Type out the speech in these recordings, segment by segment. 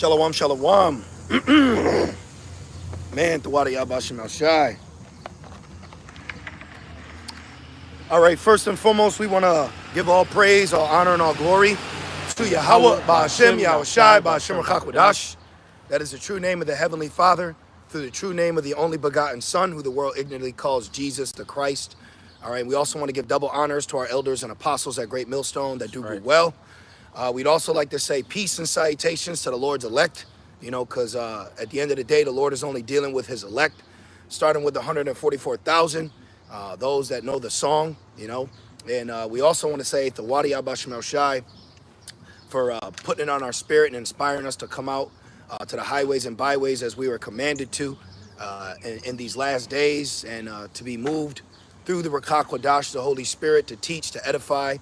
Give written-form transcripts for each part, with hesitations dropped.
Shalom, shalom. Man, Tawadi Yabashim Al-Shai. All right, first and foremost, we want to give all praise, all honor, and all glory to Yahweh, Ba'ashem, Yahushai, Ba'ashem Rachak. That is the true name of the Heavenly Father, through the true name of the only begotten Son, who the world ignorantly calls Jesus the Christ. All right, we also want to give double honors to our elders and apostles at Great Millstone that do well. We'd also like to say peace and salutations to the Lord's elect, you know, because at the end of the day, the Lord is only dealing with his elect, starting with the 144,000, those that know the song, you know. And we also want to say Tawadi Yabashim Al-Shai for putting it on our spirit and inspiring us to come out to the highways and byways as we were commanded to in these last days, and to be moved through the Rakak Kodash, the Holy Spirit, to teach, to edify,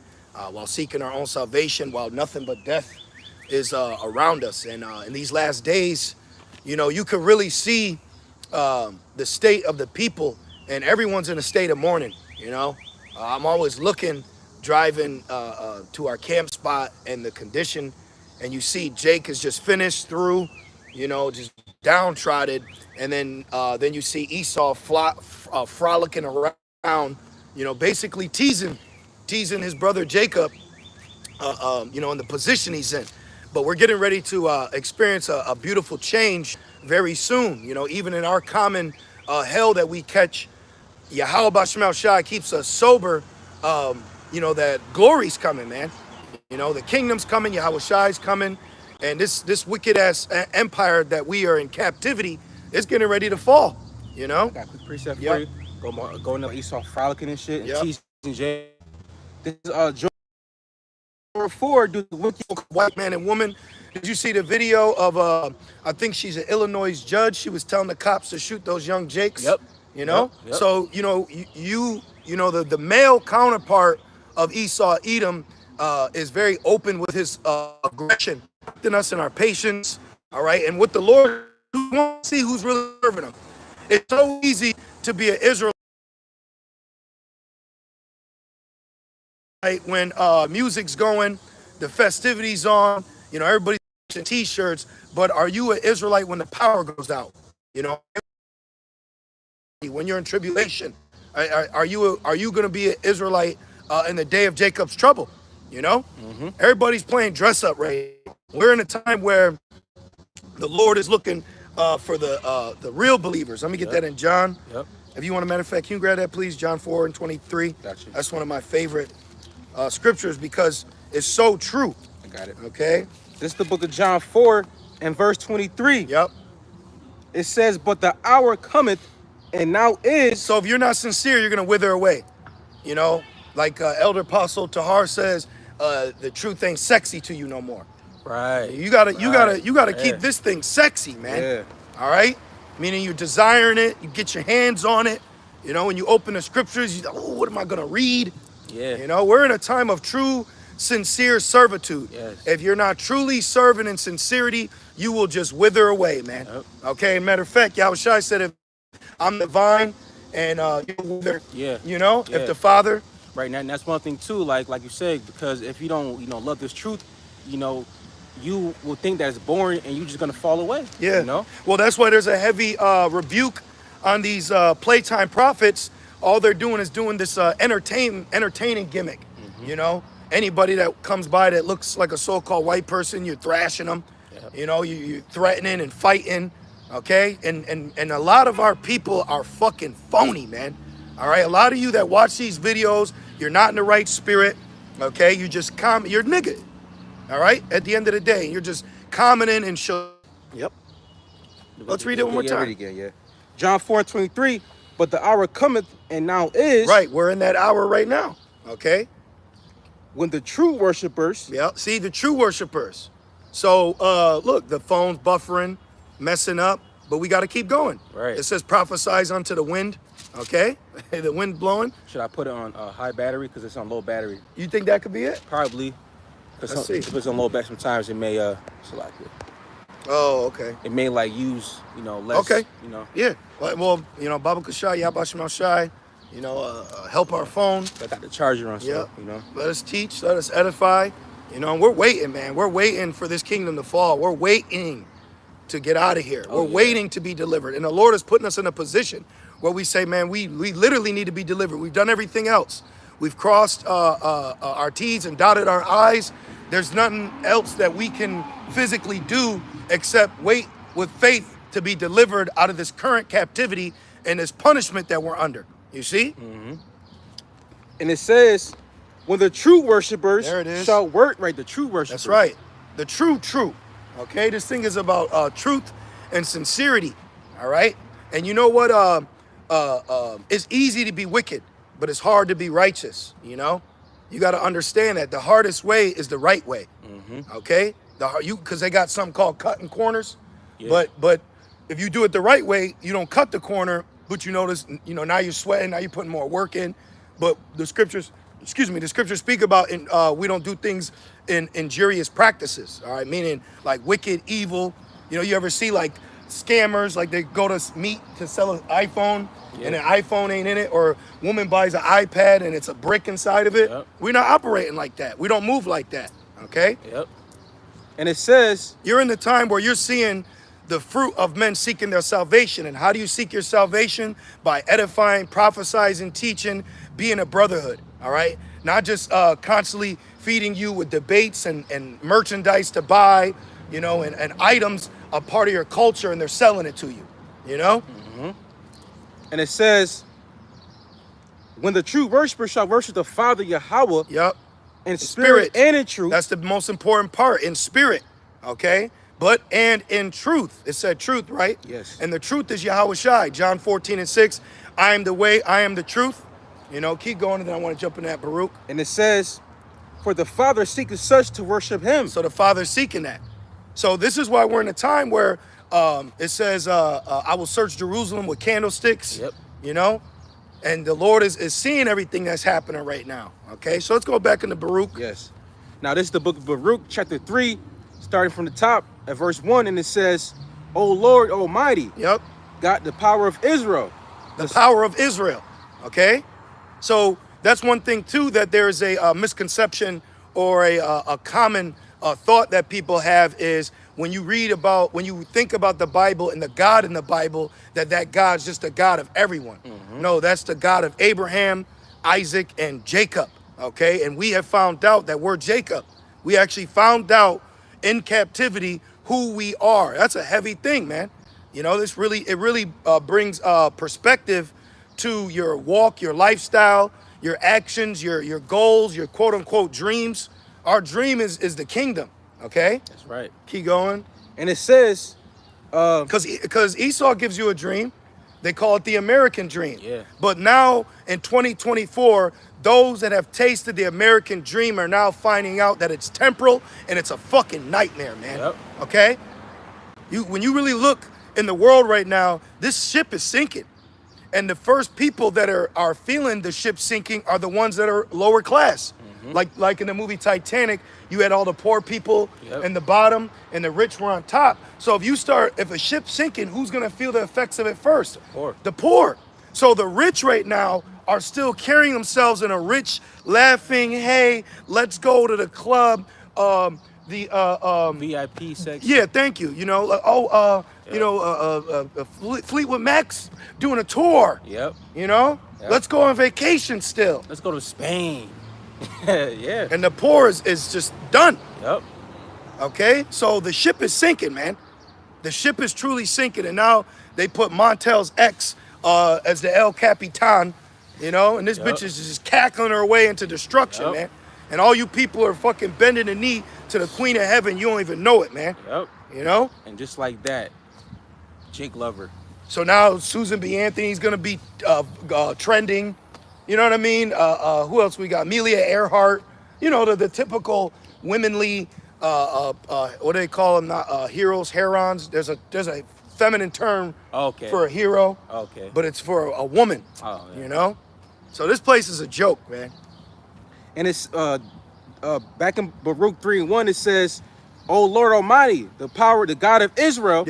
while seeking our own salvation, while nothing but death is around us. And in these last days, you know, you could really see the state of the people, and everyone's in a state of mourning, you know. I'm always looking, driving to our camp spot and the condition, and you see Jake is just finished through, you know, just downtrodden, and then you see Esau frolicking around, you know, basically teasing his brother Jacob, you know, in the position he's in. But we're getting ready to experience a beautiful change very soon. You know, even in our common hell that we catch, Yahweh B'Shem Al-Shai keeps us sober. You know, that glory's coming, man. You know, the kingdom's coming, Yahweh Shai's coming, and this wicked ass empire that we are in captivity is getting ready to fall. You know. I got a quick precept for you. Going to Esau frolicking and shit, and teasing Jay. This is Job 4, do the wicked white man and woman. Did you see the video of I think she's an Illinois judge? She was telling the cops to shoot those young Jakes. Yep. You know. Yep. So you know you know the male counterpart of Esau Edom is very open with his aggression, in us and our patience. All right, and with the Lord, we want to see who's really serving him. It's so easy to be an Israelite when music's going, the festivities on, you know, everybody's in t-shirts, but are you an Israelite when the power goes out? You know, when you're in tribulation, are you going to be an Israelite in the day of Jacob's trouble? You know, everybody's playing dress up right now. We're in a time where the Lord is looking for the real believers. Let me get that in John. If you want, a matter of fact, can you grab that, please? John 4:23. Gotcha. That's one of my favorite scriptures because it's so true. I got it. Okay. This is the book of John 4 and verse 23. Yep. It says, "But the hour cometh, and now is." So if you're not sincere, you're gonna wither away. You know, like Elder Apostle Tahar says, the truth ain't sexy to you no more. Right. You gotta keep this thing sexy, man. Yeah. All right. Meaning you're desiring it. You get your hands on it. You know, when you open the scriptures, you oh, what am I gonna read? Yeah. You know, we're in a time of true, sincere servitude. Yes. If you're not truly serving in sincerity, you will just wither away, man. Yep. Okay. Matter of fact, Yahushua said, if I'm the vine and you wither, you know, if the Father. Right now, and that's one thing too, like you said, because if you don't, you know, love this truth, you know, you will think that it's boring and you're just gonna fall away. Yeah. You know? Well, that's why there's a heavy rebuke on these playtime prophets. All they're doing is doing this entertaining gimmick. You know, anybody that comes by that looks like a so-called white person, you're thrashing them. You know, you're threatening and fighting. Okay, and a lot of our people are fucking phony, man. All right, a lot of you that watch these videos, you're not in the right spirit. Okay, you just you're nigga. All right, at the end of the day, you're just commenting and show. Yep. Let's read it one more time. Again, John 4:23. But the hour cometh, and now is. Right, we're in that hour right now. Okay. When the true worshipers. Yeah. See, the true worshipers. So look, the phone's buffering, messing up, but we got to keep going. Right. It says prophesies unto the wind. Okay. The wind blowing. Should I put it on high battery because it's on low battery? You think that could be it? Probably. Because if it's on low battery, sometimes it may select it. Oh, okay. It may like use, you know, less. Okay. You know. Yeah. Well, you know, Baba Kashai, Yabashim Al-Shai, you know, help our phone. I got the charger on, so, Yeah. you know. Let us teach, let us edify. You know, we're waiting, man. We're waiting for this kingdom to fall. We're waiting to get out of here. We're waiting to be delivered. And the Lord is putting us in a position where we say, man, we literally need to be delivered. We've done everything else. We've crossed our T's and dotted our I's. There's nothing else that we can physically do except wait with faith to be delivered out of this current captivity and this punishment that we're under. You see? Mm-hmm. And it says, when the true worshipers shall work, right? The true worshipers. That's right. The true. Okay? This thing is about truth and sincerity. All right? And you know what? It's easy to be wicked, but it's hard to be righteous. You know? You got to understand that the hardest way is the right way. Mm-hmm. Okay? Because they got something called cutting corners. Yeah. But if you do it the right way, you don't cut the corner, but you notice, you know, now you're sweating, now you're putting more work in. But the scriptures speak about we don't do things in injurious practices, all right? Meaning like wicked, evil. You know, you ever see like scammers, like they go to meet to sell an iPhone and an iPhone ain't in it, or woman buys an iPad and it's a brick inside of it. Yep. We're not operating like that. We don't move like that, okay? Yep. And it says, you're in the time where you're seeing the fruit of men seeking their salvation. And how do you seek your salvation? By edifying, prophesizing, teaching, being a brotherhood, all right? Not just constantly feeding you with debates and merchandise to buy, you know, and items are part of your culture and they're selling it to you, you know? Mm-hmm. And it says, when the true worshiper shall worship the Father Yahweh, yep, in spirit and in truth. That's the most important part, in spirit, okay? And in truth. It said truth, right? Yes. And the truth is Yahweh Shai. John 14:6. I am the way, I am the truth. You know, keep going, and then I want to jump in that, Baruch. And it says, for the Father seeketh such to worship him. So the Father's seeking that. So this is why we're in a time where it says, I will search Jerusalem with candlesticks. Yep. You know? And the Lord is seeing everything that's happening right now. Okay? So let's go back into Baruch. Yes. Now this is the book of Baruch, chapter 3, starting from the top at verse 1, and it says, O Lord Almighty, yep, God, the power of Israel. The power of Israel, okay? So that's one thing, too, that there is a misconception or a common thought that people have is when you think about the Bible and the God in the Bible, that God's just the God of everyone. Mm-hmm. No, that's the God of Abraham, Isaac, and Jacob, okay? And we have found out that we're Jacob. We actually found out in captivity who we are. That's a heavy thing, man. You know, it really brings perspective to your walk, your lifestyle, your actions, your goals, your quote unquote dreams. Our dream is the kingdom. Okay? That's right. Keep going. And it says, because Esau gives you a dream. They call it the American dream. Yeah. But now in 2024, those that have tasted the American dream are now finding out that it's temporal and it's a fucking nightmare, man. Yep. Okay? When you really look in the world right now, this ship is sinking. And the first people that are feeling the ship sinking are the ones that are lower class. Mm-hmm. Like in the movie Titanic, you had all the poor people in the bottom and the rich were on top. So if a ship's sinking, who's gonna feel the effects of it first? The poor. So the rich right now are still carrying themselves in a rich, laughing, hey, let's go to the club, VIP section. Yeah, thank you. You know, Fleetwood Mac's doing a tour. Yep. You know, let's go on vacation still. Let's go to Spain. Yeah. And the poor is just done. Yep. Okay, so the ship is sinking, man. The ship is truly sinking, and now they put Montel's ex as the El Capitan. You know, and this bitch is just cackling her way into destruction, man. And all you people are fucking bending the knee to the Queen of Heaven. You don't even know it, man. Yep. You know? And just like that, Jake Lover. So now Susan B. Anthony's gonna be trending. You know what I mean? Who else we got? Amelia Earhart. You know, the typical womanly, what do they call them? Not heroes, herons. There's a feminine term for a hero. Okay. But it's for a woman. Oh, yeah. You know? So this place is a joke, man. And it's back in Baruch 3:1, it says, O Lord Almighty, the power, the God of Israel,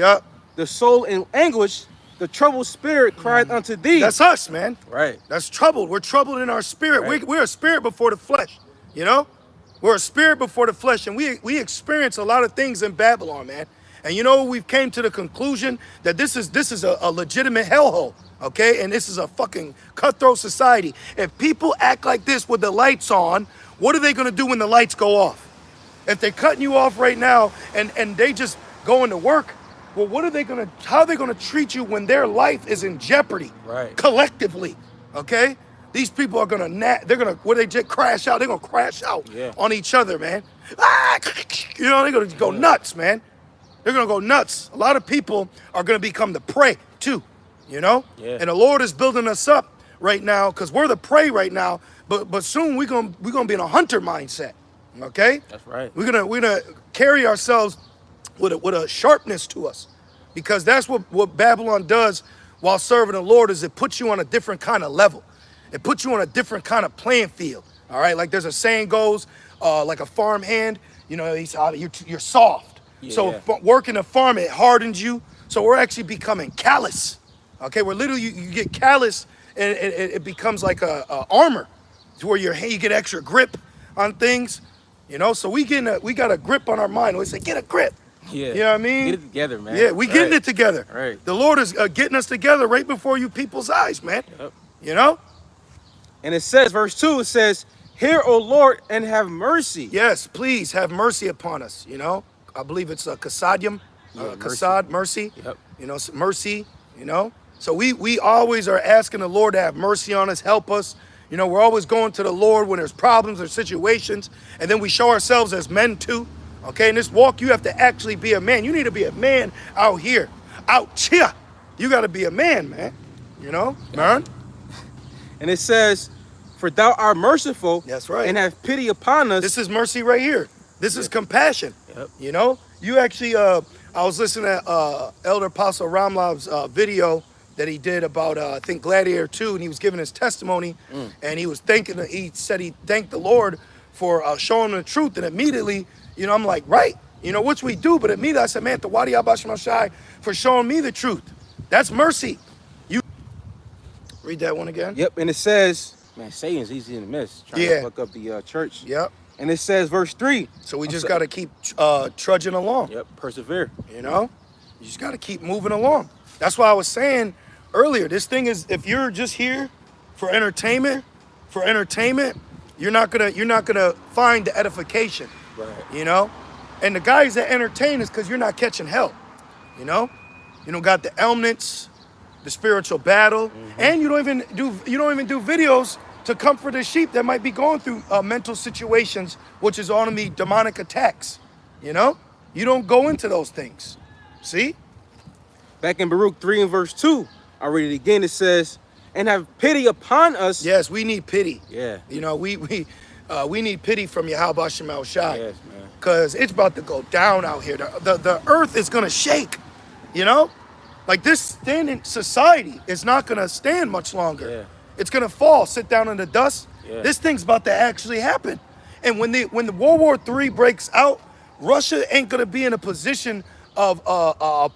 the soul in anguish, the troubled spirit cried unto thee. That's us, man. Right. That's troubled. We're troubled in our spirit. Right. We're a spirit before the flesh, you know? We're a spirit before the flesh, and we experience a lot of things in Babylon, man. And you know, we've came to the conclusion that this is a legitimate hellhole, okay? And this is a fucking cutthroat society. If people act like this with the lights on, what are they gonna do when the lights go off? If they're cutting you off right now and they just going to work, well, how are they gonna treat you when their life is in jeopardy? Right. Collectively, okay? These people are they just crash out. They're gonna crash out on each other, man. Ah, you know, they're gonna go nuts, man. They're gonna go nuts. A lot of people are gonna become the prey too, you know? Yeah. And the Lord is building us up right now because we're the prey right now, but soon we're gonna be in a hunter mindset. Okay? That's right. We're gonna carry ourselves with a sharpness to us, because that's what Babylon does while serving the Lord, is it puts you on a different kind of level. It puts you on a different kind of playing field. All right, like there's a saying goes, like a farm hand, you know, you're soft. Yeah. So working a farm, it hardens you. So we're actually becoming callous. Okay, where literally you get callous and it becomes like a armor, to where you get extra grip on things. You know, so we got a grip on our mind. We say, get a grip. Yeah. You know what I mean? Get it together, man. Yeah, we getting it together. Right. The Lord is getting us together right before you people's eyes, man. Yep. You know? And it says, verse 2, it says, hear, O Lord, and have mercy. Yes, please have mercy upon us. You know, I believe it's a kasadyum, kasad, mercy. Yep. You know, mercy, you know. So we always are asking the Lord to have mercy on us, help us. You know, we're always going to the Lord when there's problems or situations, and then we show ourselves as men too. Okay, in this walk, you have to actually be a man. You need to be a man out here, out here. You got to be a man, man. You know, man. And it says, for thou art merciful. That's right. And have pity upon us. This is mercy right here. This is compassion. Yep. You know, you actually, I was listening to Elder Apostle Ramlav's video that he did about, I think, Gladiator 2, and he was giving his testimony, and he said he thanked the Lord for showing him the truth, and immediately, you know, I'm like, right, you know, which we do, but immediately I said, man, Tawadi Abashim Shai for showing me the truth. That's mercy. You read that one again? Yep, and it says, man, Satan's easy to miss, trying to fuck up the church. Yep. And it says, verse 3. So we just got to keep trudging along. Yep, persevere. You know, you just got to keep moving along. That's why I was saying earlier, this thing is, if you're just here for entertainment, you're not gonna find the edification. Right. You know, and the guys that entertain is because you're not catching hell. You know, got the elements, the spiritual battle, and you don't even do videos to comfort the sheep that might be going through mental situations, which is on the demonic attacks. You know, you don't go into those things. See? Back in Baruch 3 and verse 2, I read it again. It says, and have pity upon us. Yes, we need pity. Yeah. You know, we need pity from Yahweh Shema Shai. Yes, man. Because it's about to go down out here. The earth is going to shake, you know? Like this standing society is not going to stand much longer. Yeah. It's going to fall, sit down in the dust. Yeah. This thing's about to actually happen. And when the World War III breaks out, Russia ain't going to be in a position of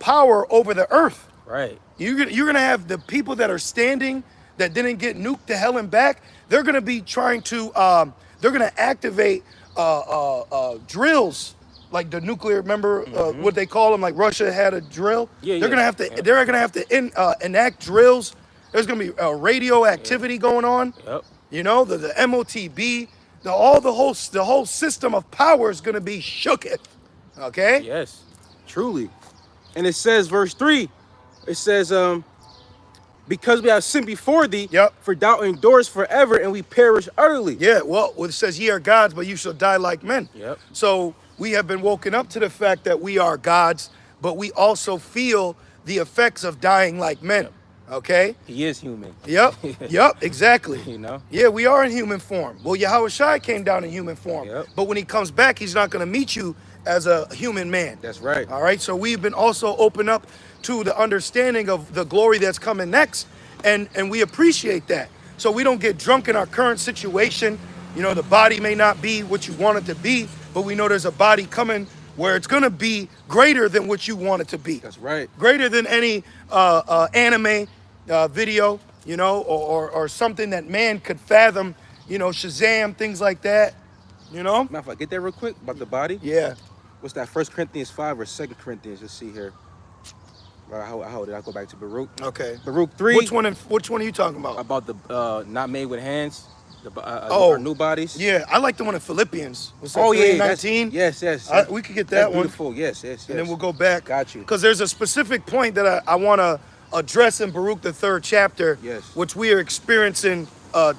power over the earth. Right. You're going to have the people that are standing that didn't get nuked to hell and back. They're going to be trying to, they're going to activate drills, like the nuclear, remember what they call them, like Russia had a drill? Yeah, they're going to have to enact drills. There's going to be radioactivity going on. Yep. You know, the MOTB, the whole system of power is going to be shooketh. Okay? Yes, truly. And it says, verse 3, it says, because we have sinned before thee, for thou endurest forever, and we perish utterly. Yeah, well, it says, ye are gods, but you shall die like men. Yep. So we have been woken up to the fact that we are gods, but we also feel the effects of dying like men. Yep. Okay? He is human. Yep, yep, exactly. You know? Yeah, we are in human form. Well, Yahweh Shai came down in human form. Yep. But when he comes back, he's not going to meet you as a human man. That's right. All right, so we've been also open up to the understanding of the glory that's coming next, and we appreciate that. So we don't get drunk in our current situation. You know, the body may not be what you want it to be, but we know there's a body coming where it's going to be greater than what you want it to be. That's right. Greater than any anime video, you know, or something that man could fathom, you know, Shazam, things like that. You know? Matter of fact, get that real quick about the body. Yeah. What's that? 1 Corinthians 5 or 2 Corinthians? Let's see here. How did I go back to Baruch? Okay. Baruch 3. Which one are you talking about? About the not made with hands. Our new bodies. Yeah, I like the one in Philippians. What's that, Oh yeah, 19? Yes. We could get that one. Beautiful. Yes. And then we'll go back. Got you. Because there's a specific point that I want to address in Baruch, the 3rd chapter. Yes. Which we are experiencing up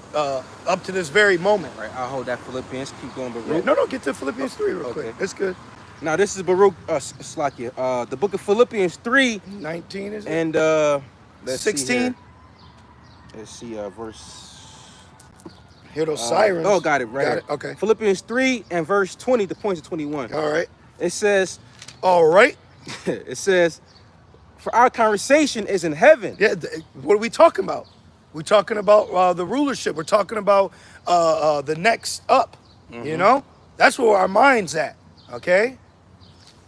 to this very moment. Right. I'll hold that Philippians. Keep going, Baruch. Yeah, no, get to Philippians 3 real quick. It's good. Now this is Baruch Slakia. The book of Philippians 3. 19 is it? And let's 16. Let's see verse. Hear those sirens. Oh, got it right. Got it. Okay. Philippians 3 and verse 20 to points to 21. All right. It says. All right. It says, for our conversation is in heaven. Yeah. What are we talking about? We're talking about the rulership. We're talking about the next up. You know, that's where our mind's at. Okay.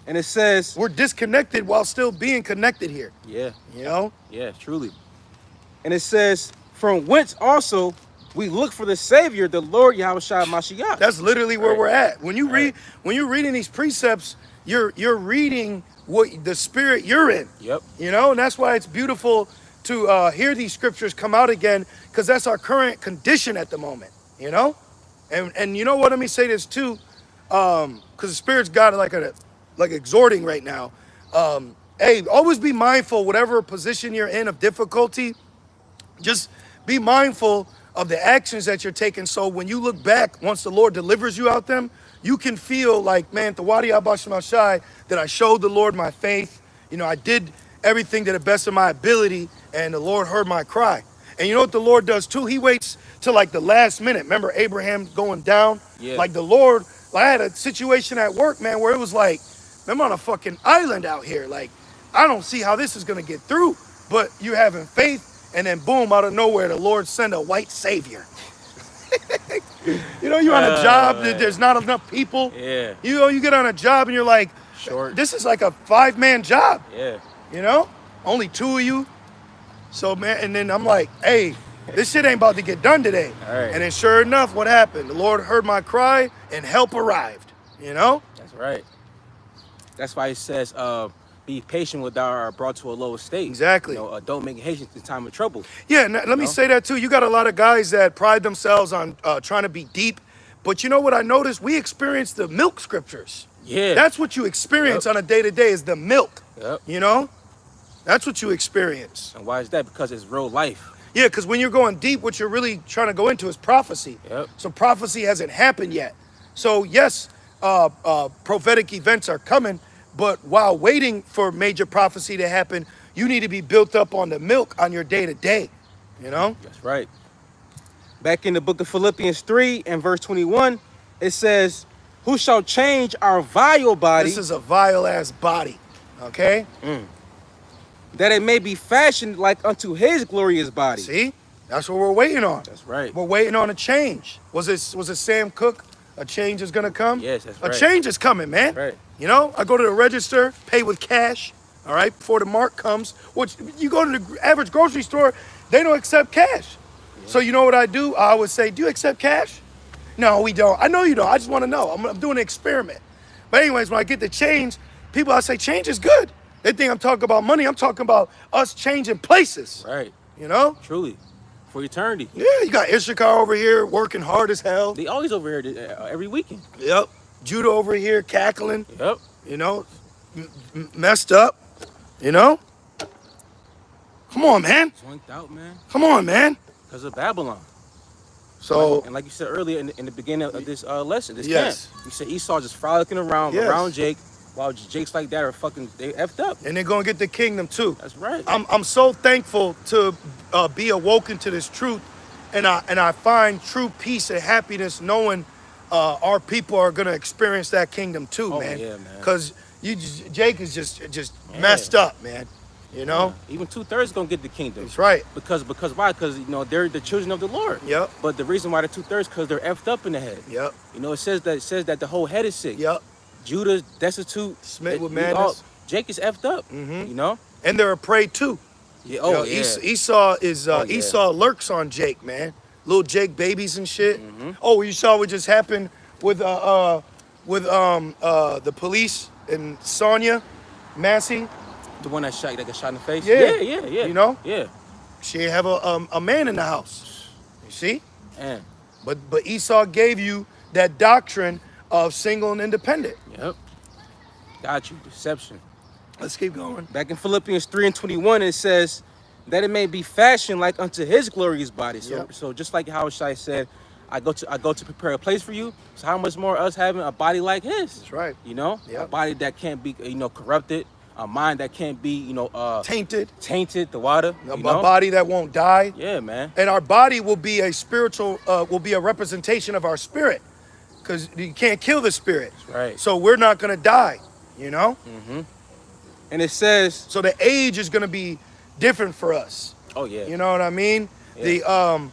And it says we're disconnected while still being connected here. Yeah. You know. Yeah. Truly. And it says, from whence also we look for the Savior, the Lord Yahushua Mashiach. That's literally where we're at. When you read, when you're reading these precepts, you're reading what the spirit you're in. Yep. You know, and that's why it's beautiful to hear these scriptures come out again, because that's our current condition at the moment. You know, and you know what? Let me say this too, because the spirit's got like exhorting right now. Hey, always be mindful, whatever position you're in of difficulty. Just be mindful of the actions that you're taking. So when you look back, once the Lord delivers you out them, you can feel like, man, Tawadi Abashimashai, that I showed the Lord my faith. You know, I did everything to the best of my ability, and the Lord heard my cry. And you know what the Lord does too? He waits till like the last minute. Remember Abraham going down? Yeah. Like the Lord, I had a situation at work, man, where it was like, I'm on a fucking island out here. Like, I don't see how this is going to get through. But you having faith, and then boom, out of nowhere, the Lord send a white savior. You know, you're on a job, there's not enough people. Yeah. You know, you get on a job and you're like, Short. This is like a 5-man job. Yeah. You know, only 2 of you. So, man, and then I'm like, hey, this shit ain't about to get done today. All right. And then sure enough, what happened? The Lord heard my cry and help arrived, you know? That's right. That's why it says, be patient with our brought to a low estate. Exactly. You know, don't make haste in time of trouble. Yeah, let me say that too. You got a lot of guys that pride themselves on trying to be deep. But you know what I noticed? We experience the milk scriptures. Yeah. That's what you experience on a day-to-day is the milk. Yep. You know? That's what you experience. And why is that? Because it's real life. Yeah, because when you're going deep, what you're really trying to go into is prophecy. Yep. So prophecy hasn't happened yet. So yes, prophetic events are coming, but while waiting for major prophecy to happen, you need to be built up on the milk on your day-to-day, you know? That's right. Back in the book of Philippians 3 and verse 21, it says, who shall change our vile body? This is a vile-ass body, okay? That it may be fashioned like unto his glorious body. See? That's what we're waiting on. That's right. We're waiting on a change. Was it Sam Cooke? A change is gonna come? Yes, that's right. A change is coming, man. Right. You know, I go to the register, pay with cash, all right, before the mark comes. Which you go to the average grocery store, they don't accept cash. Yeah. So you know what I do? I always say, do you accept cash? No, we don't. I know you don't. I just want to know. I'm doing an experiment. But anyways, when I get the change, people, I say, change is good. They think I'm talking about money. I'm talking about us changing places. Right. You know? Truly. For eternity. Yeah, you got Ishakar over here working hard as hell. They always over here every weekend. Yep. Judah over here cackling. Yep. You know, messed up. You know? Come on, man. Swinked out, man. Come on, man. Because of Babylon. So, and like you said earlier in the beginning of this lesson, this yes. camp, you said Esau just frolicking around Jake, while Jakes like that are fucking, they effed up. And they're going to get the kingdom too. That's right. I'm so thankful to be awoken to this truth. And I find true peace and happiness knowing our people are going to experience that kingdom too, man. Yeah, man. Because Jake is just messed up, man. You know? Yeah. Even 2/3 going to get the kingdom. That's right. Because why? Because, you know, they're the children of the Lord. Yep. But the reason why they're 2/3 because they're effed up in the head. Yep. You know, it says that the whole head is sick. Yep. Judah's destitute. Smitten with madness. Jake is effed up. Mm-hmm. You know? And they're a prey too. Yeah. Oh, you know, yeah. Esau is Esau lurks on Jake, man. Little Jake babies and shit. Mm-hmm. Oh, you saw what just happened with the police and Sonia Massey. The one that got shot in the face? Yeah. Yeah. You know? Yeah. She have a man in the house. You see? Man. But Esau gave you that doctrine of single and independent. Yep. Got you. Deception. Let's keep going. Back in Philippians 3:21, it says that it may be fashioned like unto his glorious body. So just like how Shai said, I go to prepare a place for you. So how much more us having a body like his? That's right. You know, a body that can't be, corrupted, a mind that can't be, tainted, the water. A body that won't die. Yeah, man. And our body will be a spiritual, will be a representation of our spirit, because you can't kill the spirit. That's right. So we're not gonna die. You know. Mm-hmm. And it says, so the age is gonna be different for us. Oh yeah. You know what I mean? Yeah.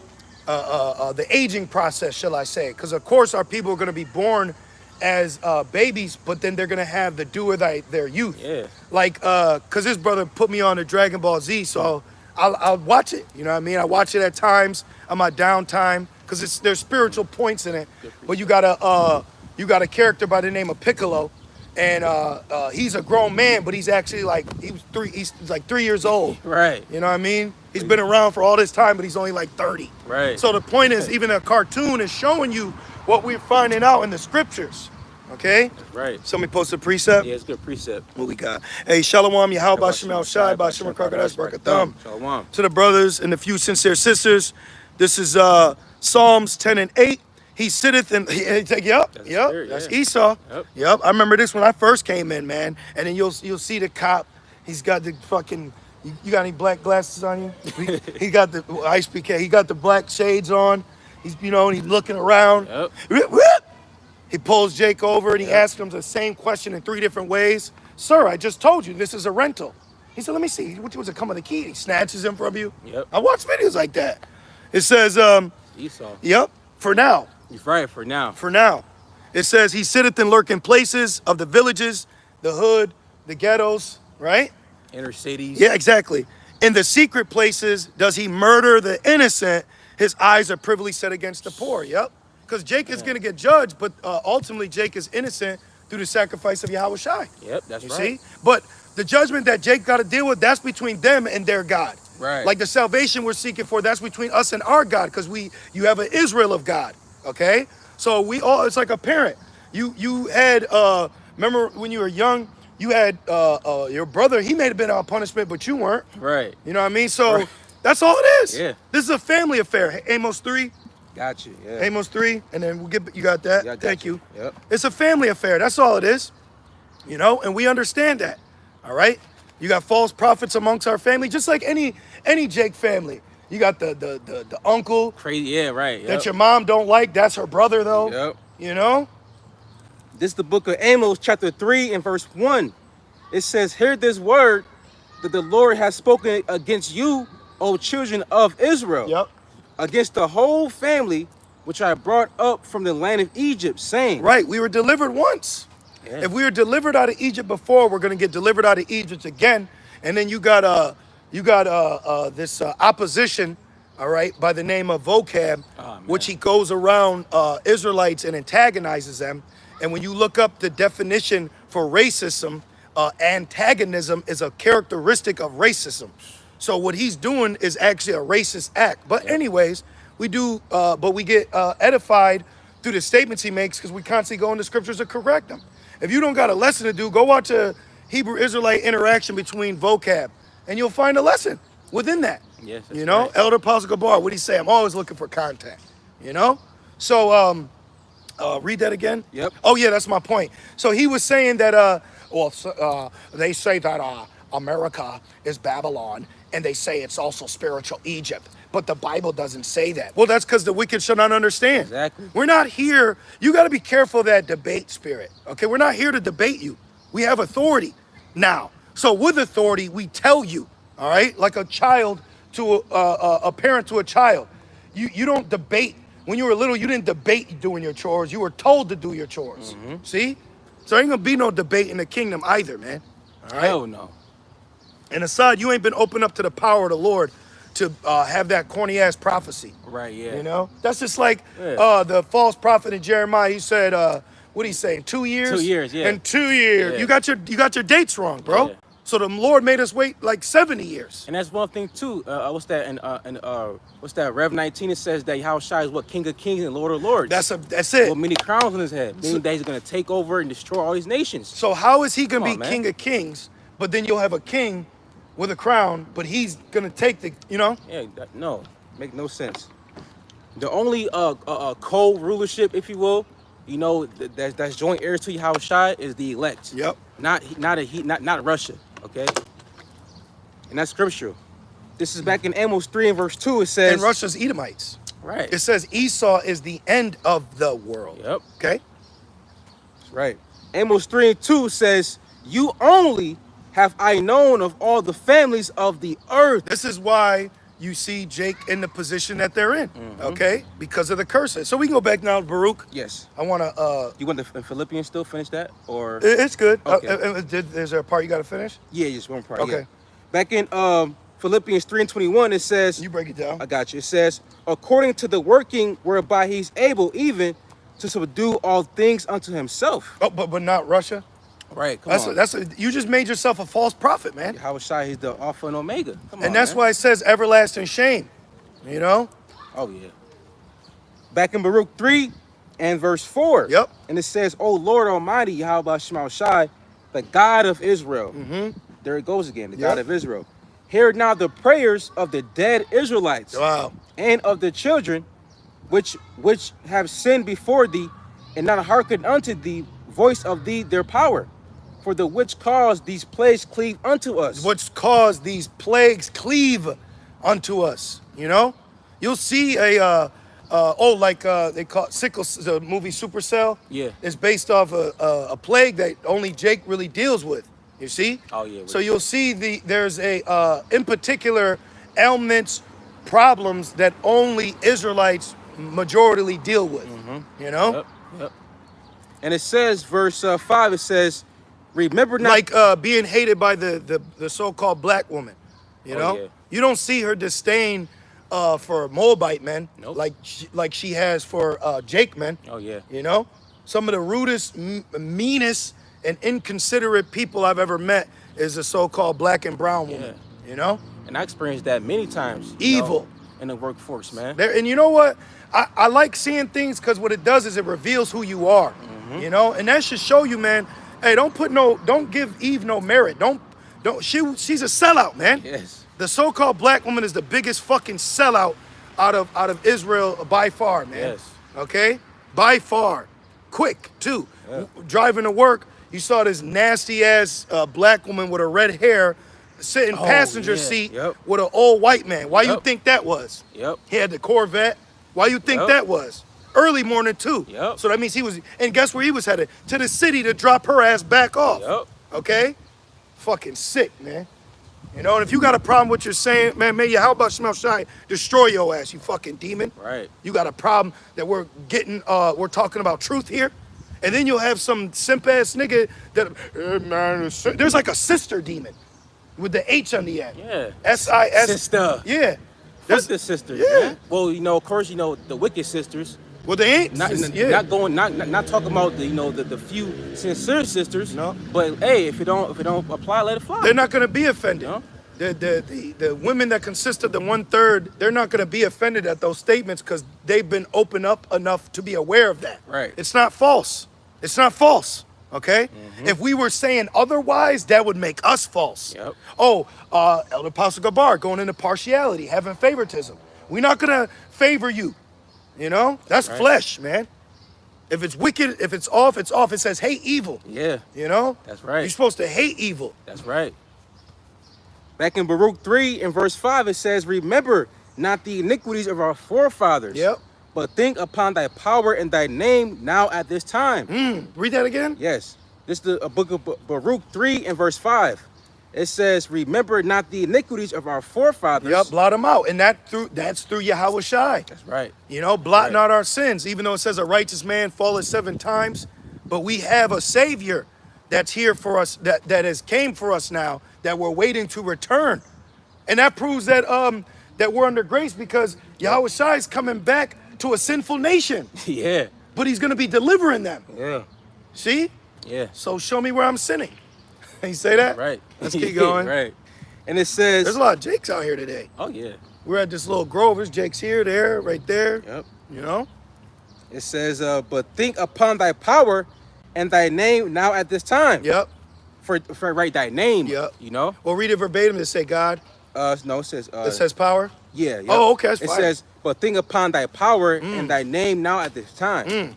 The aging process, shall I say? Because of course our people are gonna be born as babies, but then they're gonna have the do or their youth. Yeah. Like, cause this brother put me on the Dragon Ball Z, so I'll watch it. You know what I mean? I watch it at times on my downtime, cause there's spiritual points in it. But you got a character by the name of Piccolo, and he's a grown man, but he's actually like he's like 3 years old. Right. You know what I mean? He's been around for all this time, but he's only like 30. Right. So the point is, even a cartoon is showing you what we're finding out in the scriptures. Okay? That's right. Somebody posted a precept? Yeah, it's a good precept. What we got? Hey, Shalom, Yahweh, Bashem, Shai, Bashem, Krakadas, Barakatham. Shalom. To the brothers and the few sincere sisters, this is Psalms 10 and 8. He sitteth and he's like, that's Esau. Yep. I remember this when I first came in, man. And then you'll see the cop. He's got the fucking. You got any black glasses on you? He got the ice PK. He got the black shades on. He's and he's looking around. Yep. He pulls Jake over and he asks him the same question in 3 different ways. Sir, I just told you this is a rental. He said, let me see. What was it? Come with the key. He snatches him from you. Yep. I watch videos like that. It says, Esau. Yep. For now. You're right. For now. For now. It says he sitteth in lurking places of the villages, the hood, the ghettos, right? Inner cities. Yeah, exactly. In the secret places, does he murder the innocent? His eyes are privily set against the poor. Yep. Because Jake is going to get judged, but ultimately Jake is innocent through the sacrifice of Yahweh Shai. Yep, that's right. You see? But the judgment that Jake got to deal with, that's between them and their God. Right. Like the salvation we're seeking for, that's between us and our God, because you have an Israel of God. Okay? So it's like a parent. You had, remember when you were young, you had your brother, he may have been on punishment, but you weren't. Right. You know what I mean? So that's all it is. Yeah. This is a family affair. Amos 3. Got you. Yeah. Amos 3, and then you got that. Yeah, Thank you. Yep. It's a family affair. That's all it is. And we understand that. All right? You got false prophets amongst our family, just like any Jake family. You got the uncle. Crazy. Yeah, right. Yep. That your mom don't like. That's her brother, though. Yep. You know? This is the book of Amos, chapter 3 and verse 1. It says, hear this word that the Lord has spoken against you, O children of Israel. Yep. Against the whole family which I brought up from the land of Egypt, saying. Right, we were delivered once. Yeah. If we were delivered out of Egypt before, we're going to get delivered out of Egypt again. And then you got this opposition, all right, by the name of Vocab, which he goes around Israelites and antagonizes them. And when you look up the definition for racism, antagonism is a characteristic of racism. So what he's doing is actually a racist act. But anyways, we get edified through the statements he makes, because we constantly go into scriptures to correct them. If you don't got a lesson to do, go watch a Hebrew Israelite interaction between Vocab, and you'll find a lesson within that. Yes, you know, right. Elder Apostle Gabar, what'd he say? I'm always looking for content. You know? So read that again. Yep. Oh yeah, that's my point. So he was saying that they say that America is Babylon, and they say it's also spiritual Egypt. But the Bible doesn't say that. Well, that's because the wicked shall not understand. Exactly. We're not here. You got to be careful of that debate spirit. Okay, we're not here to debate you. We have authority now. So with authority, we tell you. All right, like a child to a parent to a child. You don't debate. When you were little, you didn't debate doing your chores. You were told to do your chores. Mm-hmm. See? So there ain't gonna be no debate in the kingdom either, man. All right. Hell no. And aside, you ain't been opened up to the power of the Lord to have that corny ass prophecy. Right, yeah. You know, that's just like the false prophet in Jeremiah. He said, what he saying? 2 years. 2 years, yeah. In 2 years, Yeah. you got your dates wrong, bro. Yeah. So the Lord made us wait like 70 years. And that's one thing too. What's that? What's that? Rev 19. It says that Yahushua is what, King of Kings and Lord of Lords. That's it. With many crowns on his head, meaning that he's gonna take over and destroy all these nations. So how is he gonna be man. King of Kings, but then you'll have a king with a crown, but he's gonna take the, you know? Yeah, no, make no sense. The only co-rulership, if you will, you know, that's joint heirs to Yahushua is the elect. Yep. Not Russia. Okay. And that's scriptural. This is back in Amos 3 and verse 2. It says, And Russia's Edomites. Right. It says Esau is the end of the world. Yep. Okay. That's right. Amos 3 and 2 says, you only have I known of all the families of the earth. This is why you see Jake in the position that they're in. Okay, because of the curses. So we can go back now to Baruch. Yes. I want to. You want the Philippians still finish that, or It's good. Okay. Is there a part you got to finish? Yeah, just one part. Okay. Yeah. Back in Philippians 3 and 21, it says, You break it down. I got you. It says, according to the working whereby he's able even to subdue all things unto himself. Oh, but not Russia. Right. Come on. You just made yourself a false prophet, man. Yahushua, he's the Alpha and Omega. Come on, And that's man. why it says everlasting shame. You know. Oh yeah. Back in Baruch 3 and verse 4. Yep. And it says, O Lord Almighty, Yahweh Shema Shai, the God of Israel. There it goes again, the God of Israel. Hear now the prayers of the dead Israelites. Wow. And of the children which have sinned before thee, and not hearkened unto the voice of thee their power, for the which caused these plagues cleave unto us. Which caused these plagues cleave unto us. You know, you'll see they call it sickle. The movie Supercell. Yeah. It's based off a plague that only Jake really deals with. You see? Oh yeah. So you'll see there's in particular ailments, problems that only Israelites majorly deal with. You know? Yep. And it says, verse 5, it says, remember not... Like being hated by the so-called black woman. You know? Yeah. You don't see her disdain for Moabite men. Nope. like she has for Jake men. Oh, yeah. You know? Some of the rudest, meanest, and inconsiderate people I've ever met is a so-called black and brown woman. Yeah. You know? And I experienced that many times. Evil. In the workforce, man. And you know what? I like seeing things because what it does is it reveals who you are. You know? And that should show you, man, hey, don't give Eve no merit. She's a sellout, man. Yes. The so-called black woman is the biggest fucking sellout out of Israel by far, man. Yes. Okay? By far. Quick, too. Yeah. Driving to work, you saw this nasty ass black woman with her red hair sitting passenger seat with an old white man. Why you think that was? Yep. He had the Corvette. Why you think that was? Early morning too. Yep. So that means he was, and guess where he was headed? To the city to drop her ass back off. Yep. Okay? Fucking sick, man. You know, and if you got a problem with your saying, man, how about Shemel Shai destroy your ass, you fucking demon. Right. You got a problem that we're talking about truth here. And then you'll have some simp ass nigga that, man, there's like a sister demon with the H on the end. Yeah. S-I-S. Sister. Yeah. Fuck the sisters, man. Well, of course, the wicked sisters. Well, they ain't. Not talking about the few sincere sisters. No. But hey, if it don't apply, let it fly. They're not gonna be offended. No? The women that consist of the 1/3, they're not gonna be offended at those statements because they've been open up enough to be aware of that. Right. It's not false. It's not false. Okay? If we were saying otherwise, that would make us false. Yep. Oh, Elder Apostle Gabar going into partiality, having favoritism. We're not gonna favor you. You know? That's flesh, man. If it's wicked, if it's off, it's off. It says hate evil. Yeah. You know? That's right. You're supposed to hate evil. That's right. Back in Baruch 3 and verse 5, it says, remember not the iniquities of our forefathers. Yep. But think upon thy power and thy name now at this time. Read that again? Yes. This is the book of Baruch 3 and verse 5. It says, remember not the iniquities of our forefathers. Yep, blot them out. And that's through Yahweh Shai. That's right. You know, blotting out our sins, even though it says a righteous man falleth 7 times. But we have a Savior that's here for us, that has came for us now, that we're waiting to return. And that proves that that we're under grace because Yahweh Shai is coming back to a sinful nation. Yeah. But he's going to be delivering them. Yeah. See? Yeah. So show me where I'm sinning. You say that? Right. Let's keep going. Right. And it says... There's a lot of Jakes out here today. Oh, yeah. We're at this little grove. There's Jakes here, there, right there. Yep. You know? It says, but think upon thy power and thy name now at this time. Yep. For write thy name. Yep. You know? Well, read it verbatim to say God. No, it says... it says power? Yeah. Yep. Oh, okay. That's it fine. says, but think upon thy power and thy name now at this time.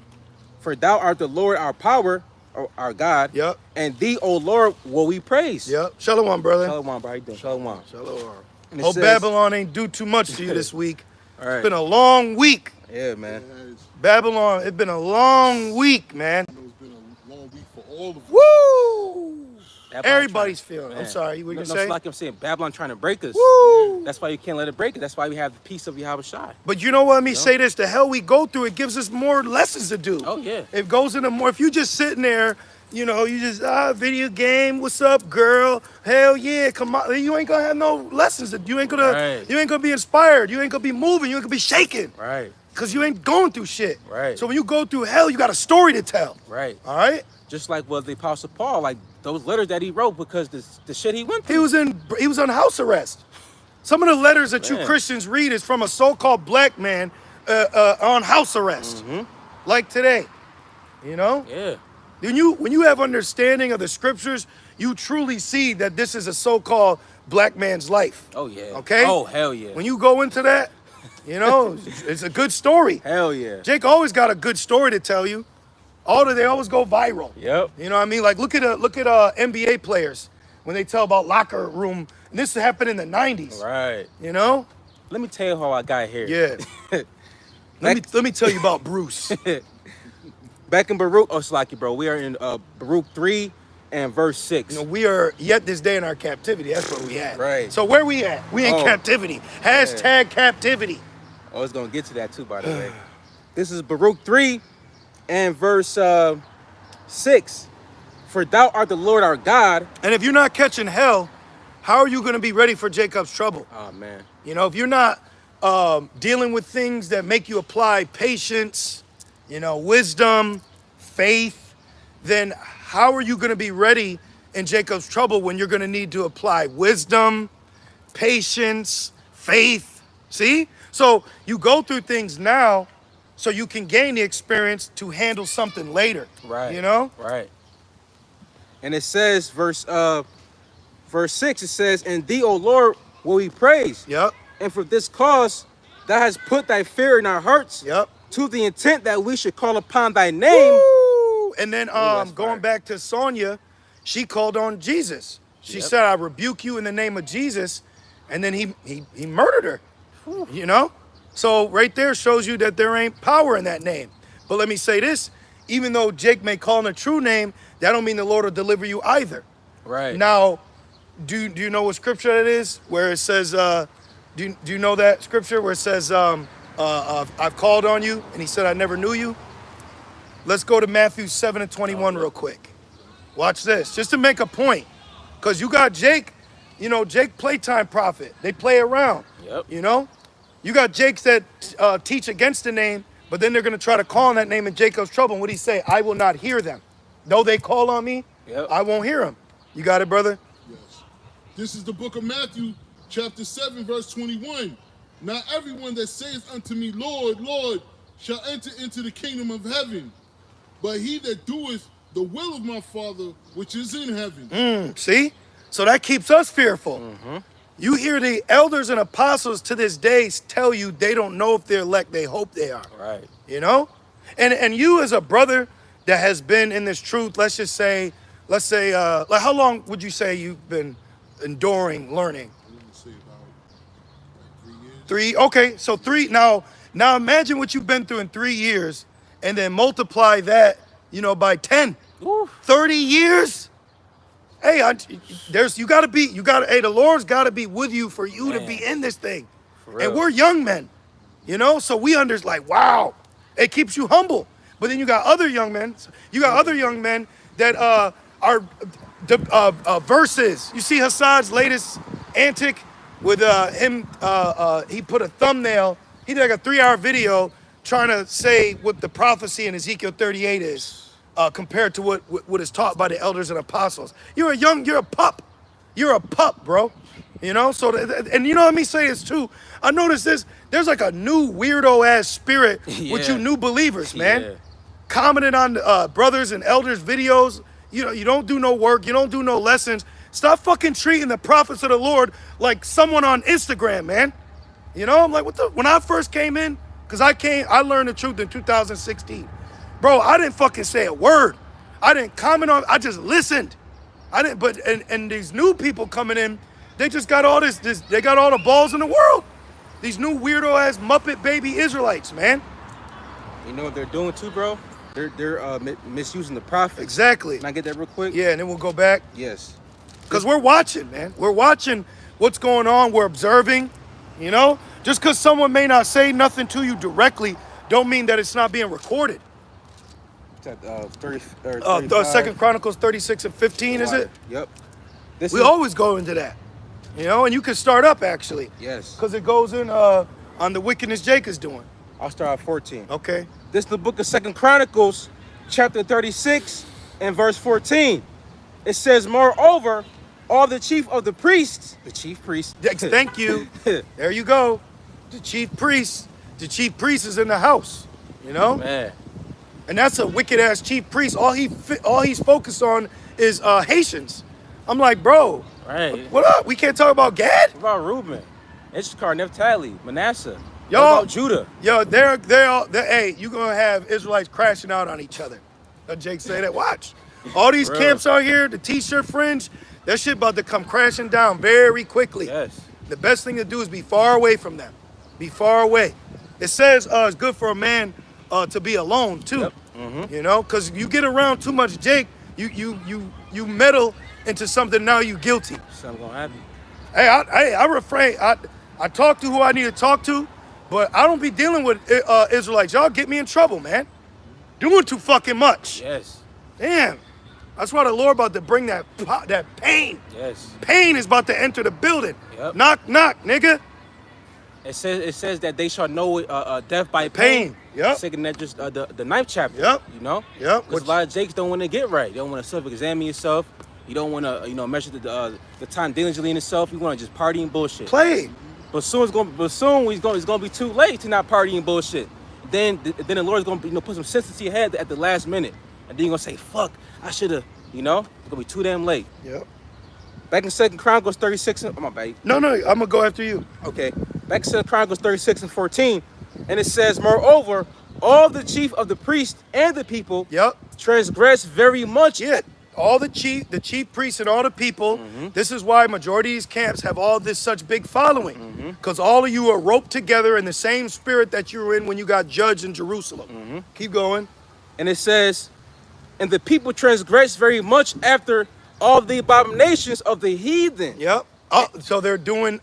For thou art the Lord our power, or our God. Yep. And thee, O Lord, will we praise. Yep. Shalom, brother. Shalom, bro. How you doing? Shalom. Shalom. And it Hope says- Babylon ain't do too much to you this week. All right. It's been a long week. Yeah, man. Babylon, it's been a long week, man. It's been a long week for all of us. Woo! Babylon Everybody's trying- feeling. I'm man. sorry, what you No, gonna say? it's like I'm saying, Babylon trying to break us. Woo! That's why you can't let it break us. That's why we have the peace of Yahweh Shai. But you know what? Let me say this: the hell we go through, it gives us more lessons to do. Oh, yeah. It goes into more. If you just sitting there, you know, you just video game. What's up, girl? Hell yeah, come on. You ain't gonna have no lessons. You ain't gonna. Right. You ain't gonna be inspired. You ain't gonna be moving. You ain't gonna be shaking. Right. Cause you ain't going through shit. Right. So when you go through hell, you got a story to tell. Right. All right. Just like what the Apostle Paul, like those letters that he wrote because the shit he went through. He was on house arrest. Some of the letters that you Man. Christians read is from a so-called black man on house arrest, like today. You know, Yeah. when you have understanding of the scriptures, you truly see that this is a so-called black man's life. Oh, yeah. Okay. Oh, hell yeah. When you go into that, you know, it's a good story. Hell yeah. Jake always got a good story to tell you. They always go viral. Yep. You know what I mean? Like look at NBA players when they tell about locker room. And this happened in the 90s. Right. You know? Let me tell you how I got here. Yeah. let me tell you about Bruce. Back in Baruch, Slaki, bro. We are in Baruch 3 and verse 6. You know, we are yet this day in our captivity. That's where we at. Right. So where we at? We in captivity. Hashtag captivity. I was going to get to that too, by the way. This is Baruch 3 and verse 6. For thou art the Lord our God. And if you're not catching hell, how are you going to be ready for Jacob's trouble? Oh, man. You know, if you're not dealing with things that make you apply patience, you know, wisdom, faith, then how are you going to be ready in Jacob's trouble when you're going to need to apply wisdom, patience, faith? See? So you go through things now so you can gain the experience to handle something later. Right. You know? Right. And it says, verse 6, it says, and thee, O Lord, will we praise. Yep. And for this cause, thou hast put thy fear in our hearts. Yep. To the intent that we should call upon thy name. Woo! And then that's going fire. back to Sonia, she called on Jesus. She Yep. said, I rebuke you in the name of Jesus. And then he murdered her. You know? So right there shows you that there ain't power in that name. But let me say this, even though Jake may call on a true name, that don't mean the Lord will deliver you either. Right. Now, do you know what scripture that is? Where it says, do you know that scripture where it says, I've called on you, and he said, I never knew you? Let's go to Matthew 7 and 21 real quick. Watch this, just to make a point. Because you got Jake, you know, Jake playtime prophet. They play around, Yep. you know? You got Jakes that teach against the name, but then they're going to try to call on that name in Jacob's trouble. And what do he say? I will not hear them. Though they call on me, Yep. I won't hear them. You got it, brother? Yes. This is the book of Matthew, chapter 7, verse 21. Not everyone that saith unto me, Lord, Lord, shall enter into the kingdom of heaven, but he that doeth the will of my Father which is in heaven. See? So that keeps us fearful. You hear the elders and apostles to this day tell you they don't know if they're elect, they hope they are. Right. You know? And you as a brother that has been in this truth, let's say, like how long would you say you've been enduring learning? I'm going to say about like 3 years. Okay, so 3, now imagine what you've been through in 3 years and then multiply that, you know, by 10. Oof. 30 years? Hey, the Lord's got to be with you for you to be in this thing. For real. And we're young men, you know, so we understand, like, wow, it keeps you humble. But then you got other young men, that are verses. You see Hassad's latest antic with him. He put a thumbnail. He did like a 3-hour video trying to say what the prophecy in Ezekiel 38 is compared to what is taught by the elders and apostles. You're a pup. You're a pup, bro. You know, so, and you know what me say is too, I noticed there's like a new weirdo ass spirit with you new believers, man. Yeah. Commenting on brothers and elders videos. You know, you don't do no work, you don't do no lessons. Stop fucking treating the prophets of the Lord like someone on Instagram, man. You know, I'm like, when I first came in, because I learned the truth in 2016. Bro, I didn't fucking say a word. I didn't comment on, I just listened. I didn't, but, and these new people coming in, they just got all they got all the balls in the world. These new weirdo ass Muppet baby Israelites, man. You know what they're doing too, bro? They're misusing the prophets. Exactly. Can I get that real quick? Yeah, and then we'll go back. Yes. Because we're watching, man. We're watching what's going on. We're observing, you know? Just because someone may not say nothing to you directly, don't mean that it's not being recorded. Second Chronicles 36 and 15, is it? Yep. We always go into that. You know, and you can start up, actually. Yes. Because it goes in on the wickedness Jake is doing. I'll start at 14. Okay. This is the book of 2 Chronicles, chapter 36 and verse 14. It says, moreover, all the chief priests. Thank you. There you go. The chief priest is in the house, you know? Man. And that's a wicked ass chief priest. All he's focused on is Haitians. I'm like, bro, right. What up? We can't talk about Gad? What about Reuben? Issachar, Naphtali, Manasseh. Yo, what about Judah? Yo, hey, you gonna have Israelites crashing out on each other. Let Jake say that. Watch. All these camps out here, the t-shirt fringe, that shit about to come crashing down very quickly. Yes. The best thing to do is be far away from them. Be far away. It says it's good for a man to be alone too. Yep. Mm-hmm. You know, because you get around too much Jake, you meddle into something, now you guilty. Something gonna happen. Hey, I refrain. I talk to who I need to talk to, but I don't be dealing with Israelites. Y'all get me in trouble, man. Doing too fucking much. Yes. Damn. That's why the Lord about to bring that pain. Yes. Pain is about to enter the building. Yep. Knock, knock, nigga. It says that they shall know death by pain. Yep. Second that just the 9th chapter. Yep. You know. Yep. Because a lot of Jakes don't want to get right. You don't want to self-examine yourself. You don't want to measure the time diligently in yourself. You want to just party and bullshit. Play. But soon it's gonna be too late to not party and bullshit. Then the Lord's gonna put some sense into your head at the last minute, and then you're gonna say, "Fuck, I should have." You know, it's gonna be too damn late. Yep. Back in 2 Chronicles 36. Oh my bad. No, I'm gonna go after you. Okay. Back in 2 Chronicles 36 and 14, and it says, moreover, all the chief of the priests and the people transgress very much. Yeah. All the chief priests and all the people. Mm-hmm. This is why majority of these camps have all this such big following. Because all of you are roped together in the same spirit that you were in when you got judged in Jerusalem. Mm-hmm. Keep going. And it says, and the people transgress very much after all the abominations of the heathen. Yep. Oh, so they're doing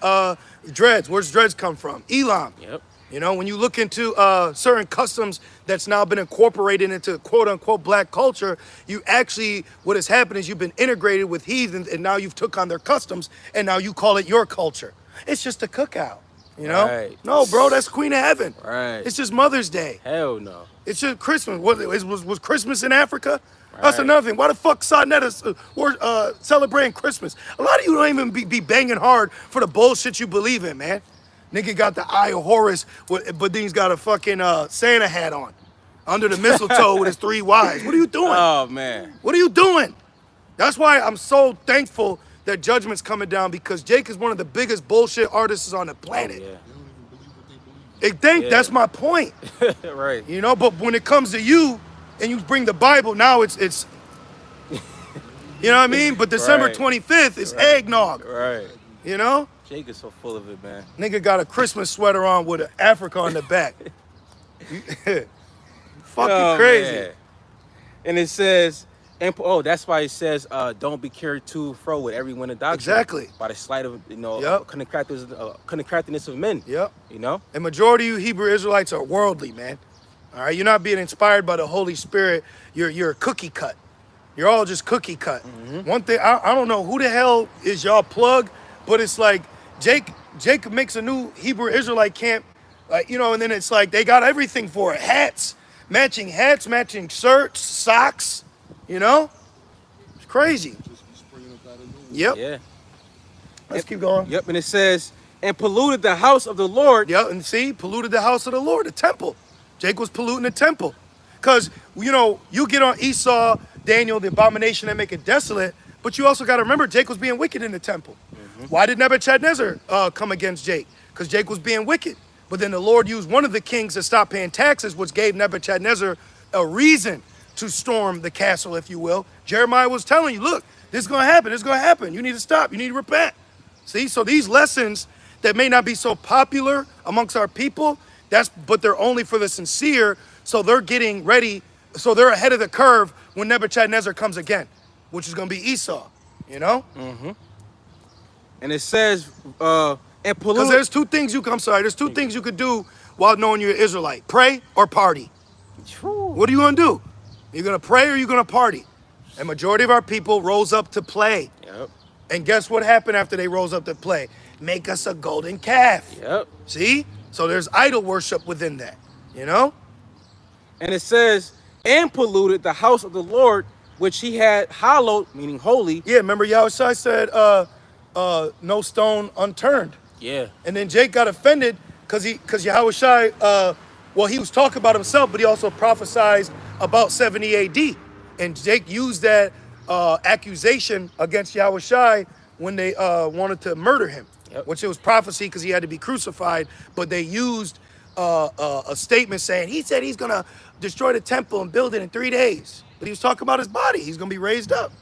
dreads. Where's dreads come from? Elam. Yep. You know, when you look into certain customs that's now been incorporated into quote unquote black culture, you actually, what has happened is you've been integrated with heathens and now you've took on their customs and now you call it your culture. It's just a cookout, you know? Right. No, bro, that's Queen of Heaven. Right. It's just Mother's Day. Hell no. It's just Christmas. Was Christmas in Africa? Right. That's another thing. Why the fuck Sarnetta celebrating Christmas? A lot of you don't even be banging hard for the bullshit you believe in, man. Nigga got the Eye of Horus, but then he's got a fucking Santa hat on. Under the mistletoe with his 3 wives. What are you doing? Oh, man. What are you doing? That's why I'm so thankful that judgment's coming down, because Jake is one of the biggest bullshit artists on the planet. Oh, yeah. That's my point. Right. You know, but when it comes to you and you bring the Bible, now it's you know what I mean? But December 25th is eggnog. Right. You know? Jake is so full of it, man. Nigga got a Christmas sweater on with an Africa on the back. Fucking crazy. Man. And it says, that's why it says, don't be carried to and fro with every wind of doctrine. Exactly. By the sleight of, cunning craftiness of men. Yep. You know? And majority of you Hebrew Israelites are worldly, man. All right? You're not being inspired by the Holy Spirit. You're cookie cut. You're all just cookie cut. Mm-hmm. One thing, I don't know who the hell is y'all plug, but it's like, Jake Jacob makes a new Hebrew Israelite camp, you know, and then it's like they got everything for it. Hats, matching shirts, socks, you know? It's crazy. Yep. Yeah. Let's keep going. Yep, and it says, and polluted the house of the Lord. Yep, and see, polluted the house of the Lord, the temple. Jacob was polluting the temple. Because, you know, you get on Esau, Daniel, the abomination that make it desolate, but you also got to remember Jacob was being wicked in the temple. Why did Nebuchadnezzar come against Jake? Because Jake was being wicked. But then the Lord used one of the kings to stop paying taxes, which gave Nebuchadnezzar a reason to storm the castle, if you will. Jeremiah was telling you, look, this is going to happen. This is going to happen. You need to stop. You need to repent. See, so these lessons that may not be so popular amongst our people, but they're only for the sincere. So they're getting ready. So they're ahead of the curve when Nebuchadnezzar comes again, which is going to be Esau, you know? And it says, and polluted. Because there's two things there's two things you could do while knowing you're an Israelite. Pray or party. What are you going to do? You're going to pray or you're going to party? And majority of our people rose up to play. Yep. And guess what happened after they rose up to play? Make us a golden calf. Yep. See? So there's idol worship within that, you know? And it says, and polluted the house of the Lord, which he had hallowed, meaning holy. Yeah, remember Yahushua said, no stone unturned. Yeah. And then Jake got offended because Yahushua, he was talking about himself, but he also prophesied about 70 AD. And Jake used that accusation against Yahushua when they wanted to murder him, which it was prophecy because he had to be crucified. But they used a statement saying, he said he's going to destroy the temple and build it in 3 days. But he was talking about his body. He's going to be raised up.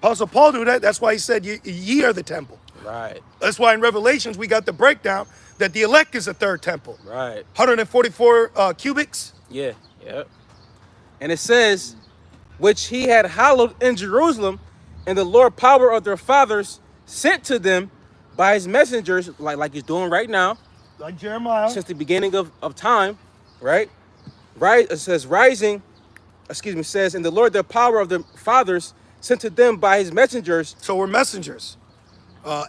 Apostle Paul knew that. That's why he said, ye are the temple. Right. That's why in Revelations we got the breakdown that the elect is the third temple. Right. 144 cubics. Yeah. Yep. And it says, which he had hallowed in Jerusalem, and the Lord power of their fathers sent to them by his messengers, like he's doing right now. Like Jeremiah. Since the beginning of time, right? Right. It says rising, it says, and the Lord the power of the fathers sent to them by his messengers. So we're messengers.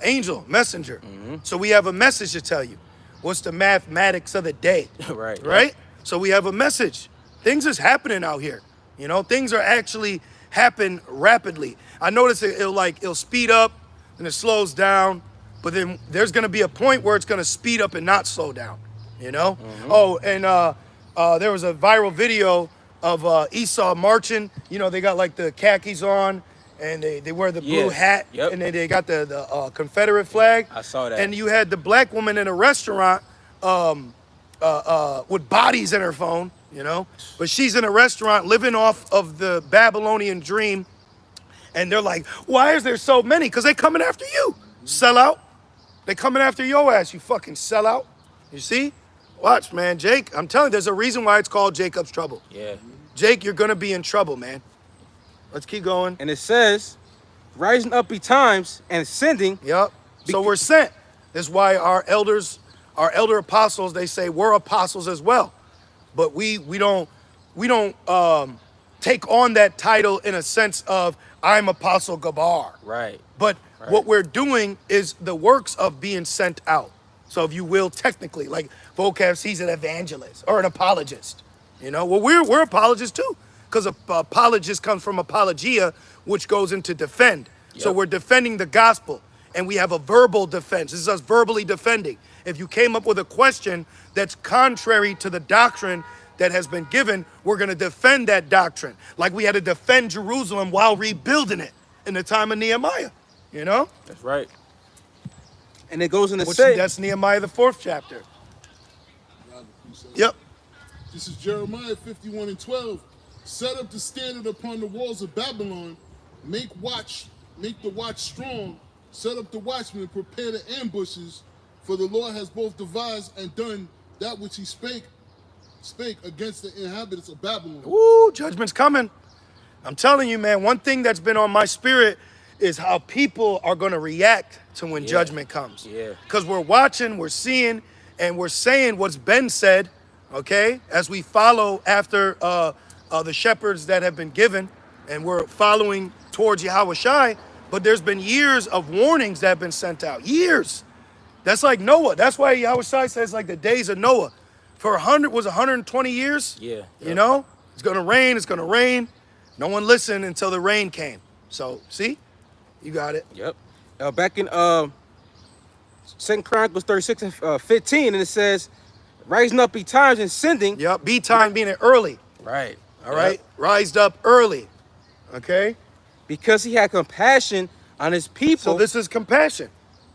Angel, messenger. So we have a message to tell you. What's the mathematics of the day? Right. Right? So we have a message. Things is happening out here. You know, things are actually happen rapidly. I notice it'll speed up and it slows down, but then there's gonna be a point where it's gonna speed up and not slow down. You know? Oh, and there was a viral video of Esau marching. You know, they got like the khakis on and they wear the blue hat, and then they got the Confederate flag. I saw that. And you had the black woman in a restaurant with bodies in her phone, you know? But she's in a restaurant living off of the Babylonian dream. And they're like, why is there so many? Because they coming after you, sellout. They coming after your ass, you fucking sellout. You see? Watch, man. Jake, I'm telling you, there's a reason why it's called Jacob's trouble. Yeah. Jake, you're going to be in trouble, man. Let's keep going. And it says, rising up betimes and sending. Yep. So we're sent. That's why our elder apostles, they say we're apostles as well. But we don't take on that title in a sense of I'm Apostle Gabar. Right. But what we're doing is the works of being sent out. So if you will, technically, like vocab sees an evangelist or an apologist. You know, well, we're apologists too, because apologist comes from apologia, which goes into defend. So we're defending the gospel, and we have a verbal defense. This is us verbally defending. If you came up with a question that's contrary to the doctrine that has been given, we're going to defend that doctrine. Like we had to defend Jerusalem while rebuilding it in the time of Nehemiah, you know? That's right. And it goes in the that's Nehemiah, the 4th chapter. Yep. This is Jeremiah 51:12. Set up the standard upon the walls of Babylon. Make the watch strong. Set up the watchmen, prepare the ambushes. For the Lord has both devised and done that which he spake against the inhabitants of Babylon. Ooh, judgment's coming. I'm telling you, man, one thing that's been on my spirit is how people are going to react to when judgment comes. Yeah. Because we're watching, we're seeing, and we're saying what's been said, okay, as we follow after the shepherds that have been given, and we're following towards Yahushua. But there's been years of warnings that have been sent out, years That's like Noah. That's why Yahushua says like the days of Noah. For 120 years. Yeah. You know, it's gonna rain. It's gonna rain. No one listened until the rain came. So see, you got it. Yep. Back in 2 Chronicles 36 and 15, and it says, "Rising up betimes and sending." Yep. Be time meaning early. Right. All right. Rised up early. Okay. Because he had compassion on his people. So this is compassion.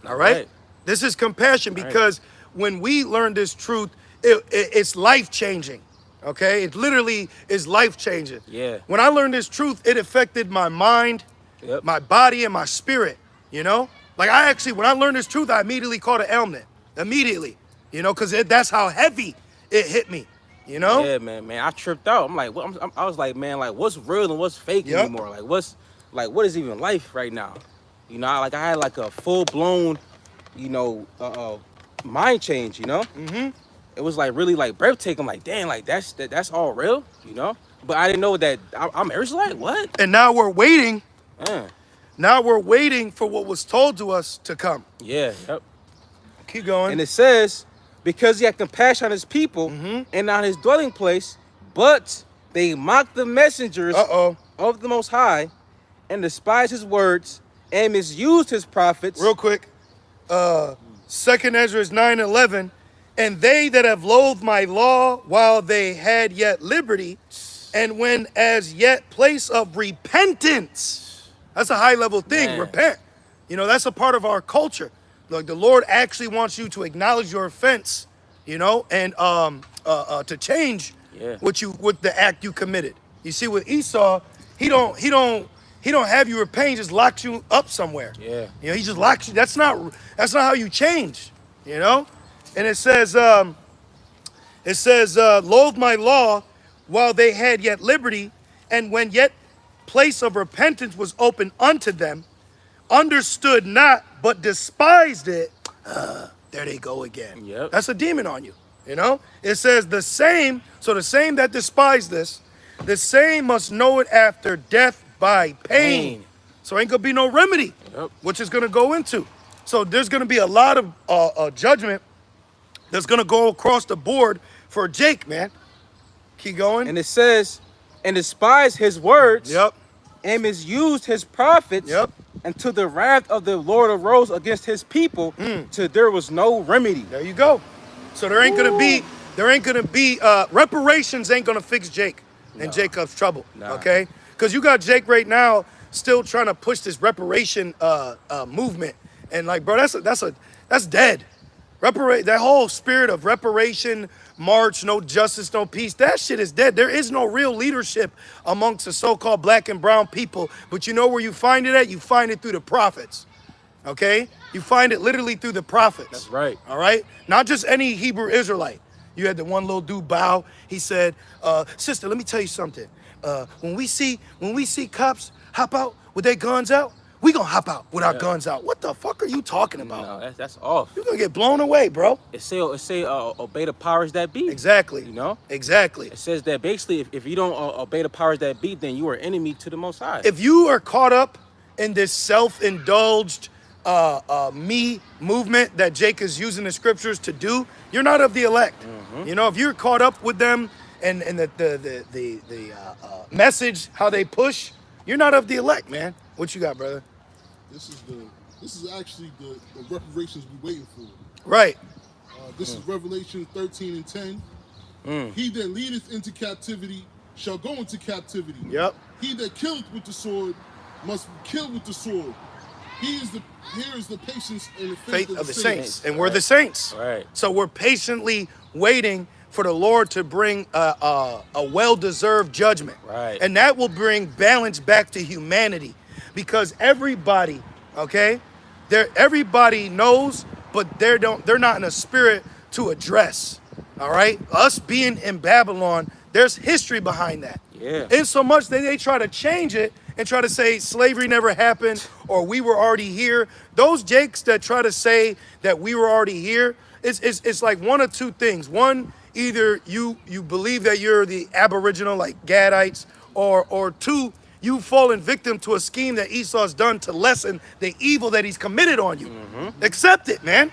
All right. This is compassion because when we learn this truth, it's life changing. Okay. It literally is life changing. Yeah. When I learned this truth, it affected my mind, my body, and my spirit. You know, like when I learned this truth, I immediately called an ailment. Immediately. You know, because that's how heavy it hit me. You know? Yeah, man. I tripped out. I'm like, I was like, man, like, what's real and what's fake anymore? Like, what is even life right now? You know, I had like a full blown, you know, mind change. You know? Mm-hmm. It was like really like breathtaking. I'm like, damn, like that's all real. You know? But I didn't know that I'm Israelite. What? And now we're waiting. Now we're waiting for what was told to us to come. Yeah. Yep. Keep going. And it says, because he had compassion on his people and on his dwelling place, but they mocked the messengers of the Most High and despised his words and misused his prophets. Real quick, 2nd Ezra 9:11, and they that have loathed my law while they had yet liberty, and when as yet place of repentance. That's a high level thing. Man. Repent. You know, that's a part of our culture. Like the Lord actually wants you to acknowledge your offense, you know, and to change what the act you committed. You see, with Esau, he don't have you repent. He just locks you up somewhere. Yeah. You know, he just locks you. That's not how you change. You know, and it says loathe my law while they had yet liberty, and when yet place of repentance was open unto them, understood not, but despised it. There they go again. Yep. That's a demon on you. You know? It says the same that despise this, the same must know it after death by pain. So ain't gonna be no remedy, which is gonna go into. So there's gonna be a lot of judgment that's gonna go across the board for Jake, man. Keep going. And it says, and despised his words. Yep. And misused his prophets. Yep. Until the wrath of the Lord arose against his people, till there was no remedy. There you go. So there ain't gonna be reparations ain't gonna fix Jake and Jacob's trouble. Okay? Because you got Jake right now still trying to push this reparation movement. And like, bro, that's dead. That whole spirit of reparation, march, no justice, no peace, that shit is dead. There is no real leadership amongst the so-called black and brown people. But you know where you find it at? You find it through the prophets. Okay? You find it literally through the prophets. That's right. All right? Not just any Hebrew Israelite. You had the one little dude bow. He said, sister, let me tell you something. When we see cops hop out with their guns out, we gonna hop out with our guns out. What the fuck are you talking about? No, that's off. You're gonna get blown away, bro. It say obey the powers that be. Exactly. You know? Exactly. It says that basically if you don't obey the powers that be, then you are enemy to the Most High. If you are caught up in this self-indulged me movement that Jake is using the scriptures to do, you're not of the elect. You know, if you're caught up with them and the message, how they push, you're not of the elect, man. What you got, brother? This is actually the reparations we're waiting for. Right. This is Revelation 13 and 10. He that leadeth into captivity shall go into captivity. Yep. He that killeth with the sword must be killed with the sword. Here is the patience and the faith of the saints. And we're the saints. Right. So we're patiently waiting for the Lord to bring a well-deserved judgment. Right. And that will bring balance back to humanity. Because everybody, okay, everybody knows, but they're not in a spirit to address. All right? Us being in Babylon, there's history behind that. Yeah. In so much that they try to change it and try to say slavery never happened or we were already here. Those Jakes that try to say that we were already here, it's like one of two things. One, either you believe that you're the Aboriginal like Gadites, or two, you've fallen victim to a scheme that Esau's done to lessen the evil that he's committed on you. Accept it, man.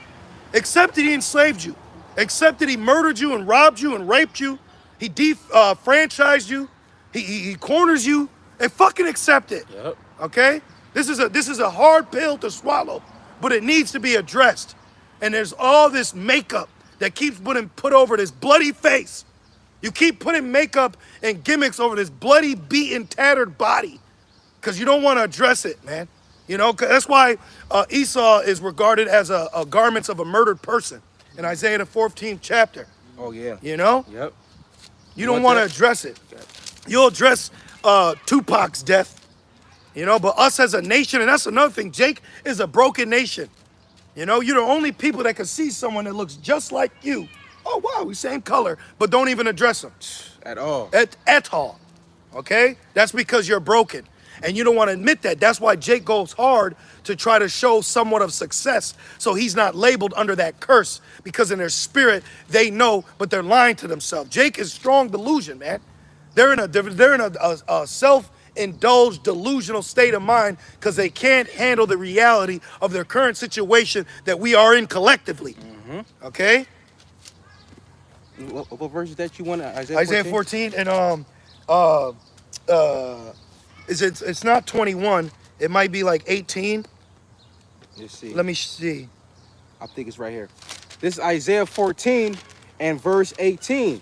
Accept that he enslaved you. Accept that he murdered you and robbed you and raped you. He defranchised you. He corners you. And fucking accept it. Yep. Okay? This is a hard pill to swallow, but it needs to be addressed. And there's all this makeup that keeps being put over this bloody face. You keep putting makeup and gimmicks over this bloody, beaten, tattered body because you don't want to address it, man. You know, that's why Esau is regarded as a garments of a murdered person in Isaiah the 14th chapter. Oh, yeah. You know? Yep. You don't want to address it. You'll address Tupac's death. You know, but us as a nation, and that's another thing, Jake is a broken nation. You know, you're the only people that can see someone that looks just like you. Oh, wow, we same color, but don't even address them. At all. At all. Okay? That's because you're broken. And you don't want to admit that. That's why Jake goes hard to try to show somewhat of success so he's not labeled under that curse, because in their spirit, they know, but they're lying to themselves. Jake is strong delusion, man. They're in a self-indulged, delusional state of mind because they can't handle the reality of their current situation that we are in collectively. Okay? What verse is that you want? Isaiah 14 and it's not 21. It might be like 18. Let's see. Let me see. I think it's right here. This is Isaiah 14 and verse 18.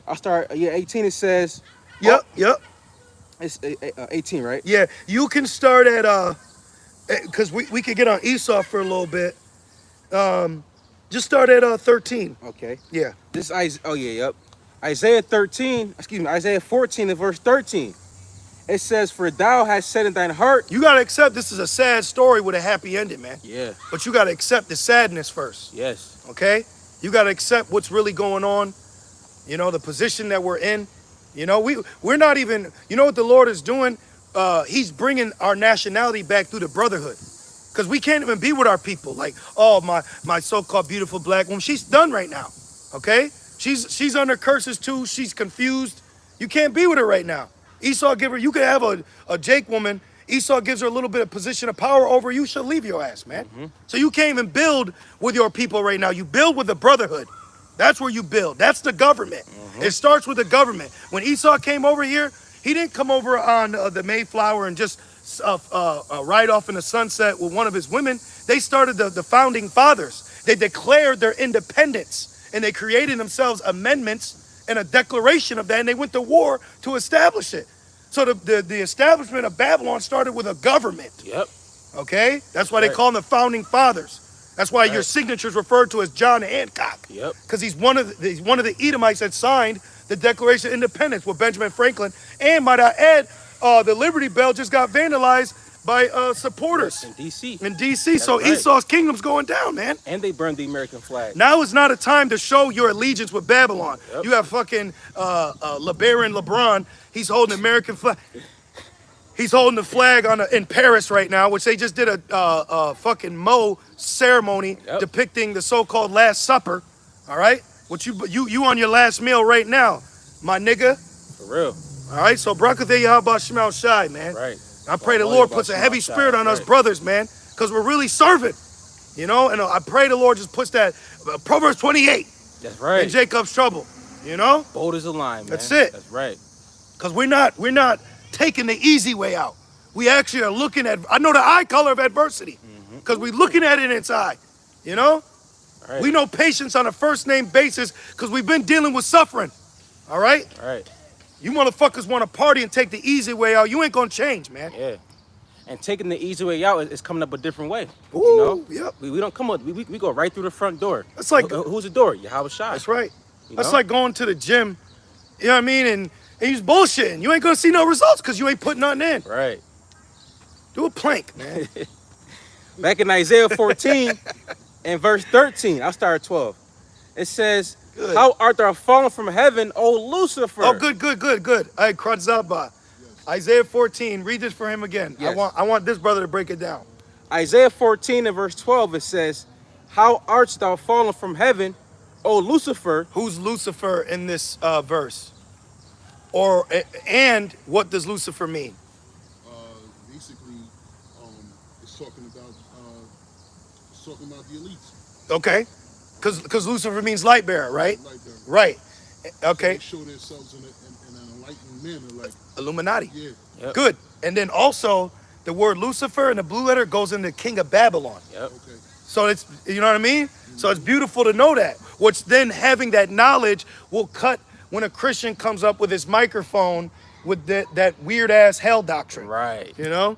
I'll start. 18. It says. Yep. It's 18, right? Yeah, you can start at because we could get on Esau for a little bit. Just start at 13. Okay. Yeah. This yep. Isaiah 14 and verse 13. It says, "For thou hast said in thine heart." You gotta accept this is a sad story with a happy ending, man. Yeah. But you gotta accept the sadness first. Yes. Okay? You gotta accept what's really going on. You know, the position that we're in. You know, we're not even, you know what the Lord is doing? He's bringing our nationality back through the brotherhood. Because we can't even be with our people. Like, oh, my so-called beautiful black woman. She's done right now, okay? She's under curses too. She's confused. You can't be with her right now. Esau you could have a Jake woman. Esau gives her a little bit of position of power over you. She'll leave your ass, man. So you can't even build with your people right now. You build with the brotherhood. That's where you build. That's the government. It starts with the government. When Esau came over here, he didn't come over on the Mayflower and just ride off in the sunset with one of his women. They started the founding fathers. They declared their independence, and they created themselves amendments and a declaration of that, and they went to war to establish it. So the establishment of Babylon started with a government. Yep. Okay? That's why they call them the founding fathers. That's why your signature is referred to as John Hancock. Yep. Because he's one of the Edomites that signed the Declaration of Independence with Benjamin Franklin. And might I add, the Liberty Bell just got vandalized by supporters in D.C. That's so right. Esau's kingdom's going down, man. And they burned the American flag. Now is not a time to show your allegiance with Babylon. Yep. You have fucking LeBron. He's holding the American flag. He's holding the flag in Paris right now, which they just did a fucking Mo ceremony depicting the so-called Last Supper. All right, what you on your last meal right now, my nigga? For real. All right, so Brakathe Yahba Shemal Shai, man. Right. I pray the Lord puts a heavy spirit on us brothers, man, because we're really serving. You know, and I pray the Lord just puts that Proverbs 28. That's right. In Jacob's trouble. You know. Bold as a lion, man. That's it. That's right. Because we're not taking the easy way out. We actually are looking at, I know the eye color of adversity, because we're looking at it in its eye, you know? Right. We know patience on a first name basis because we've been dealing with suffering, all right? All right. You motherfuckers want to party and take the easy way out, you ain't gonna change, man. Yeah. And taking the easy way out is coming up a different way. Ooh, you know? Yep. We don't come up, we go right through the front door. That's like, who's the door? Yahweh Shai. That's right. That's know? like going to the gym, you know what I mean? And he's bullshitting. You ain't gonna see no results because you ain't putting nothing in. Right. Do a plank, man. Back in Isaiah 14 and verse 13, I'll start at 12. It says, good. How art thou fallen from heaven, O Lucifer? Oh, good. Hey, Kradzaba. Yes. Isaiah 14, read this for him again. Yes. I want this brother to break it down. Isaiah 14 and verse 12, it says, How art thou fallen from heaven, O Lucifer? Who's Lucifer in this verse? And what does Lucifer mean? Basically, it's talking about the elites. Okay, because Lucifer means light bearer, right? Light bearer. Right. So Okay. they show themselves in an enlightened manner, like Illuminati. yeah. Yep. Good. And then also the word Lucifer in the blue letter goes into King of Babylon. Yep. Okay. So it's, you know what I mean? So it's beautiful to know that. Which then having that knowledge will cut when a Christian comes up with his microphone with that weird ass hell doctrine. Right. You know?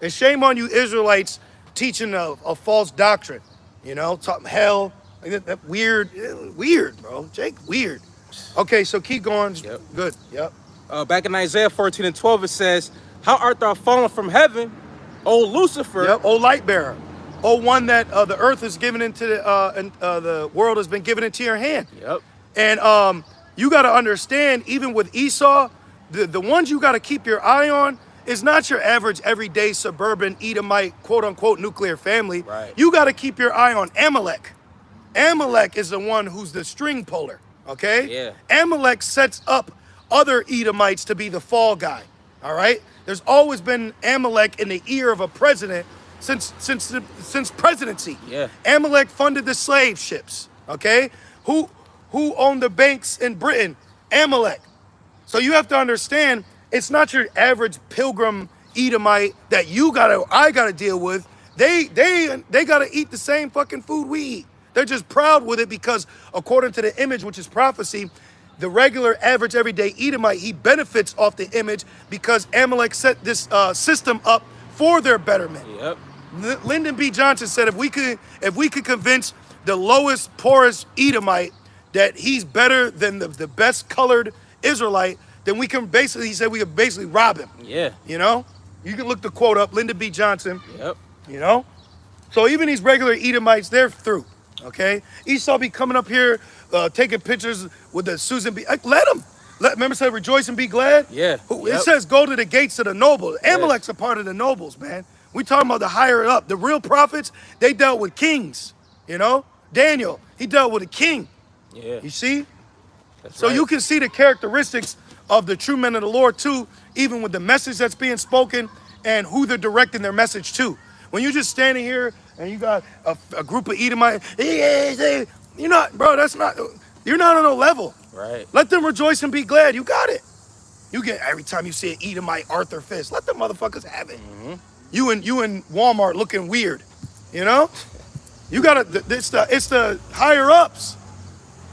And shame on you Israelites teaching a false doctrine. You know, talking hell, like that weird, bro. Jake, weird. Okay, so keep going. Yep. Good. Yep. Back in Isaiah 14 and 12, it says, "How art thou fallen from heaven, O Lucifer?" Yep. O light bearer. O one that the earth is given into the world has been given into your hand. Yep. And you got to understand, even with Esau, the ones you got to keep your eye on is not your average everyday suburban Edomite quote unquote nuclear family. Right. You got to keep your eye on Amalek. Amalek is the one who's the string puller. Okay. Yeah. Amalek sets up other Edomites to be the fall guy. All right. There's always been Amalek in the ear of a president since presidency. Yeah. Amalek funded the slave ships. Okay. Who owned the banks in Britain? Amalek. So you have to understand, it's not your average pilgrim Edomite that I gotta deal with. They gotta eat the same fucking food we eat. They're just proud with it because according to the image, which is prophecy, the regular average everyday Edomite, he benefits off the image because Amalek set this system up for their betterment. Yep. Lyndon B. Johnson said if we could convince the lowest, poorest Edomite that he's better than the best colored Israelite, then we can basically, he said we could basically rob him. Yeah. You know? You can look the quote up, Lyndon B. Johnson. Yep. You know? So even these regular Edomites, they're through. Okay? Esau be coming up here, taking pictures with the Susan B. Let him. Remember it said rejoice and be glad? Yeah. It says go to the gates of the nobles. Amalek's a part of the nobles, man. We talking about the higher up. The real prophets, they dealt with kings. You know? Daniel, he dealt with a king. Yeah. You see? That's So right. you can see the characteristics of the true men of the Lord too, even with the message that's being spoken and who they're directing their message to. When you're just standing here and you got a group of Edomites, you're not, bro, you're not on a level. Right. Let them rejoice and be glad. You got it. You get every time you see an Edomite Arthur Fist, let them motherfuckers have it. Mm-hmm. You in Walmart looking weird, you know? You gotta, it's the higher ups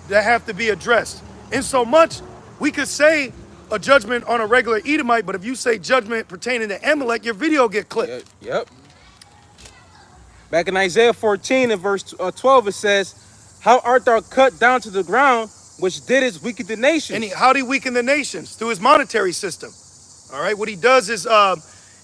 that have to be addressed. In so much, we could say a judgment on a regular Edomite, but if you say judgment pertaining to Amalek, your video get clipped. Yep. Back in Isaiah 14 and verse 12, it says, "How art thou cut down to the ground, which didst weaken the nations?" And how did he weaken the nations? Through his monetary system. All right, what he does is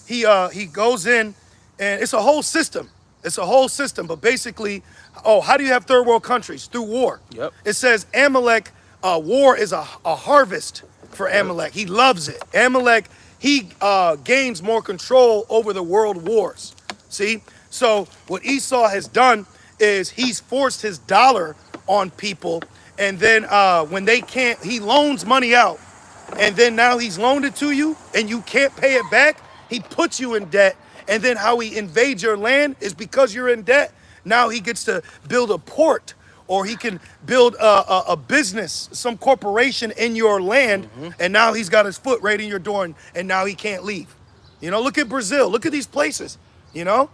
he goes in, and it's a whole system. It's a whole system, but basically, how do you have third world countries? Through war. Yep. It says Amalek, war is a harvest for Amalek. He loves it. Amalek, he gains more control over the world wars. See? So what Esau has done is he's forced his dollar on people, and then when they can't, he loans money out, and then now he's loaned it to you, and you can't pay it back. He puts you in debt, and then how he invades your land is because you're in debt. Now he gets to build a port, or he can build a business, some corporation in your land, and now he's got his foot right in your door, and now he can't leave. You know, look at Brazil. Look at these places, you know?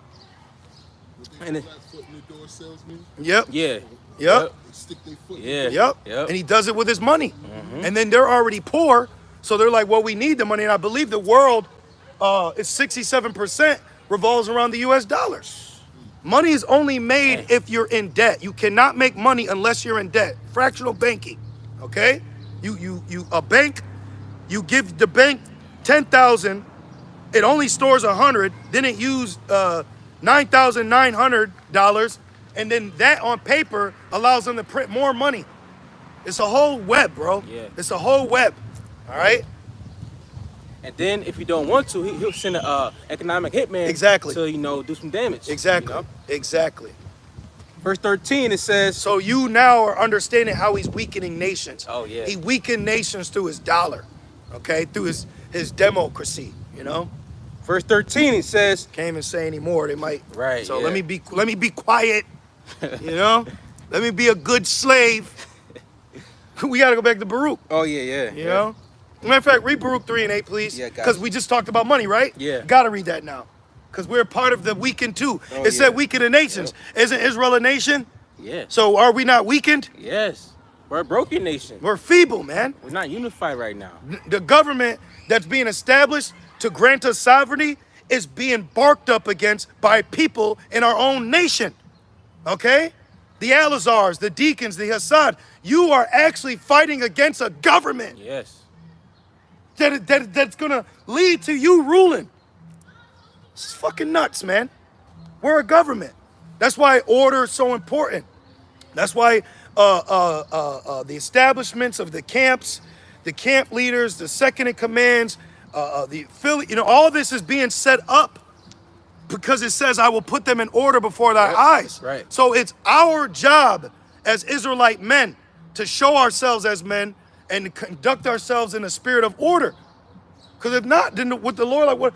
And flat foot in the door salesman. Yep. Yeah. Yep. They stick their foot. Yeah. Yep. Yep. And he does it with his money. And then they're already poor, so they're like, well, we need the money. And I believe the world is 67% revolves around the US dollar. Money is only made if you're in debt. You cannot make money unless you're in debt. Fractional banking. Okay? A bank, you give the bank 10,000, it only stores 100, then it used $9,900, and then that on paper allows them to print more money. It's a whole web, bro. Yeah. It's a whole web. All right? And then if you don't want to, he'll send an economic hitman Exactly. to, do some damage. Exactly. You know? Exactly. Verse 13, it says, So you now are understanding how he's weakening nations. Oh, yeah. He weakened nations through his dollar, okay? Through his democracy, you know? verse 13, it says, Can't even say anymore. They might. Right, So yeah. let me be quiet. You know? Let me be a good slave. We got to go back to Baruch. Oh, yeah. You know? Matter of fact, read Baruch 3 and 8, please. Yeah, because we just talked about money, right? Yeah. Got to read that now. Because we're part of the weakened too. It said weaken the nations. Isn't Israel a nation? Yeah. So are we not weakened? Yes. We're a broken nation. We're feeble, man. We're not unified right now. The government that's being established to grant us sovereignty is being barked up against by people in our own nation. Okay? The Alazars, the deacons, the Hassad. You are actually fighting against a government. Yes. That's gonna lead to you ruling. This is fucking nuts, man. We're a government. That's why order is so important. That's why the establishments of the camps, the camp leaders, the second in commands, the affiliate, all this is being set up because it says, I will put them in order before thy eyes. Right. So it's our job as Israelite men to show ourselves as men and conduct ourselves in a spirit of order. Because if not, then with the Lord, like what?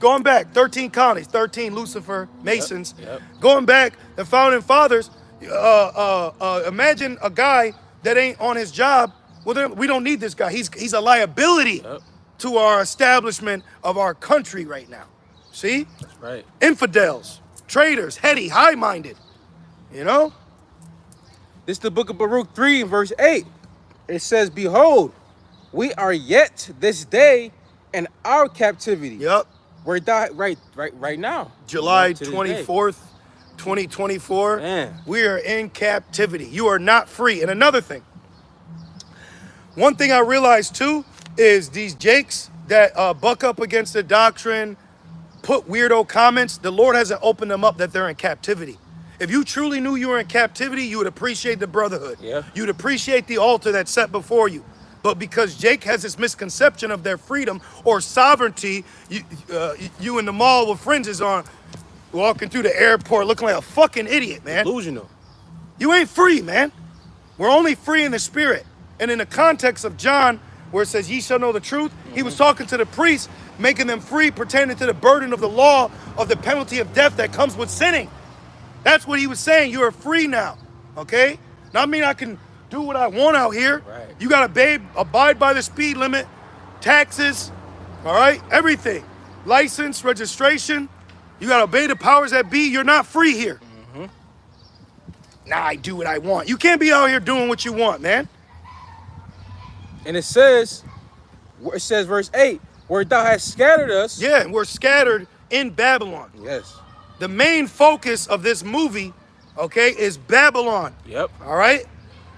Going back, 13 colonies, 13 Lucifer Masons. Yep. Going back, the founding fathers. Imagine a guy that ain't on his job. Well, we don't need this guy. He's a liability to our establishment of our country right now. See? That's right. Infidels, traitors, heady, high-minded. You know? This is the book of Baruch 3, verse 8. It says, behold, we are yet this day in our captivity. Yep. We're right now. July 24th, 2024. Man. We are in captivity. You are not free. And another thing. One thing I realized too is these jakes that buck up against the doctrine, put weirdo comments, the Lord hasn't opened them up that they're in captivity. If you truly knew you were in captivity, you would appreciate the brotherhood. Yeah. You'd appreciate the altar that's set before you. But because Jake has this misconception of their freedom or sovereignty, you in the mall with fringes on, walking through the airport looking like a fucking idiot, man. Delusional. You ain't free, man. We're only free in the spirit. And in the context of John, where it says, ye shall know the truth, he was talking to the priests, making them free, pertaining to the burden of the law of the penalty of death that comes with sinning. That's what he was saying. You are free now, okay? Not mean I can do what I want out here. Right. You gotta abide by the speed limit, taxes, all right? Everything. License, registration. You gotta obey the powers that be. You're not free here. Nah, I do what I want. You can't be out here doing what you want, man. And it says, verse 8, where thou hast scattered us. Yeah, and we're scattered in Babylon. Yes. The main focus of this movie, okay, is Babylon. Yep. All right?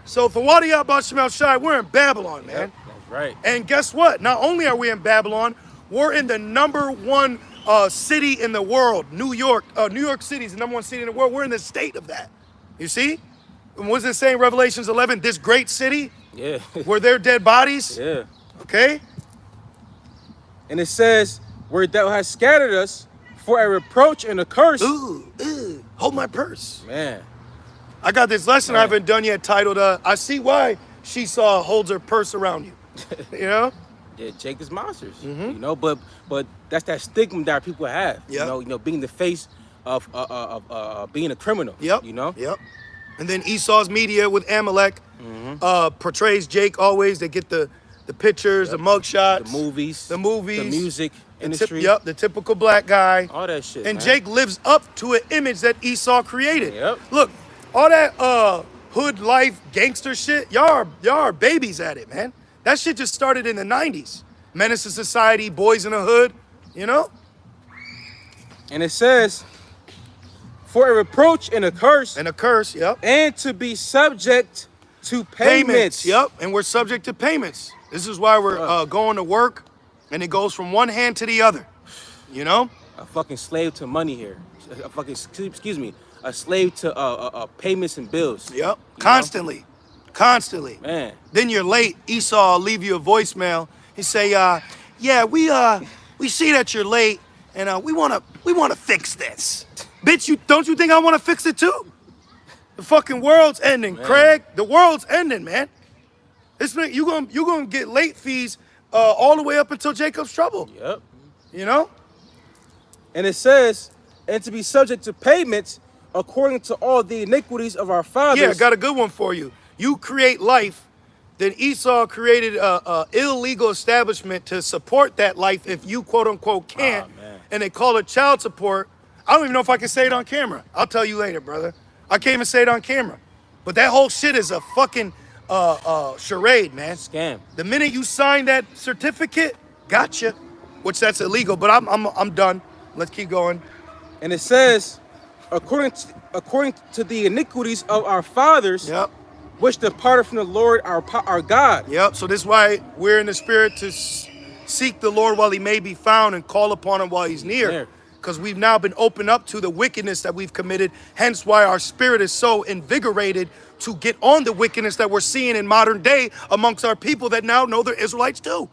So Thawadi Bashim Shai, we're in Babylon, man. Yep. That's right. And guess what? Not only are we in Babylon, we're in the #1 city in the world, New York. New York City is the #1 city in the world. We're in the state of that. You see? And what's it saying in Revelations 11? This great city? Yeah. Were there dead bodies? Yeah. Okay? And it says, where thou hast scattered us for a reproach and a curse. Ooh, hold my purse. Man. I got this lesson I haven't done yet titled, I see why Esau holds her purse around you. You know? Yeah, Jake is monsters. You know, but that's that stigma that people have. Yep. You know, being the face of being a criminal. Yep. You know? Yep. And then Esau's media with Amalek portrays Jake always. They get the pictures, the mugshots, the movies, the music industry. The typical black guy. All that shit. And man. Jake lives up to an image that Esau created. Yep. Look, all that hood life gangster shit, y'all are babies at it, man. That shit just started in the 90s. Menace to Society, Boys in the Hood, you know? And it says, for a reproach and a curse. And a curse, yep. And to be subject to payments. Yep, and we're subject to payments. This is why we're going to work, and it goes from one hand to the other, you know? A fucking slave to money here. A fucking, excuse me, a slave to payments and bills. Yep, constantly. Constantly. Man. Then you're late. Esau will leave you a voicemail. He say, yeah, we see that you're late, and we wanna fix this. Bitch, don't you think I wanna fix it too? The fucking world's ending, man. Craig. The world's ending, man. You gonna get late fees all the way up until Jacob's trouble. Yep. You know? And it says, and to be subject to payments, according to all the iniquities of our fathers. Yeah, got a good one for you. You create life, then Esau created a illegal establishment to support that life if you quote unquote can't, and they call it child support. I don't even know if I can say it on camera. I'll tell you later, brother. I can't even say it on camera. But that whole shit is a fucking charade, man. Scam. The minute you sign that certificate, gotcha. Which that's illegal, but I'm done. Let's keep going. And it says, according to the iniquities of our fathers, Yep. which departed from the Lord our God. Yep. So this is why we're in the spirit to seek the Lord while he may be found and call upon him while he's near. Because we've now been opened up to the wickedness that we've committed. Hence why our spirit is so invigorated to get on the wickedness that we're seeing in modern day amongst our people that now know they're Israelites too.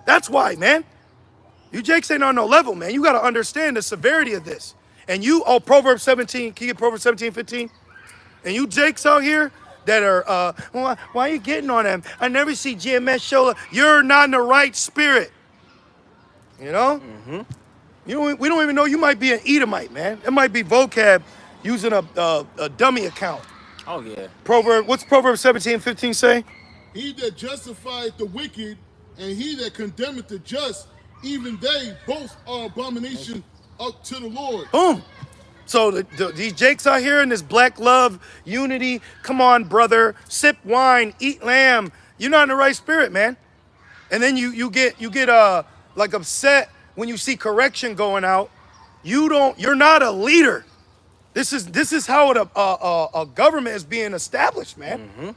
That's why, man. You Jakes ain't on no level, man. You got to understand the severity of this. And you, Proverbs 17, can you get Proverbs 17, 15? And you Jakes out here that are, why are you getting on them? I never see GMS show. You're not in the right spirit. You know? Mm-hmm. We don't even know you might be an Edomite, man. It might be vocab using a dummy account. Oh, yeah. What's Proverbs 17, 15 say? He that justifieth the wicked and he that condemneth the just, even they both are abomination up to the Lord. Boom. So these Jakes out here in this black love, unity, come on, brother, sip wine, eat lamb. You're not in the right spirit, man. And then you get like upset when you see correction going out. You're not a leader. This is how a government is being established, man. Mm-hmm.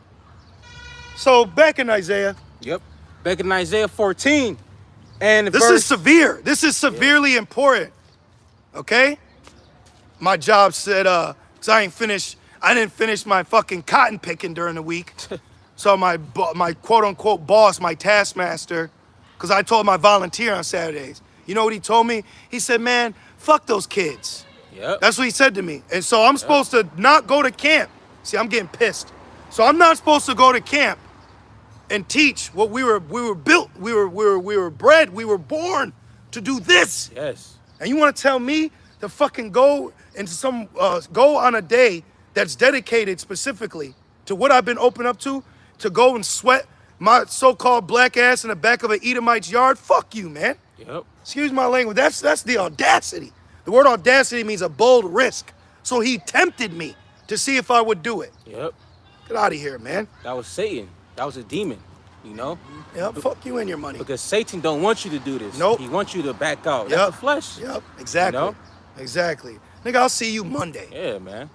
So back in Isaiah. Yep. Back in Isaiah 14. And this is severe. This is severely important. Okay? My job said, cause I didn't finish my fucking cotton picking during the week. So my quote unquote boss, my taskmaster, cause I told him I volunteer on Saturdays. You know what he told me? He said, man, fuck those kids. Yep. That's what he said to me. And so I'm supposed to not go to camp. See, I'm getting pissed. So I'm not supposed to go to camp and teach what we were built, we were bred, we were born to do this. Yes. And you want to tell me to fucking go into go on a day that's dedicated specifically to what I've been opened up to go and sweat my so-called black ass in the back of an Edomite's yard? Fuck you, man. Yep. Excuse my language. That's the audacity. The word audacity means a bold risk. So he tempted me to see if I would do it. Yep. Get out of here, man. That was Satan. That was a demon, you know? Yep, fuck you and your money. Because Satan don't want you to do this. Nope. He wants you to back out. Yep. That's the flesh. Yep, exactly. You know? Exactly. Nigga, I'll see you Monday. Yeah, man.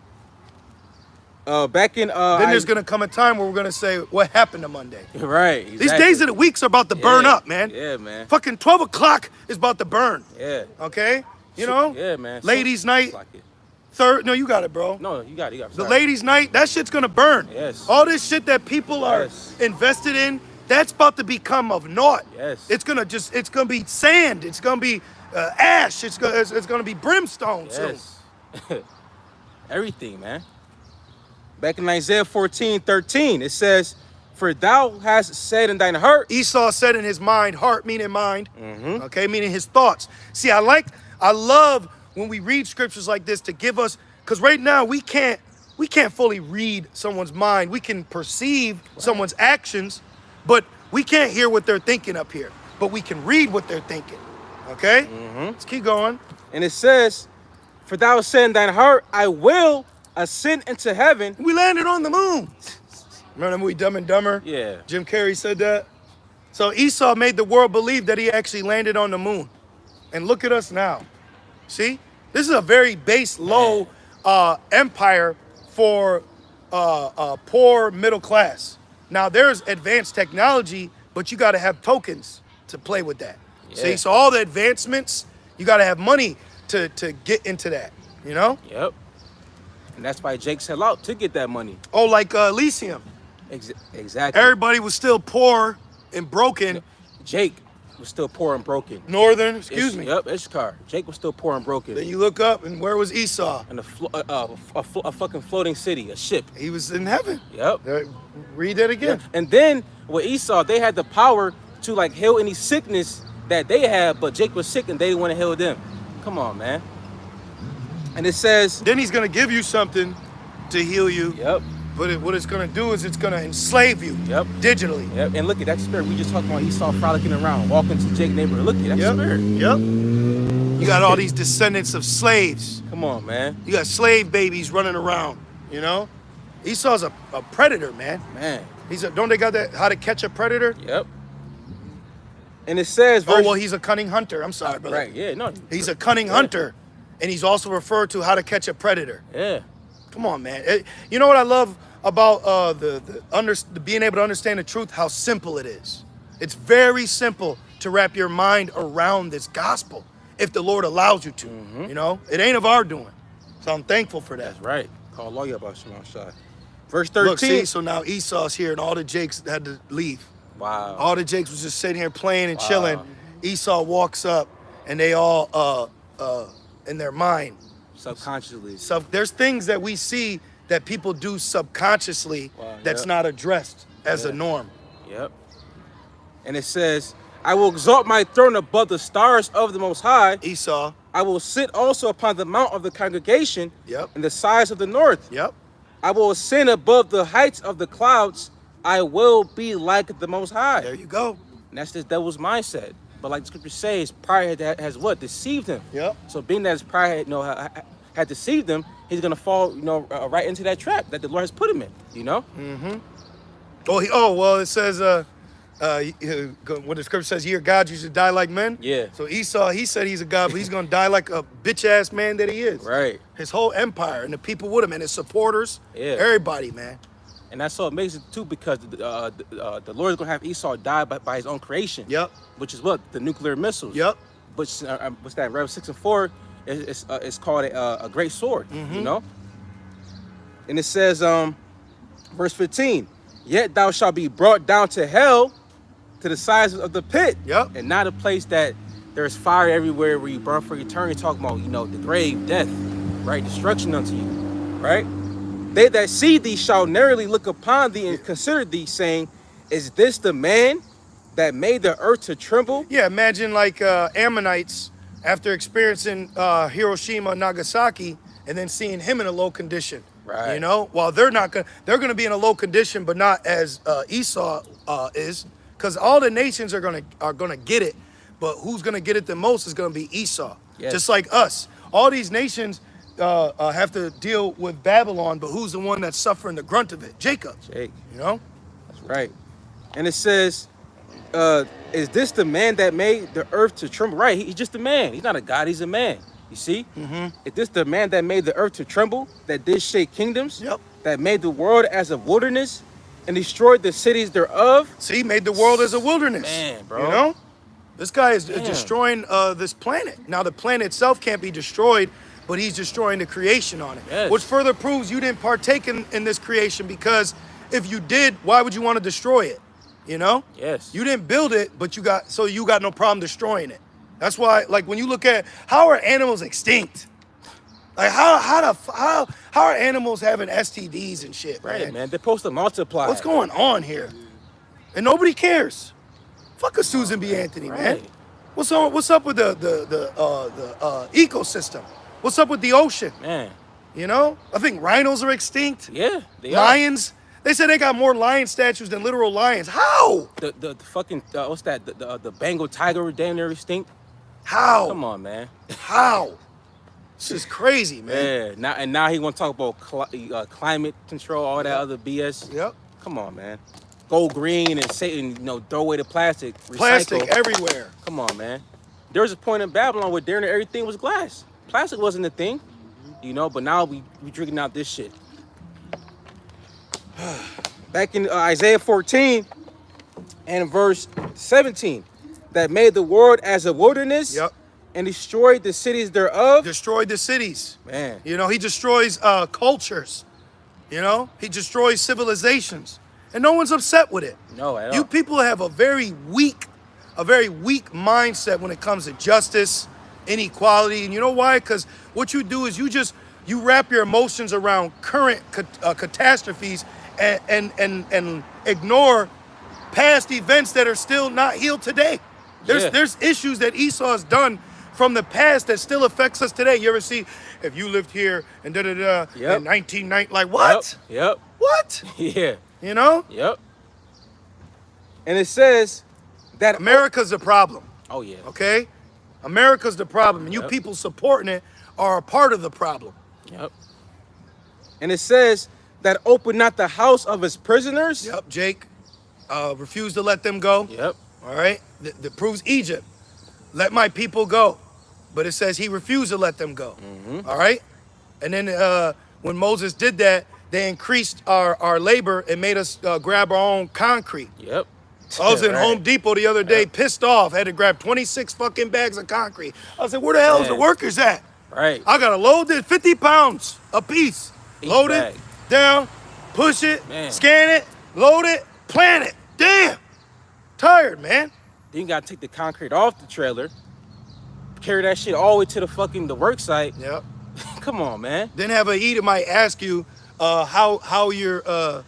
Back in then there's gonna come a time where we're gonna say what happened to Monday. Right. Exactly. These days of the weeks are about to burn up, man. Yeah, man. Fucking 12 o'clock is about to burn. Yeah. Okay? You know? Yeah, man. Ladies' night. Third, no, you got it, bro. No, you got it. The ladies' night, that shit's gonna burn. Yes. All this shit that people are invested in, that's about to become of naught. Yes. It's gonna be sand. It's gonna be ash. It's gonna be brimstone soon. Everything, man. Back in Isaiah 14:13, it says, "For thou hast said in thine heart." Esau said in his mind, heart meaning mind. Mm-hmm. Okay, meaning his thoughts. See, I love when we read scriptures like this to give us, because right now we can't fully read someone's mind. We can perceive someone's actions, but we can't hear what they're thinking up here. But we can read what they're thinking. Okay? Mm-hmm. Let's keep going. And it says, "For thou hast said in thine heart, I will ascend into heaven." We landed on the moon. Remember the movie Dumb and Dumber? Yeah. Jim Carrey said that. So Esau made the world believe that he actually landed on the moon. And look at us now. See? This is a very base, low empire for poor middle class. Now, there's advanced technology, but you got to have tokens to play with that. Yeah. See? So all the advancements, you got to have money to get into that, you know? Yep. And that's why Jake sell out to get that money. Oh, like Elysium. Exactly. Everybody was still poor and broken. Jake was still poor and broken. Northern, excuse me. Yep, Ishkar. Jake was still poor and broken. Then you look up, and where was Esau? In a fucking floating city, a ship. He was in heaven. Yep. Read that again. Yeah. And then with Esau, they had the power to like heal any sickness that they had, but Jake was sick and they didn't want to heal them. Come on, man. And it says, then he's going to give you something to heal you. Yep. But what it's going to do is it's going to enslave you. Yep. Digitally. Yep. And look at that spirit. We just talked about Esau frolicking around, walking to Jake's neighborhood. Look at that spirit. Yep. You got all these descendants of slaves. Come on, man. You got slave babies running around, you know? Esau's a predator, man. Man. Don't they got that, how to catch a predator? Yep. And it says, he's a cunning hunter. I'm sorry, brother. Right, yeah, no. He's a cunning hunter, and he's also referred to how to catch a predator. Yeah. Come on, man. You know what I love about the being able to understand the truth? How simple it is. It's very simple to wrap your mind around this gospel, if the Lord allows you to. You know, it ain't of our doing. So I'm thankful for that. That's right. Call lawyer about Shimon Shai. Verse 13. Look, see, so now Esau's here, and all the Jakes had to leave. Wow. All the Jakes was just sitting here playing and chilling. Esau walks up, and they all, in their mind, subconsciously. There's things that we see that people do subconsciously that's not addressed as a norm. Yep. And it says, I will exalt my throne above the stars of the Most High. Esau. I will sit also upon the mount of the congregation. Yep. In the sides of the north. Yep. I will ascend above the heights of the clouds. I will be like the Most High. There you go. And that's this devil's mindset. But like the scripture says, pride has what? Deceived him. Yep. So being that his pride had deceived him, he's going to fall, right into that trap that the Lord has put him in, Mm-hmm. Well, it says, when the scripture says, "Ye are gods, you should die like men." Yeah. So Esau, he said he's a god, but he's going to die like a bitch-ass man that he is. Right. His whole empire and the people with him and his supporters. Yeah. Everybody, man. And that's so amazing, too, because the Lord is going to have Esau die by his own creation. Yep. Which is what? The nuclear missiles. Yep. Which, what's that? Rev 6 and 4, it's called a great sword, And it says, verse 15, yet thou shalt be brought down to hell, to the sides of the pit. Yep. And not a place that there's fire everywhere where you burn for eternity. Talking about, the grave, death, right? Destruction unto you, right? They that see thee shall narrowly look upon thee and consider thee, saying, is this the man that made the earth to tremble? Yeah, imagine like Ammonites after experiencing Hiroshima and Nagasaki and then seeing him in a low condition. Right. While they're gonna be in a low condition, but not as Esau is, because all the nations are gonna get it, but who's gonna get it the most is gonna be Esau. Yes. Just like us. All these nations have to deal with Babylon, but who's the one that's suffering the grunt of it? Jacob. Jake. That's right. And it says, is this the man that made the earth to tremble? Right, he's just a man. He's not a god, he's a man. You see? Mm-hmm. Is this the man that made the earth to tremble, that did shake kingdoms? Yep. That made the world as a wilderness and destroyed the cities thereof? See, made the world as a wilderness. Man, bro. This guy is destroying this planet. Now, the planet itself can't be destroyed, but he's destroying the creation on it. Yes. Which further proves you didn't partake in this creation, because if you did, why would you want to destroy it? Yes. You didn't build it, but you got no problem destroying it. That's why, like, when you look at how are animals extinct? Like, how are animals having STDs and shit, Right, man. They're supposed to multiply. What's going on here? And nobody cares. Fuck a Susan B. Anthony, man. What's up with the ecosystem? What's up with the ocean? Man. I think rhinos are extinct. Yeah, they Lions. They said they got more lion statues than literal lions. How? The fucking what's that? The Bengal tiger damn near extinct. How? Come on, man. How? This is crazy, man. Yeah. Now he want to talk about climate control, all that other BS. Yep. Come on, man. Go green and say, throw away the plastic. Recycle. Plastic everywhere. Come on, man. There was a point in Babylon where darn near everything was glass. Plastic wasn't a thing, but now we drinking out this shit. Back in Isaiah 14 and verse 17, that made the world as a wilderness. Yep. And destroyed the cities thereof. Destroyed the cities. Man. He destroys cultures. He destroys civilizations. And no one's upset with it. No, at all. You people have a very weak mindset when it comes to justice, inequality. And you know why? Because what you do is you wrap your emotions around current catastrophes and ignore past events that are still not healed today. There's issues that Esau has done from the past that still affects us today. You ever see, if you lived here and in 1990, like what? Yep. What? Yeah. You know? Yep. And it says that America's the problem. Oh yeah. Okay? America's the problem. And you people supporting it are a part of the problem. Yep. And it says that open not the house of his prisoners. Yep, Jake refused to let them go. Yep. All right? That proves Egypt. Let my people go. But it says he refused to let them go. All right? And then when Moses did that, they increased our labor and made us grab our own concrete. Yep. I was in Home Depot the other day, pissed off, had to grab 26 fucking bags of concrete. I said, where the hell is the workers at? Right. I gotta load it, 50 pounds a piece. Load bag. it, down, push it, Man. scan it, load it, plant it. Damn. Tired, man. Then you gotta take the concrete off the trailer, carry that shit all the way to the work site. Yep. Come on, man. Then have a eat. It might ask you how's the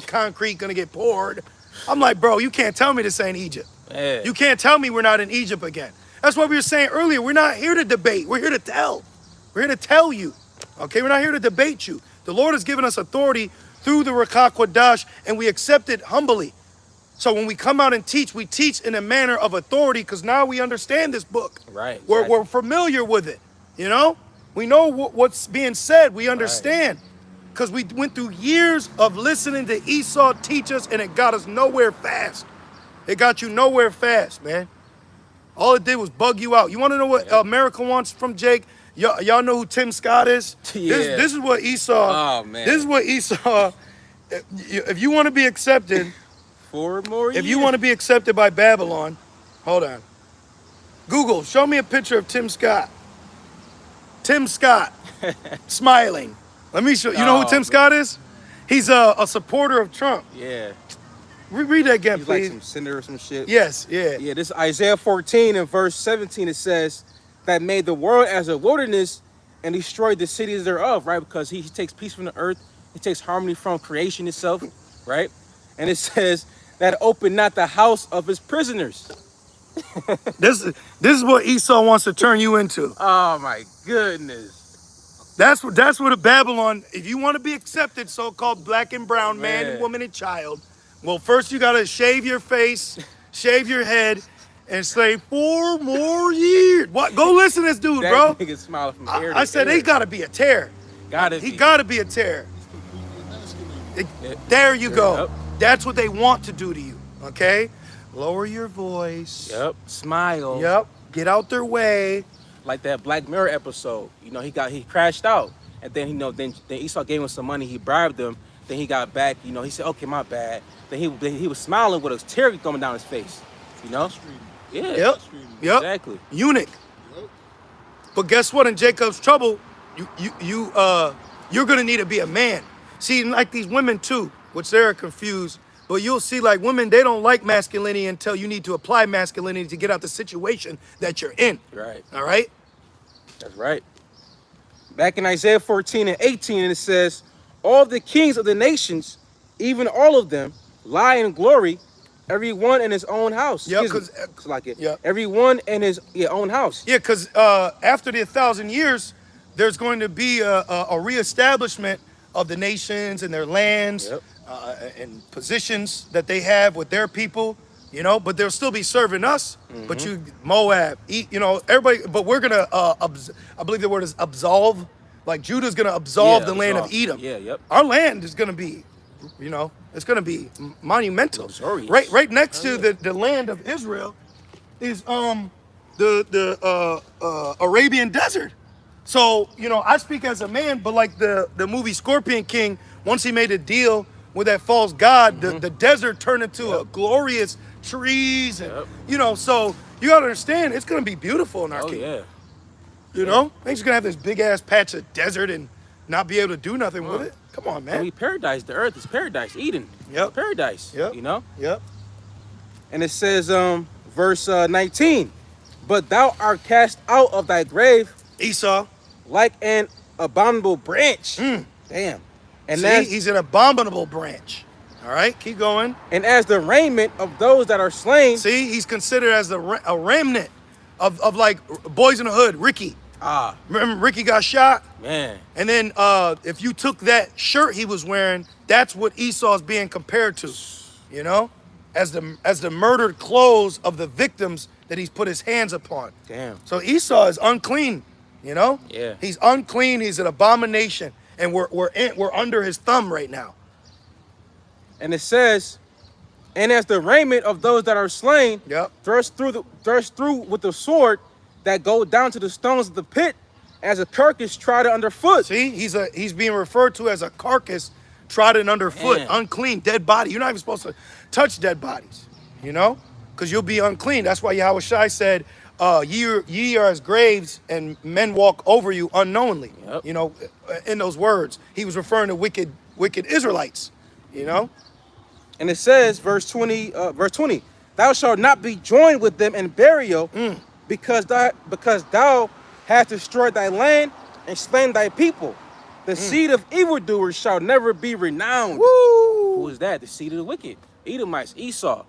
concrete gonna get poured. I'm like, bro, you can't tell me this ain't Egypt. Man. You can't tell me we're not in Egypt again. That's what we were saying earlier. We're not here to debate. We're here to tell. We're here to tell you. Okay, we're not here to debate you. The Lord has given us authority through the Ruach HaKodesh, and we accept it humbly. So when we come out and teach, we teach in a manner of authority because now we understand this book. Right. We're familiar with it. You know? We know what's being said. We understand. Because we went through years of listening to Esau teach us, and it got us nowhere fast. It got you nowhere fast, man. All it did was bug you out. You want to know what America wants from Jake? Y'all know who Tim Scott is? Yeah. This is what Esau. Oh, man. This is what Esau. If you want to be accepted, 4 more years. if you want to be accepted by Babylon, hold on. Google, show me a picture of Tim Scott. Tim Scott, smiling. Let me show you. You know who Tim Scott is? He's a supporter of Trump. Yeah. Read that again, He's please. like some senator or some shit. Yes, yeah. Yeah, this Isaiah 14 and verse 17, it says that made the world as a wilderness and destroyed the cities thereof, right? Because he takes peace from the earth. He takes harmony from creation itself, right? And it says that opened not the house of his prisoners. This is what Esau wants to turn you into. Oh my goodness. That's what a Babylon, if you want to be accepted, so-called black and brown, man and woman and child, well, first you got to shave your face, shave your head, and say 4 more years. What? Go listen to this dude, bro. That nigga smiling from ear to I said, ear. he got to be a tear. He got to be a tear. There you go. Yep. That's what they want to do to you, okay? Lower your voice. Yep. Smile. Yep. Get out their way. Like that Black Mirror episode. You know, he crashed out. And then, then Esau gave him some money. He bribed him. Then he got back. You know, he said, okay, my bad. Then he was smiling with a tear coming down his face. You know? Yeah. Yep. Exactly. Eunuch. Yep. But guess what? In Jacob's trouble, you're gonna need to be a man. See, like these women too, which they're confused. But you'll see, like women, they don't like masculinity until you need to apply masculinity to get out the situation that you're in. Right. All right. That's right. Back in Isaiah 14 and 18, it says, all the kings of the nations, even all of them, lie in glory, every one in his own house. Yeah, every one in his own house. Yeah, because after the 1,000 years, there's going to be a reestablishment of the nations and their lands and positions that they have with their people, you know, but they'll still be serving us. But Moab, everybody, but we're going to, I believe the word is absolve. Like Judah's going to absolve the land of Edom. Yeah, yep. Our land is going to be, it's going to be monumental. Right next to the land of Israel is the Arabian desert. So, I speak as a man, but like the movie Scorpion King, once he made a deal with that false god, the desert turned into a glorious trees and, so you got to understand, it's going to be beautiful in our kingdom. Ain't just going to have this big ass patch of desert and not be able to do nothing with it. Come on, man. I mean, paradise, the earth is paradise, Eden. Yep. Paradise, Yep. Yep. And it says, verse 19, but thou art cast out of thy grave, Esau, like an abominable branch. Damn. And see, he's an abominable branch. All right, keep going. And as the raiment of those that are slain. See, he's considered as a remnant of like Boys in the Hood, Ricky. Remember Ricky got shot? Man. And then if you took that shirt he was wearing, that's what Esau's being compared to, you know? As the murdered clothes of the victims that he's put his hands upon. Damn. So Esau is unclean, you know? Yeah. He's unclean, he's an abomination, and we're under his thumb right now. And it says, and as the raiment of those that are slain, thrust through with the sword that go down to the stones of the pit, as a carcass trodden underfoot. See, he's being referred to as a carcass trodden underfoot, unclean, dead body. You're not even supposed to touch dead bodies, you know, because you'll be unclean. That's why Yahweh Shai said, ye are as graves, and men walk over you unknowingly. You know, in those words, he was referring to wicked Israelites, you know. And it says, verse 20, thou shalt not be joined with them in burial, because thou hast destroyed thy land and slain thy people. The seed of evildoers shall never be renowned. Woo! Who is that? The seed of the wicked. Edomites, Esau,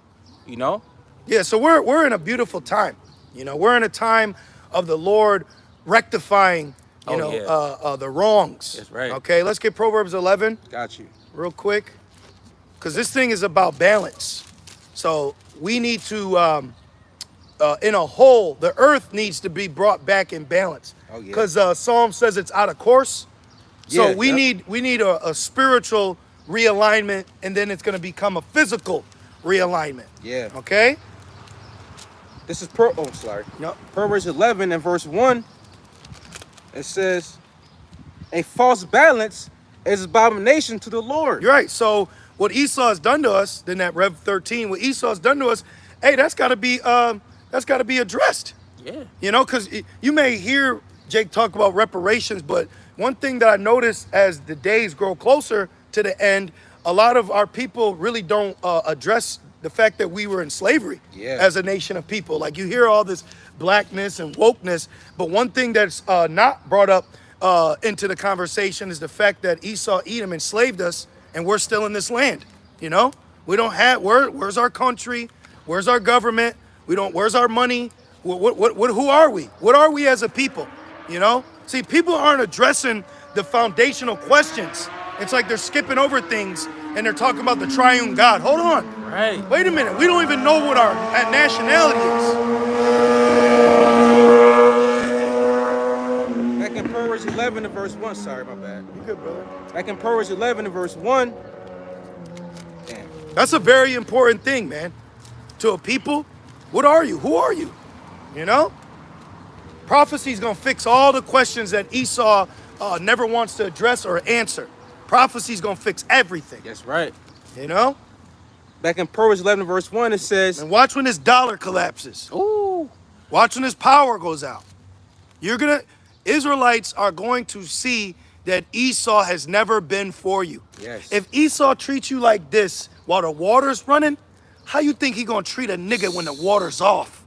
you know? Yeah, so we're in a beautiful time. You know, we're in a time of the Lord rectifying, the wrongs. That's right. Okay, let's get Proverbs 11. Got you. Real quick. Because this thing is about balance. So we need to, in a whole, the earth needs to be brought back in balance. Oh, yeah. Because Psalm says it's out of course. So we need a spiritual realignment, and then it's going to become a physical realignment. Yeah. Okay? This is Proverbs 11 and verse 1. It says, a false balance is abomination to the Lord. You're right. So what Esau has done to us, then that Rev 13, what Esau has done to us, hey, that's got to be addressed. Yeah. You know, because you may hear Jake talk about reparations, but one thing that I noticed as the days grow closer to the end, a lot of our people really don't address the fact that we were in slavery as a nation of people. Like, you hear all this blackness and wokeness, but one thing that's not brought up into the conversation is the fact that Esau, Edom enslaved us, and we're still in this land. You know, we don't have, where's our country? Where's our government? Where's our money? Who are we? What are we as a people? You know? See, people aren't addressing the foundational questions. It's like they're skipping over things and they're talking about the triune God. Hold on. Right. Wait a minute. We don't even know what our nationality is. Back in Proverbs 11 and verse 1. Sorry, my bad. You good, brother. Back in Proverbs 11 and verse 1. Damn. That's a very important thing, man. To a people, what are you? Who are you? You know? Prophecy's gonna fix all the questions that Esau never wants to address or answer. Prophecy's gonna fix everything. That's right. You know? Back in Proverbs 11 verse 1, it says, and watch when this dollar collapses. Ooh. Watch when this power goes out. Israelites are going to see that Esau has never been for you. Yes. If Esau treats you like this while the water's running, how you think he gonna treat a nigga when the water's off?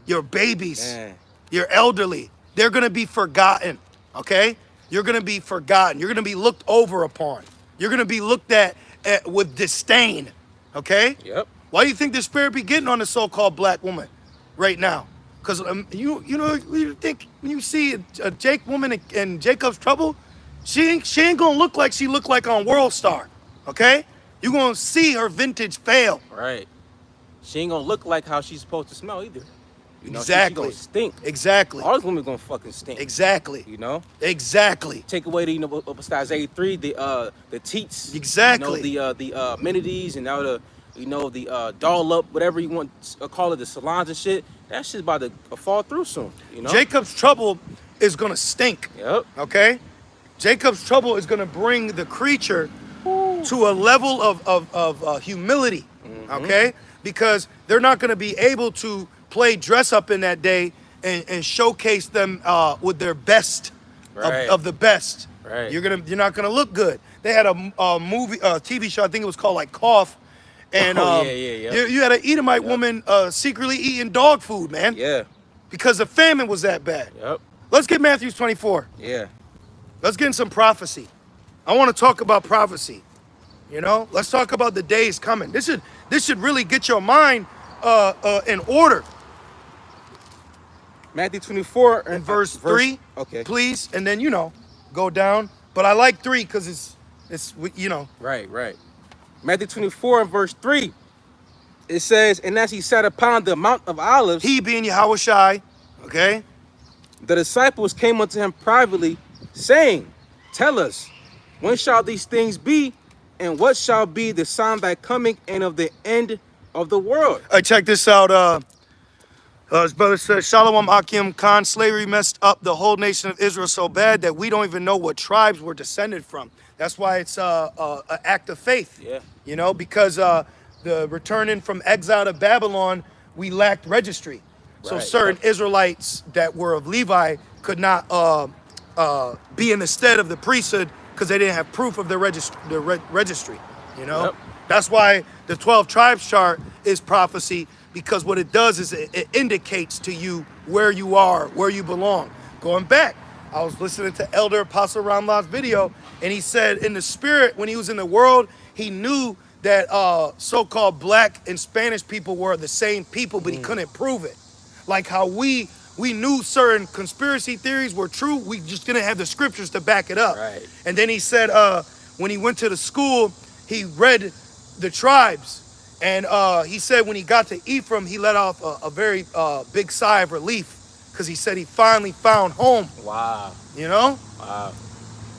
Your babies. Man. You're elderly. They're going to be forgotten, okay? You're going to be forgotten. You're going to be looked over upon. You're going to be looked at with disdain, okay? Yep. Why do you think the spirit be getting on the so-called black woman right now? Because you think when you see a Jake woman in Jacob's Trouble, she ain't going to look like she looked like on World Star, okay? You're going to see her vintage fail. Right. She ain't going to look like how she's supposed to smell either. You know, Exactly. She gonna stink. Exactly. All these women gonna fucking stink. Exactly. You know. Exactly. Take away the besides 83 the teats. Exactly. You know, the amenities and now the doll up whatever you want to call it, the salons and shit. That shit's about to fall through soon. You know. Jacob's Trouble is gonna stink. Yep. Okay. Jacob's Trouble is gonna bring the creature to a level of humility. Okay. Because they're not gonna be able to play dress up in that day and showcase them with their best of the best. Right. You're not gonna look good. They had a movie, TV show. I think it was called like Cough, and you had an Edomite woman secretly eating dog food, man. Yeah. Because the famine was that bad. Yep. Let's get Matthew 24. Yeah. Let's get in some prophecy. I want to talk about prophecy. You know, let's talk about the days coming. This should really get your mind in order. Matthew 24 and verse 3. Okay. Please, and then, go down. But I like 3 because it's. Right. Matthew 24 and verse 3. It says, and as he sat upon the Mount of Olives, he being Yahushai, okay? The disciples came unto him privately, saying, tell us, when shall these things be, and what shall be the sign of thy coming and of the end of the world? All right, check this out. His brother says, Shalom Akim Khan, slavery messed up the whole nation of Israel so bad that we don't even know what tribes we're descended from. That's why it's an act of faith. Yeah. Because the returning from exile to Babylon, we lacked registry. So certain Israelites that were of Levi could not be in the stead of the priesthood because they didn't have proof of the registry. That's why the 12 tribes chart is prophecy, because what it does is it indicates to you where you are, where you belong. Going back, I was listening to Elder Apostle Ramlah's video, and he said in the spirit, when he was in the world, he knew that so-called black and Spanish people were the same people, but he couldn't prove it. Like how we knew certain conspiracy theories were true, we just didn't have the scriptures to back it up. Right. And then he said when he went to the school, he read the tribes. And he said when he got to Ephraim, he let off a very big sigh of relief because he said he finally found home. Wow. Wow.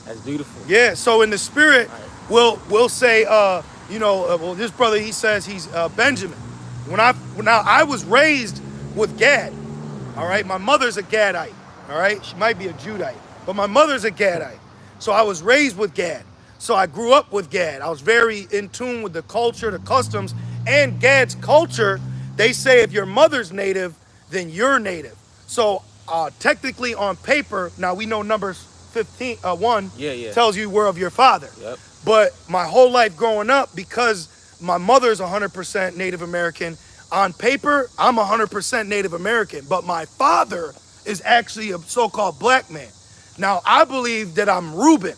That's beautiful. Yeah, so in the spirit, we'll say, well, this brother, he says he's Benjamin. Now I was raised with Gad, all right? My mother's a Gadite, all right? She might be a Judite, but my mother's a Gadite. So I was raised with Gad. So I grew up with Gad. I was very in tune with the culture, the customs, and Gad's culture. They say if your mother's native, then you're native. So technically on paper, now we know Numbers 1 tells you we're of your father. Yep. But my whole life growing up, because my mother's 100% Native American, on paper, I'm 100% Native American, but my father is actually a so-called black man. Now, I believe that I'm Reuben.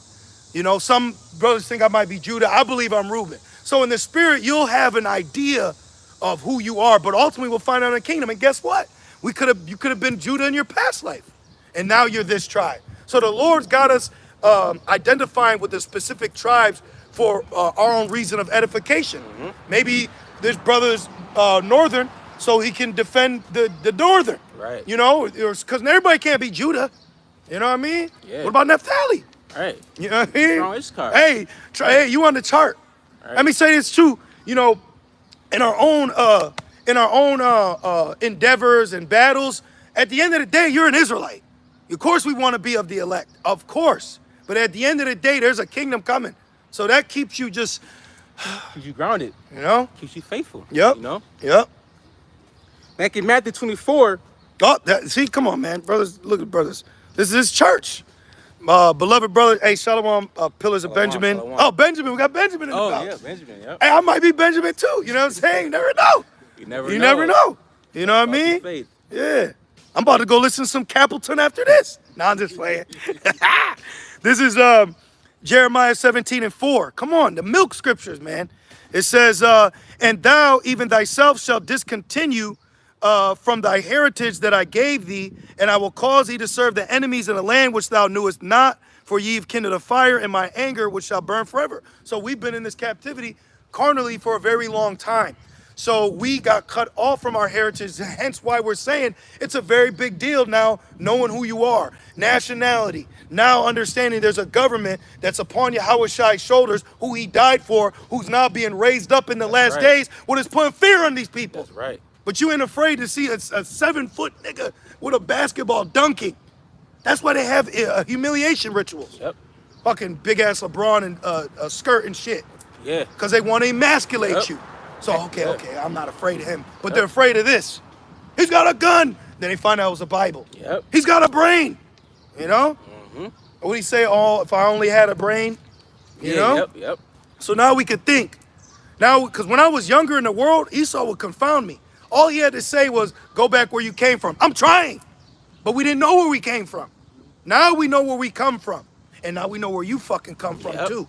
Some brothers think I might be Judah. I believe I'm Reuben. So in the spirit, you'll have an idea of who you are, but ultimately we'll find out in the kingdom. And guess what? You could have been Judah in your past life, and now you're this tribe. So the Lord's got us identifying with the specific tribes for our own reason of edification. Maybe this brother's northern, so he can defend the northern. Right. Because everybody can't be Judah. You know what I mean? Yeah. What about Naphtali? Right. You know what I mean? Strong Issachar. Hey, you on the chart. Right. Let me say this too. In our own endeavors and battles, at the end of the day, you're an Israelite. Of course we want to be of the elect. Of course. But at the end of the day, there's a kingdom coming. So that keeps you just keeps you grounded. Keeps you faithful. Yep. Yep. Back in Matthew 24. See, come on, man. Brothers, look at brothers. This is church. Beloved brother, hey, Shalom, Pillars of Benjamin. Shalom. Oh, Benjamin, we got Benjamin in the house. Oh, yeah, Benjamin, yep. Hey, I might be Benjamin too, you know what I'm saying? You never know. You never know. You know what I mean? Faith. Yeah. I'm about to go listen to some Capleton after this. Nah, I'm just playing. This is Jeremiah 17:4. Come on, the milk scriptures, man. It says, and thou even thyself shalt discontinue from thy heritage that I gave thee, and I will cause thee to serve the enemies in a land which thou knewest not, for ye have kindled a fire in my anger which shall burn forever. So we've been in this captivity carnally for a very long time. So we got cut off from our heritage, hence why we're saying it's a very big deal now knowing who you are, nationality, now understanding there's a government that's upon Yahushai's shoulders, who he died for, who's now being raised up in the last days, what is putting fear on these people. That's right. But you ain't afraid to see a 7-foot nigga with a basketball dunking. That's why they have humiliation rituals. Yep. Fucking big ass LeBron and a skirt and shit. Yeah. Because they want to emasculate you. So, okay, I'm not afraid of him. But they're afraid of this. He's got a gun. Then they find out it was a Bible. Yep. He's got a brain. You know? What do you say? Oh, if I only had a brain. You know? Yep. So now we could think. Now, because when I was younger in the world, Esau would confound me. All he had to say was, go back where you came from. I'm trying. But we didn't know where we came from. Now we know where we come from. And now we know where you fucking come from too.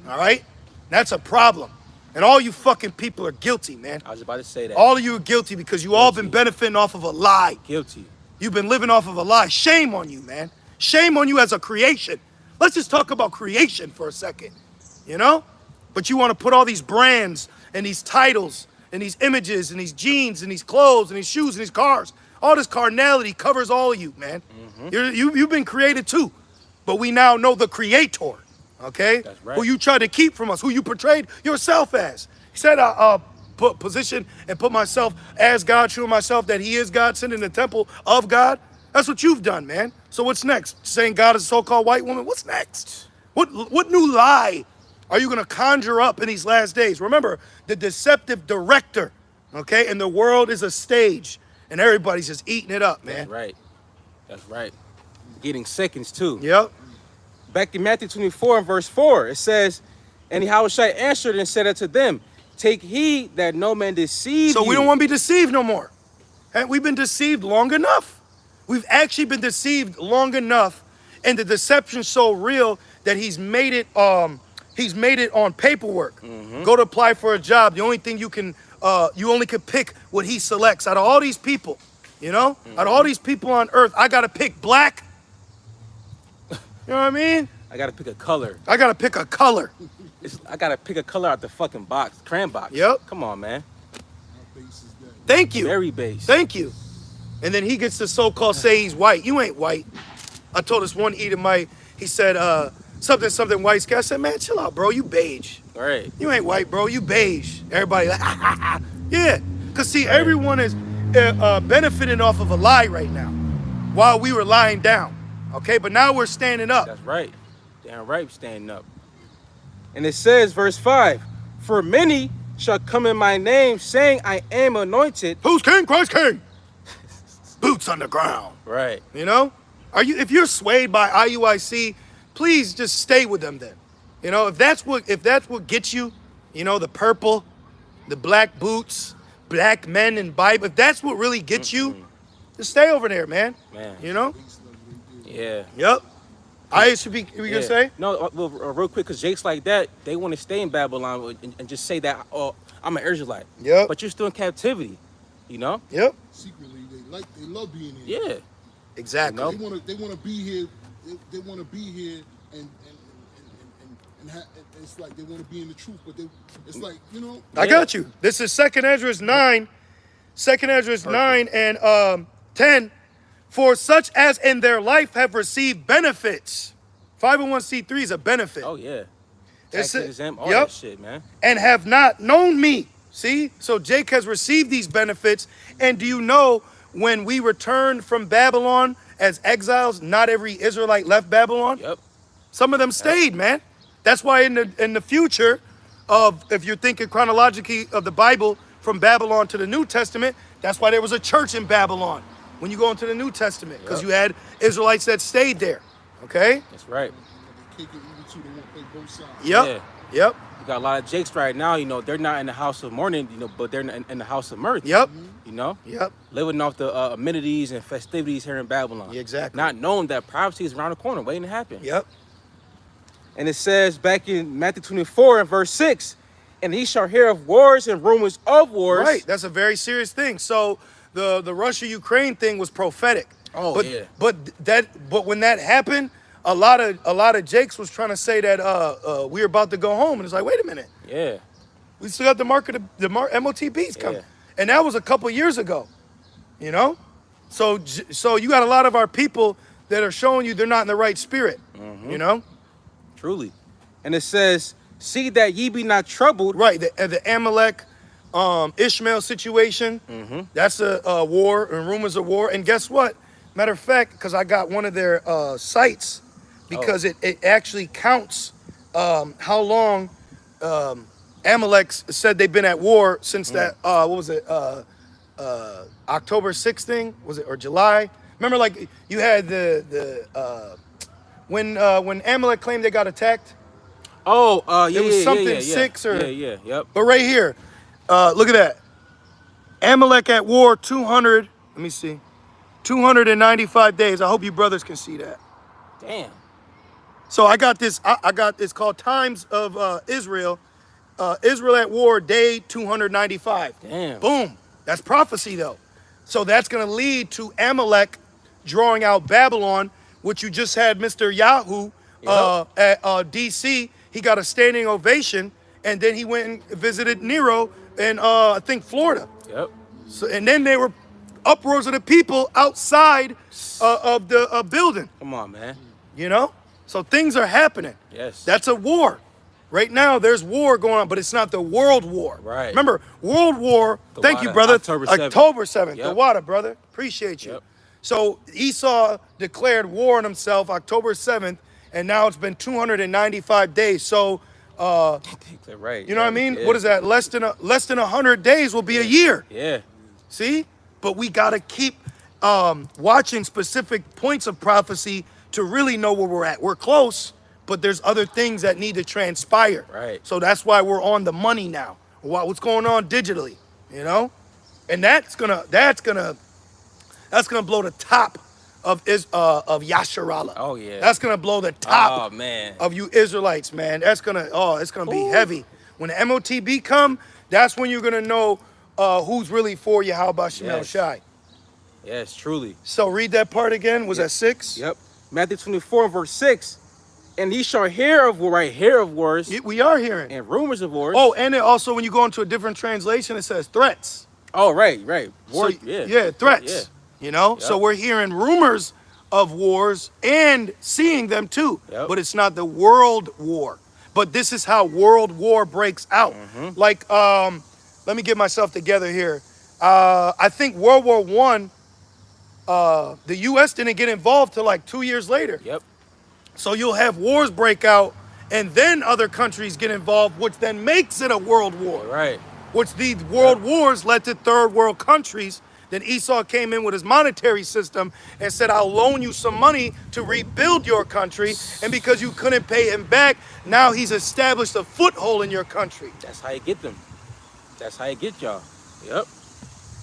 All right? That's a problem. And all you fucking people are guilty, man. I was about to say that. All of you are guilty because you all been benefiting off of a lie. Guilty. You've been living off of a lie. Shame on you, man. Shame on you as a creation. Let's just talk about creation for a second, you know? But you want to put all these brands and these titles and these images and these jeans and these clothes and these shoes and these cars. All this carnality covers all of you, man. You've been created too. But we now know the creator, okay? That's right. Who you tried to keep from us, who you portrayed yourself as. He said, put position and put myself as God, showing myself that he is God, sitting in the temple of God. That's what you've done, man. So what's next? Saying God is a so-called white woman? What's next? What new lie are you going to conjure up in these last days? Remember, the deceptive director, okay? And the world is a stage, and everybody's just eating it up, man. That's right. That's right. Getting seconds, too. Yep. Back in Matthew 24 and verse 4, it says, and Yahushua answered and said unto them, take heed that no man deceive you. So we don't want to be deceived no more. And we've been deceived long enough. We've actually been deceived long enough, and the deception's so real that he's made it on paperwork. Go to apply for a job. The only thing you only can pick what he selects. Out of all these people, you know? Out of all these people on earth, I gotta pick black. You know what I mean? I gotta pick a color. I gotta pick a color. I gotta pick a color out the fucking box, crayon box. Yep. Come on, man. How base is that? Thank you. Very base. Thank you. And then he gets to so-called say he's white. You ain't white. I told this one Edomite, he said, something white guy. I said, man, chill out, bro. You beige. All right. You ain't white, bro. You beige. Everybody like, yeah. Because, see, everyone is benefiting off of a lie right now while we were lying down. Okay? But now we're standing up. That's right. Damn right, standing up. And it says, verse 5, for many shall come in my name, saying, I am anointed. Who's king? Christ king. Boots on the ground. Right. You know? If you're swayed by IUIC, please just stay with them then. You know, if that's what gets you, you know, the purple, the black boots, black men in Bible, if that's what really gets you, just stay over there, man. Man. You know? Yeah. Yep. I should be, you gonna say? No, well, real quick, because Jakes like that, they want to stay in Babylon and just say that, oh, I'm an Israelite. Yep. But you're still in captivity, you know? Yep. Secretly, they love being here. Yeah. Exactly. You They want to be here. They want to be here, and it's like they want to be in the truth, but it's like, you know. I got you. This is 2nd Ezra 9. 2nd Ezra 9 and 10. For such as in their life have received benefits. 501c3 is a benefit. Oh, yeah. It's Tax exempt, all that shit, man. And have not known me. See? So Jake has received these benefits. And do you know when we returned from Babylon as exiles, not every Israelite left Babylon? Yep. Some of them stayed, man. That's why in the future of, if you're thinking chronologically of the Bible from Babylon to the New Testament, that's why there was a church in Babylon when you go into the New Testament, because you had Israelites that stayed there. Okay? That's right. They kick it even too. They want to play both sides. Yep. Yeah. Yep. You got a lot of Jakes right now, you know, they're not in the house of mourning, you know, but they're in the house of mirth. Yep. You know? Yep. Living off the amenities and festivities here in Babylon. Yeah, exactly. Not knowing that prophecy is around the corner, waiting to happen. Yep. And it says back in Matthew 24 and verse 6, and he shall hear of wars and rumors of wars. Right. That's a very serious thing. So the Russia-Ukraine thing was prophetic. Oh, but, yeah. But when that happened, a lot of Jakes was trying to say that we were about to go home, and it's like, wait a minute. Yeah. We still got the MOTBs coming. Yeah. And that was a couple years ago, you know? So you got a lot of our people that are showing you they're not in the right spirit, you know? Truly. And it says, see that ye be not troubled. Right, the Amalek, Ishmael situation, that's a war and rumors of war. And guess what? Matter of fact, because I got one of their sites, because it actually counts how long Amalek said they've been at war since that, what was it, October 6th thing, was it, or July? Remember, like, you had when Amalek claimed they got attacked? Oh, yeah, It was yeah, something yeah, yeah. 6 or... Yep. But right here, look at that. Amalek at war 200, let me see, 295 days. I hope you brothers can see that. Damn. So I got this, it's called Times of Israel. Israel at war, day 295. Damn. Boom. That's prophecy though. So that's going to lead to Amalek drawing out Babylon, which you just had Mr. Yahoo at DC. He got a standing ovation, and then he went and visited Nero in I think Florida. Yep. So, and then they were uproars of the people outside of the building. Come on, man. You know? So things are happening. Yes. That's a war. Right now, there's war going on, but it's not the world war. Right. Remember, world war, thank you, brother. October 7th. October 7th. Yep. The water, brother. Appreciate you. Yep. So Esau declared war on himself October 7th, and now it's been 295 days. So, right. you know what I mean? Yeah. What is that? Less than 100 days will be a year. Yeah. See? But we got to keep watching specific points of prophecy to really know where we're at. We're close, but there's other things that need to transpire. Right. So that's why we're on the money now. What's going on digitally, you know? And that's gonna blow the top of Yasharallah. Oh yeah. That's gonna blow the top man. of you Israelites, man. It's gonna be heavy. When the MOTB come, that's when you're gonna know who's really for you. How about Shemel Shai? Yes, truly. So read that part again. Was that 6? Yep. Matthew 24 verse 6. And ye shall hear of wars. We are hearing. And rumors of wars. Oh, and it also when you go into a different translation, it says threats. Oh, right. War, so, threats. Yeah. You know, so we're hearing rumors of wars and seeing them too. Yep. But it's not the world war. But this is how world war breaks out. Mm-hmm. Like, let me get myself together here. I think World War I, the U.S. didn't get involved till like 2 years later. Yep. So you'll have wars break out, and then other countries get involved, which then makes it a world war. Right. Which these world wars led to third world countries. Then Esau came in with his monetary system and said, I'll loan you some money to rebuild your country. And because you couldn't pay him back, now he's established a foothold in your country. That's how you get them. That's how you get y'all. Yep.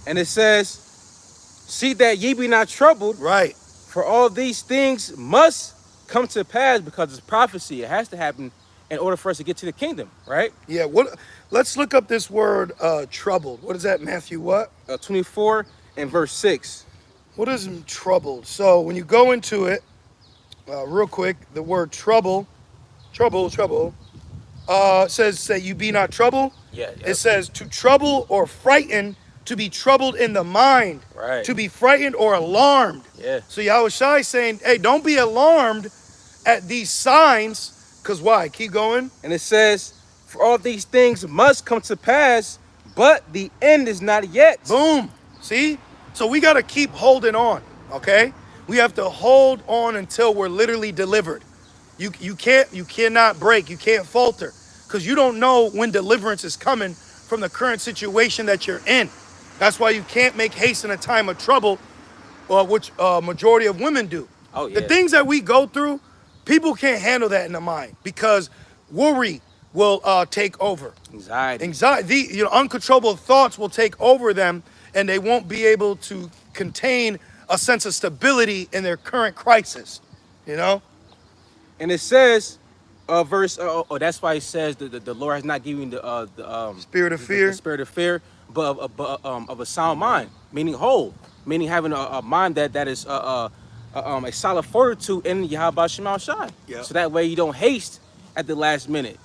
And it says, see that ye be not troubled. Right. For all these things must come to pass because it's prophecy. It has to happen in order for us to get to the kingdom, right? Yeah. Let's look up this word troubled. What is that, Matthew? What? 24 and verse 6. What is troubled? So when you go into it, real quick, the word trouble, says that you be not troubled. Yeah. It says to trouble or frighten, to be troubled in the mind, right. To be frightened or alarmed. Yeah. So Yahushua is saying, hey, don't be alarmed at these signs, because why? Keep going. And it says, for all these things must come to pass, but the end is not yet. Boom. See? So we got to keep holding on, okay? We have to hold on until we're literally delivered. You cannot break. You can't falter, because you don't know when deliverance is coming from the current situation that you're in. That's why you can't make haste in a time of trouble, which majority of women do. Oh, yeah. The things that we go through, people can't handle that in the mind, because worry will take over. Anxiety, uncontrollable thoughts will take over them, and they won't be able to contain a sense of stability in their current crisis, you know? And it says, that's why it says that the Lord has not given the spirit of fear. The spirit of fear, but of a sound mind, meaning whole, meaning having a mind that is a solid fortitude in Yahweh Shema Shai. Yep. So that way you don't haste at the last minute,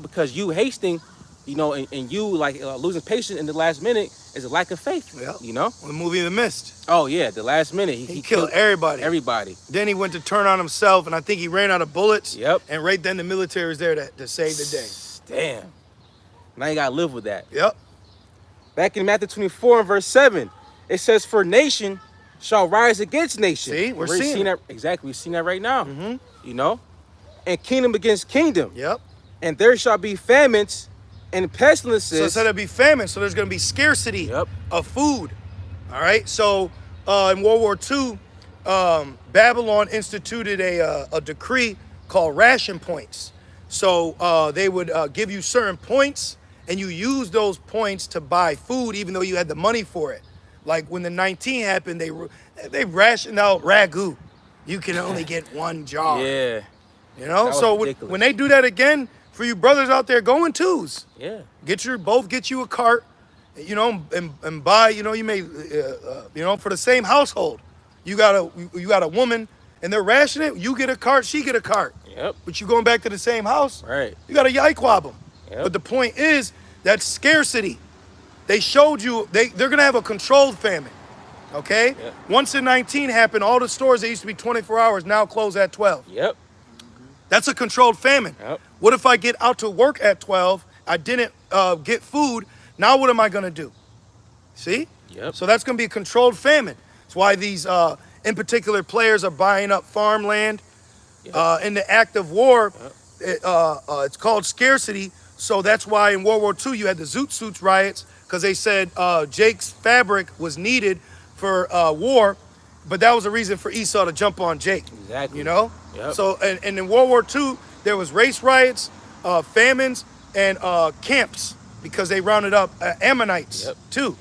because you hasting, and you losing patience in the last minute is a lack of faith. Yep. The movie The Mist. Oh yeah, the last minute he killed everybody. Then he went to turn on himself, and I think he ran out of bullets. Yep. And right then the military was there to save the day. Damn. Now you gotta live with that. Yep. Back in Matthew 24 and verse 7, it says, for nation shall rise against nation. See, we're seeing that. Exactly, we're seeing that right now. Mm-hmm. And kingdom against kingdom. Yep. And there shall be famines and pestilences. So instead of be famine, so there's going to be scarcity of food. All right. So in World War II, Babylon instituted a decree called ration points. So they would give you certain points, and you use those points to buy food, even though you had the money for it. Like when the 19 happened, they rationed out ragu. You can only get one jar. Yeah. So when they do that again, for you brothers out there, go in twos. Yeah. Get you a cart, and buy, you may, for the same household, You got a woman, and they're rationing. You get a cart, she get a cart. Yep. But you going back to the same house. Right. You got a yikewob them. Yep. But the point is that scarcity. They showed you they're gonna have a controlled famine. Okay? Yep. Once in 19 happened, all the stores that used to be 24 hours now close at 12. Yep. That's a controlled famine. Yep. What if I get out to work at 12, I didn't get food, now what am I gonna do? See? Yep. So that's gonna be a controlled famine. That's why these, in particular, players are buying up farmland. Yep. In the act of war, Yep. it's called scarcity. So that's why in World War II you had the Zoot Suits riots, because they said Jake's fabric was needed for war, but that was a reason for Esau to jump on Jake. Exactly. You know? Yep. So, and in World War II, there was race riots, famines, and camps, because they rounded up Ammonites, Yep. too.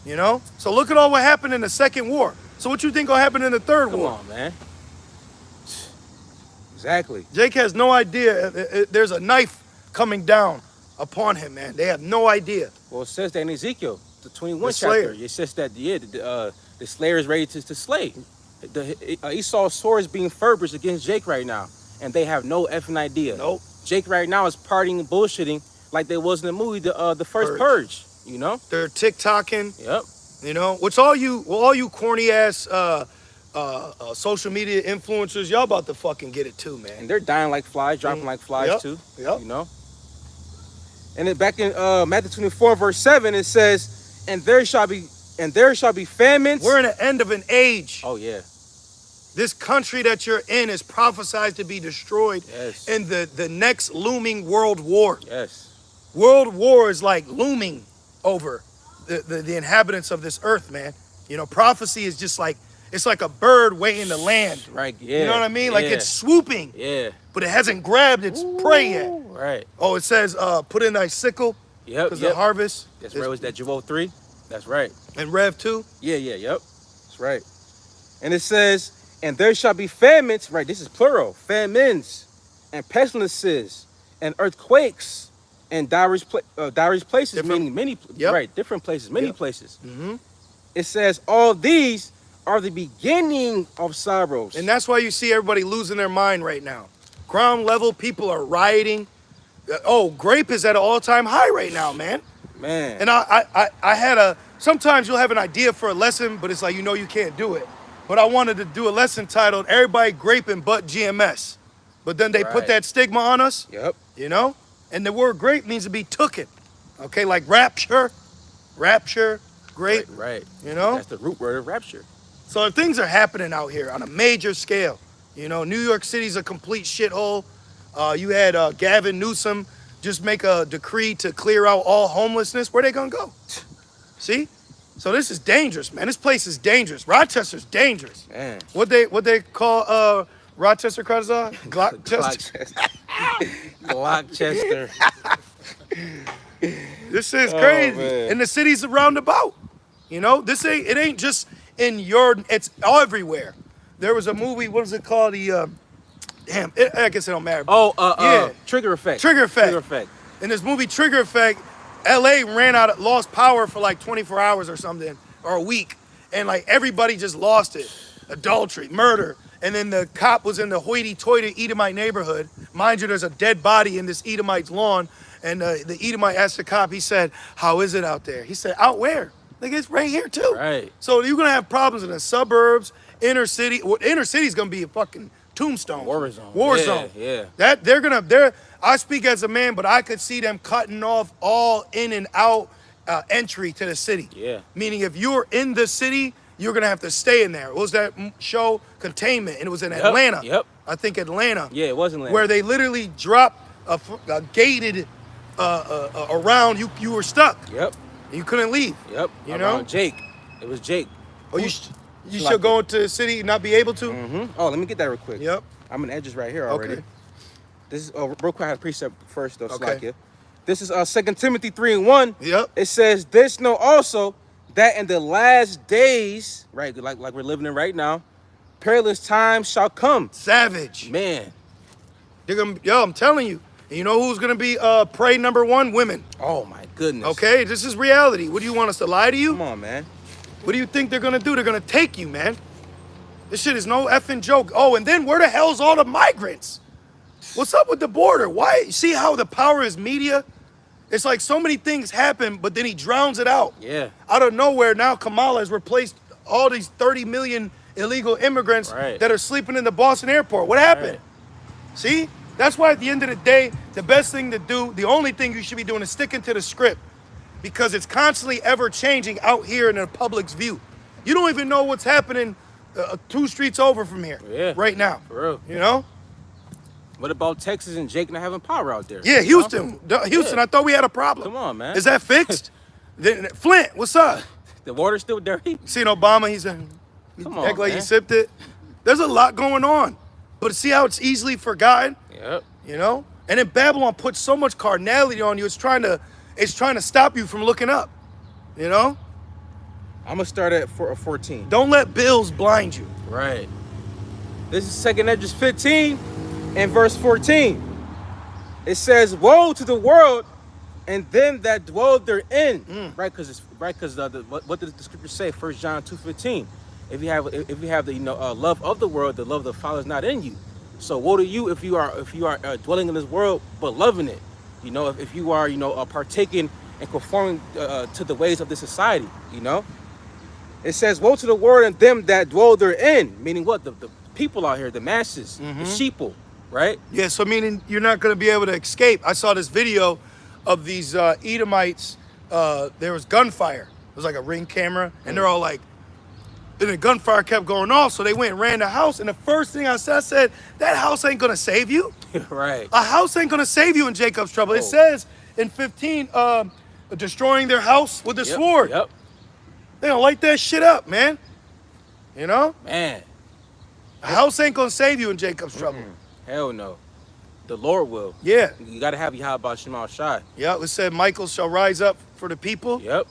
You know? So look at all what happened in the Second War. So what you think will happen in the Third War? Come on, man. Exactly. Jake has no idea. There's a knife coming down upon him, man. They have no idea. Well, it says that in Ezekiel, the 21 The chapter. Slayer. It says that, the Slayer is ready to slay. Esau's sword is being furbished against Jake right now, and they have no effing idea. Nope. Jake right now is partying and bullshitting like there was in the movie, the first Purge. You know? They're TikToking. Yep. You know, which all you corny ass social media influencers, y'all about to fucking get it too, man. And they're dying like flies, dropping like flies Yep. too. Yep. You know? And then back in Matthew 24, verse 7, it says, and there shall be famines. We're in the end of an age. Oh yeah. This country that you're in is prophesied to be destroyed Yes. in the next looming world war. Yes. World war is like looming over the inhabitants of this earth, man. You know, prophecy is just like, it's like a bird waiting to land. Right. Yeah. You know what I mean? Like Yeah. it's swooping, Yeah. but it hasn't grabbed its prey yet. Right. Oh, it says, put in thy sickle, Yep. because the harvest. That's right. Was that Joel 3? That's right. And Rev 2. Yeah. Yep. That's right. And it says, and there shall be famines. Right. This is plural. Famines and pestilences and earthquakes and diverse places, Different- meaning many. Yep. Right. Different places. Many Yep. places. Mm-hmm. It says all these are the beginning of sorrows. And that's why you see everybody losing their mind right now. Ground level, people are rioting. Grape is at an all-time high right now, man. Man. And I had sometimes you'll have an idea for a lesson, but it's like, you know, you can't do it. But I wanted to do a lesson titled, Everybody Graping But GMS. But then they put Right. that stigma on us, Yep. you know? And the word grape means to be tooken. Okay, like rapture, grape, Right. you know? That's the root word of rapture. So things are happening out here on a major scale. You know, New York City's a complete shithole. You had Gavin Newsom just make a decree to clear out all homelessness. Where they gonna go? See? So this is dangerous, man. This place is dangerous. Rochester's dangerous. Man. What they call Rochester, Krazar? Glockchester. Gloucester. This is crazy. Man. And the cities around about. You know, it ain't just it's everywhere. There was a movie, what is it called? I guess it don't matter. Yeah. Trigger effect. Trigger Effect. Trigger effect. In this movie, Trigger Effect, LA lost power for like 24 hours or something, or a week. And like everybody just lost it. Adultery, murder. And then the cop was in the hoity-toity Edomite neighborhood. Mind you, there's a dead body in this Edomite's lawn. And the Edomite asked the cop, he said, how is it out there? He said, out where? Like, it's right here too. Right. So you're gonna have problems in the suburbs, inner city. Well, inner city's gonna be a fucking tombstone. War zone. War Yeah, zone. yeah. That I speak as a man, but I could see them cutting off all in and out entry to the city. Yeah. Meaning if you're in the city, you're gonna have to stay in there. It was that show Containment, and it was in Atlanta. Yep. I think Atlanta. Yeah, it was Atlanta. Where they literally dropped a gated around you. You were stuck. Yep. You couldn't leave. Yep. You Around know? Jake. It was Jake. Oh, you Like should go into the city and not be able to? Mm-hmm. Oh, let me get that real quick. Yep. I'm in edges right here already. Okay. This is real quick. I had a precept first though. Okay. Slakia. This is 2 Timothy 3:1. Yep. It says, "This know also that in the last days, right, like we're living in right now, perilous times shall come." Savage. Man. They're gonna, I'm telling you. And you know who's gonna be prey number one? Women. Oh my goodness. Okay, this is reality. What do you want us to lie to you? Come on, man. What do you think they're gonna do? They're gonna take you, man. This shit is no effing joke. Oh, and then where the hell's all the migrants? What's up with the border? Why? See how the power is media? It's like so many things happen, but then he drowns it out. Yeah. Out of nowhere, now Kamala has replaced all these 30 million illegal immigrants that are sleeping in the Boston airport. What happened? See? That's why at the end of the day, the best thing to do, the only thing you should be doing is sticking to the script, because it's constantly ever changing out here in the public's view. You don't even know what's happening 2 streets over from here right now. For real. You know? What about Texas and Jake not having power out there? Yeah, Houston. Houston, I thought we had a problem. Come on, man. Is that fixed? Flint, what's up? The water's still dirty? Seen Obama, he act like he sipped it. There's a lot going on. But see how it's easily forgotten? Yep. You know? And then Babylon puts so much carnality on you, it's trying to stop you from looking up. You know? I'm gonna start at 14. Don't let bills blind you. Right. This is 2nd Esdras 15 and verse 14. It says, "Woe to the world and them that dwell therein." Right, because what did the scripture say? 1 John 2:15. If you have the love of the world, the love of the Father is not in you. So woe to you if you are dwelling in this world but loving it. You know, if you are partaking and conforming to the ways of this society. You know, it says, "Woe to the world and them that dwell therein," meaning what? The people out here, the masses, the sheeple, right? Yeah, so meaning you're not going to be able to escape. I saw this video of these Edomites. There was gunfire. It was like a Ring camera, and they're all like, and the gunfire kept going off, so they went and ran the house, and the first thing I said, that house ain't going to save you. Right. A house ain't going to save you in Jacob's trouble. It says in 15, destroying their house with the sword. Yep. They don't light that shit up, man. You know? Man. A house ain't going to save you in Jacob's trouble. Hell no. The Lord will. Yeah. You got to have Yahweh Shema Shai. Yeah, it said Michael shall rise up for the people. Yep.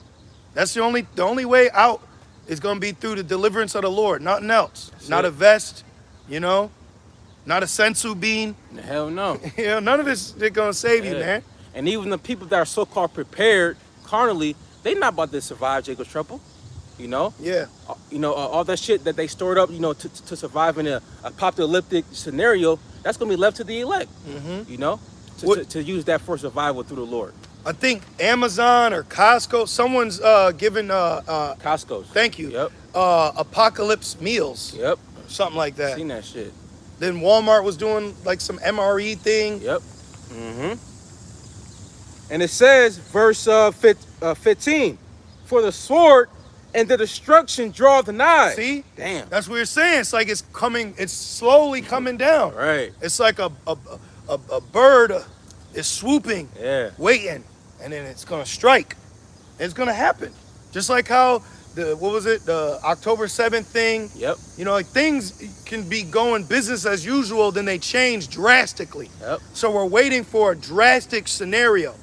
That's the only way out is going to be through the deliverance of the Lord. Nothing else. That's not it. a vest, not a sensu bean. Hell no. None of this is going to save you, man. And even the people that are so-called prepared carnally, they not about to survive Jacob's trouble. You know? Yeah. All that shit that they stored up, to survive in a apocalyptic scenario, that's going to be left to the elect, to use that for survival through the Lord. I think Amazon or Costco, someone's giving Costco's. Thank you. Yep. Apocalypse meals. Yep. Something like that. Seen that shit. Then Walmart was doing like some MRE thing. Yep. And it says, verse 15, "For the sword and the destruction draweth nigh." See? Damn. That's what you're saying. It's like it's slowly coming down. Right. It's like a bird is swooping, waiting, and then it's gonna strike. It's gonna happen. Just like how the October 7th thing. Yep. Like things can be going business as usual, then they change drastically. Yep. So we're waiting for a drastic scenario.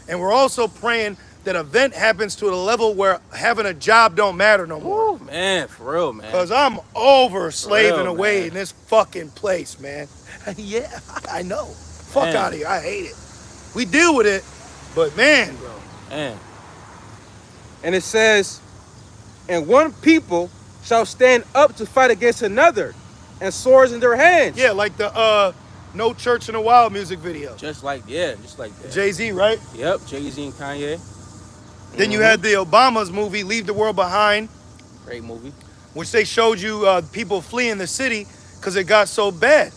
And we're also praying that event happens to a level where having a job don't matter no more. Ooh, man, for real, man. Because I'm over slaving real, away man. in this fucking place, man. Yeah, I know. Fuck Man. out of here. I hate it. We deal with it, but man, bro. Man. And it says, "And one people shall stand up to fight against another, and swords in their hands." Yeah, like the No Church in the Wild music video. Just like that. Jay-Z, right? Yep, Jay-Z and Kanye. Then you had the Obama's movie, Leave the World Behind, Great movie. which they showed you people fleeing the city because it got so bad,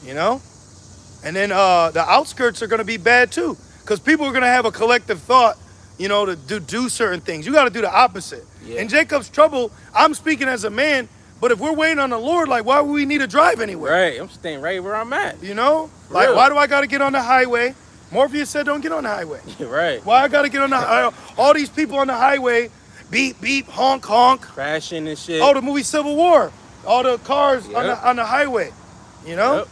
And then the outskirts are going to be bad too, because people are going to have a collective thought, to do certain things. You got to do the opposite. Yeah. In Jacob's trouble, I'm speaking as a man, but if we're waiting on the Lord, like, why would we need to drive anywhere? Right, I'm staying right where I'm at. Like, why do I got to get on the highway? Morpheus said, don't get on the highway. Right. Why I got to get on the highway? All these people on the highway, beep, beep, honk, honk. Crashing and shit. Oh, the movie Civil War. All the cars Yep. on the highway. Yep.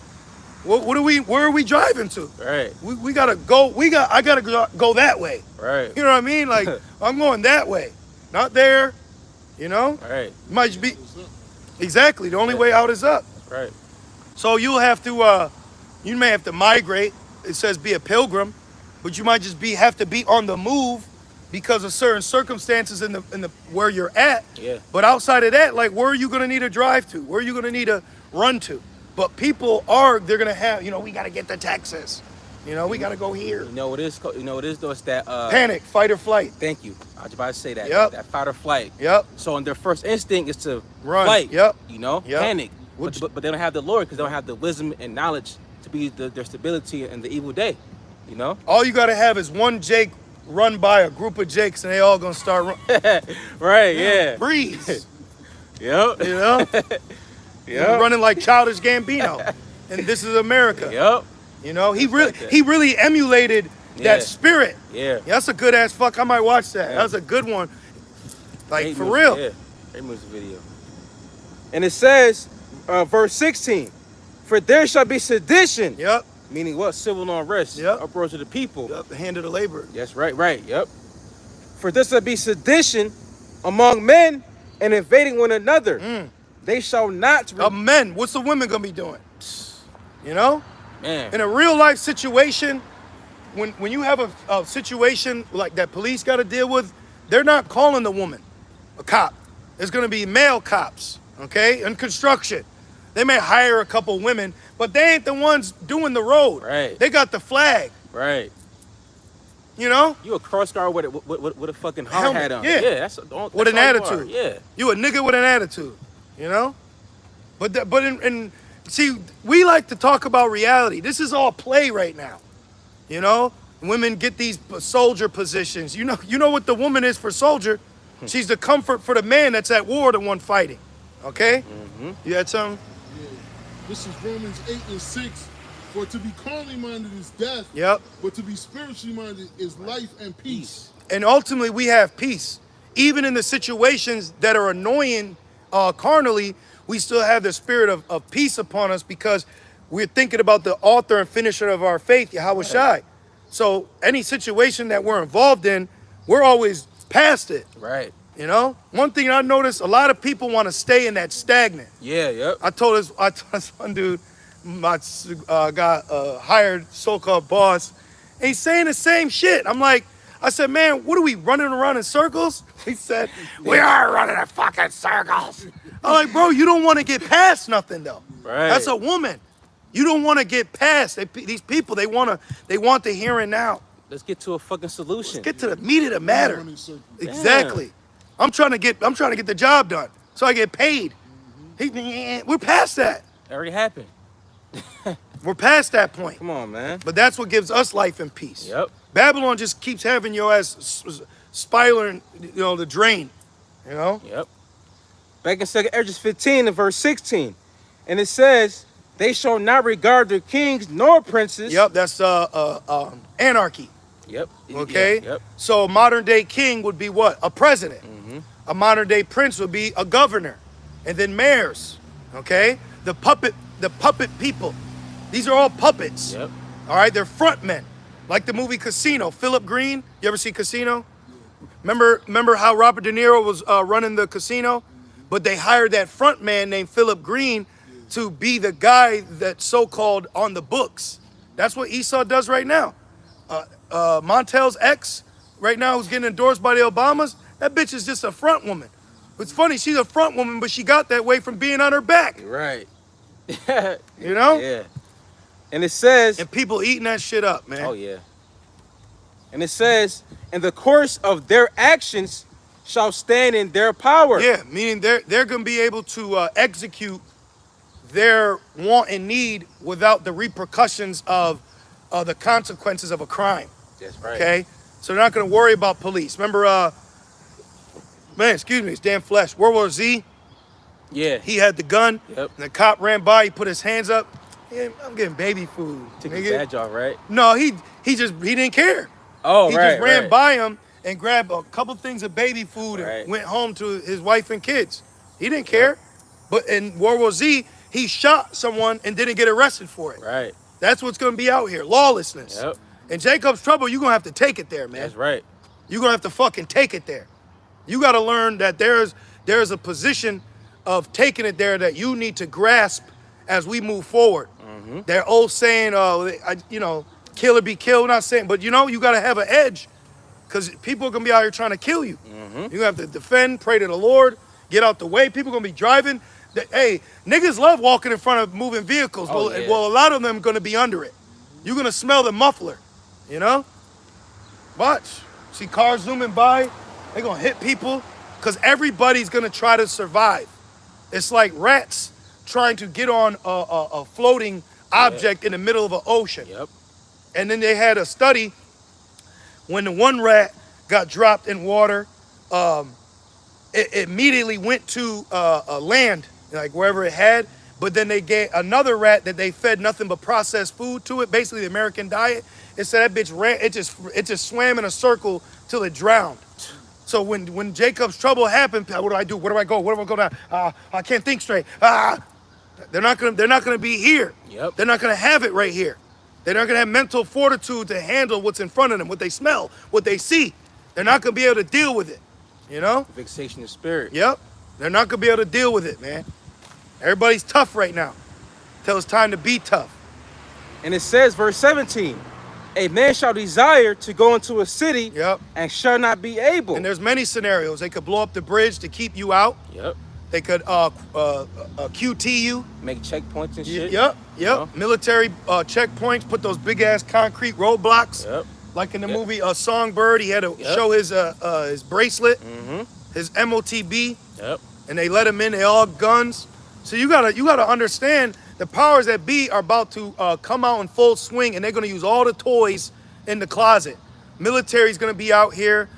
Where are we driving to? Right. We gotta go. I gotta go that way. Right. You know what I mean? Like I'm going that way, not there. Right. Might be exactly the only way out is up. Right. So you'll have to. You may have to migrate. It says be a pilgrim, but you might just have to be on the move because of certain circumstances in the where you're at. Yeah. But outside of that, like, where are you gonna need to drive to? Where are you gonna need to run to? But people they're gonna have, we gotta get to Texas. We gotta go here. You know what it is? Though? It's that Panic, fight or flight. Thank you. I was about to say that. Yep. That fight or flight. Yep. So, in their first instinct is to Run. fight. Yep. Yep. Panic. But they don't have the Lord because they don't have the wisdom and knowledge to be their stability in the evil day. All you gotta have is one Jake run by a group of Jakes and they all gonna start running. Right. Yeah. Breeze. Yep. You're running like Childish Gambino, and This Is America. Yep. He really emulated that spirit. Yeah. That's a good ass fuck. I might watch that. That's a good one. Like, Great for movie. real. Yeah. Great music video. And it says, verse 16, for there shall be sedition. Yep. Meaning what? Civil unrest. Yep. Uproars of the people. Yep. The hand of the labor. That's right. Yep. For there shall be sedition among men and invading one another. They shall not. Men. What's the women gonna be doing? Man. In a real life situation, when you have a situation like that police got to deal with, they're not calling the woman a cop. There's gonna be male cops. Okay. In construction, they may hire a couple women, but they ain't the ones doing the road. Right. They got the flag. Right. You a cross guard with a fucking hard hat on. Yeah. That's with an attitude. Yeah. You a nigga with an attitude. See, we like to talk about reality. This is all play right now. Women get these soldier positions. You know what the woman is for soldier? She's the comfort for the man that's at war, the one fighting. Okay? You had something? Yeah. This is Romans 8:6. For to be carnally minded is death. Yep. But to be spiritually minded is life and peace. And ultimately, we have peace. Even in the situations that are annoying carnally, we still have the spirit of peace upon us because we're thinking about the author and finisher of our faith, Yahweh Shai. So any situation that we're involved in, we're always past it. Right. One thing I noticed, a lot of people want to stay in that stagnant. Yeah, yep. I told this one dude, my got a hired so-called boss, and he's saying the same shit. I said, man, what are we running around in circles? He said, we are running in fucking circles. I'm like, bro, you don't want to get past nothing though. Right. That's a woman. You don't want to get past. These people, they want the here and now. Let's get to a fucking solution. Let's get to the meat of the matter. Exactly. I'm trying to get the job done so I get paid. We're past that. It already happened. We're past that point. Come on, man. But that's what gives us life and peace. Yep. Babylon just keeps having your ass spiraling, the drain. Yep. Back in 2 Esdras 15 and verse 16. And it says, they shall not regard their kings nor princes. Yep, that's anarchy. Yep. Okay? Yep. So modern day king would be what? A president. A modern day prince would be a governor. And then mayors. Okay? The puppet people. These are all puppets. Yep. All right, they're front men. Like the movie Casino. Philip Green. You ever see Casino? Remember how Robert De Niro was running the casino? But they hired that front man named Philip Green to be the guy that's so-called on the books. That's what Esau does right now. Montel's ex right now, who's getting endorsed by the Obamas, that bitch is just a front woman. It's funny, she's a front woman, but she got that way from being on her back. Right. Yeah. And it says... And people eating that shit up, man. Oh, yeah. And it says, in the course of their actions shall stand in their power. Yeah, meaning they're going to be able to execute their want and need without the repercussions of the consequences of a crime. That's right. Okay? So they're not going to worry about police. Remember, it's Dan Flesh. World War Z? Yeah. He had the gun. Yep. And the cop ran by. He put his hands up. Yeah, I'm getting baby food. Took his badge off, right? No, he didn't care. Oh, he just ran by him and grabbed a couple things of baby food and went home to his wife and kids. He didn't care. But in World War Z, he shot someone and didn't get arrested for it. Right. That's what's going to be out here. Lawlessness. Yep. In Jacob's trouble, you're going to have to take it there, man. That's right. You're going to have to fucking take it there. You got to learn that there's a position of taking it there that you need to grasp as we move forward. That old saying, kill or be killed, not saying, but you got to have an edge because people are gonna be out here trying to kill you. You're gonna have to defend, pray to the Lord, get out the way. People gonna be driving. Hey, niggas love walking in front of moving vehicles. Oh, well, yeah. well, a lot of them gonna be under it. You're gonna smell the muffler, you know? Watch. See cars zooming by, they gonna hit people, because everybody's gonna try to survive. It's like rats trying to get on a floating object in the middle of an ocean. Yep. And then they had a study when the one rat got dropped in water, it immediately went to land, like wherever it had, but then they gave another rat that they fed nothing but processed food to it, basically the American diet. It said that bitch ran, it just swam in a circle till it drowned. So when Jacob's trouble happened, what do I do? Where do I go? Where do I go now? I can't think straight. They're not gonna be here. Yep. They're not gonna have it right here. They're not gonna have mental fortitude to handle what's in front of them, what they smell, what they see. They're not gonna be able to deal with it, you know? Vexation of spirit. Yep. They're not gonna be able to deal with it, man. Everybody's tough right now. Till it's time to be tough. And it says, verse 17, a man shall desire to go into a city Yep. and shall not be able. And there's many scenarios. They could blow up the bridge to keep you out. Yep. They could QT you. Make checkpoints and shit. Yep. You know? Military checkpoints, put those big ass concrete roadblocks. Yep. Like in the movie Songbird, he had to show his bracelet, his MOTB, and they let him in. They all guns. So you gotta understand the powers that be are about to come out in full swing, and they're gonna use all the toys in the closet. Military's gonna be out here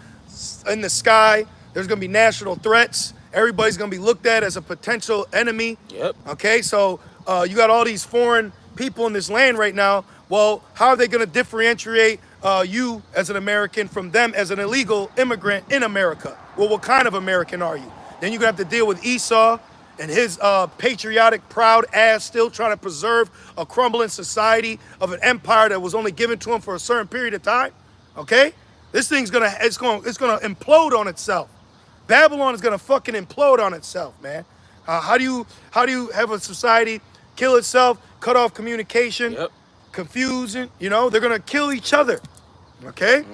in the sky. There's gonna be national threats. Everybody's gonna be looked at as a potential enemy. Yep. Okay, so you got all these foreign people in this land right now. Well, how are they gonna differentiate you as an American from them as an illegal immigrant in America? Well, what kind of American are you? Then you're gonna have to deal with Esau and his patriotic, proud ass still trying to preserve a crumbling society of an empire that was only given to him for a certain period of time. Okay, this thing's gonna implode on itself. Babylon is gonna fucking implode on itself, man. How do you have a society kill itself, cut off communication, confusing? You know, they're gonna kill each other. Okay.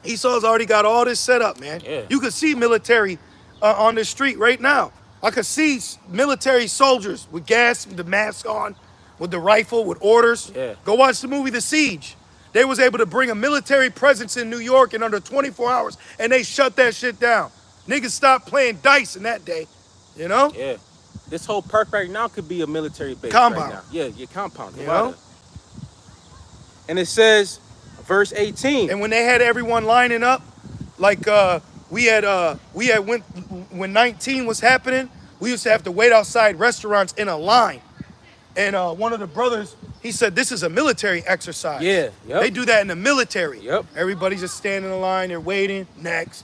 Esau's already got all this set up, man. Yeah. You can see military on the street right now. I could see military soldiers with gas, the mask on, with the rifle, with orders. Yeah. Go watch the movie The Siege. They was able to bring a military presence in New York in under 24 hours, and they shut that shit down. Niggas stopped playing dice in that day, you know? Yeah. This whole park right now could be a military base Compound. right now. Yeah, your compound. You know? And it says, verse 18. And when they had everyone lining up, like we had when 19 was happening, we used to have to wait outside restaurants in a line. And one of the brothers, he said, this is a military exercise. Yeah, yep. They do that in the military. Yep. Everybody's just standing in line, they're waiting, next.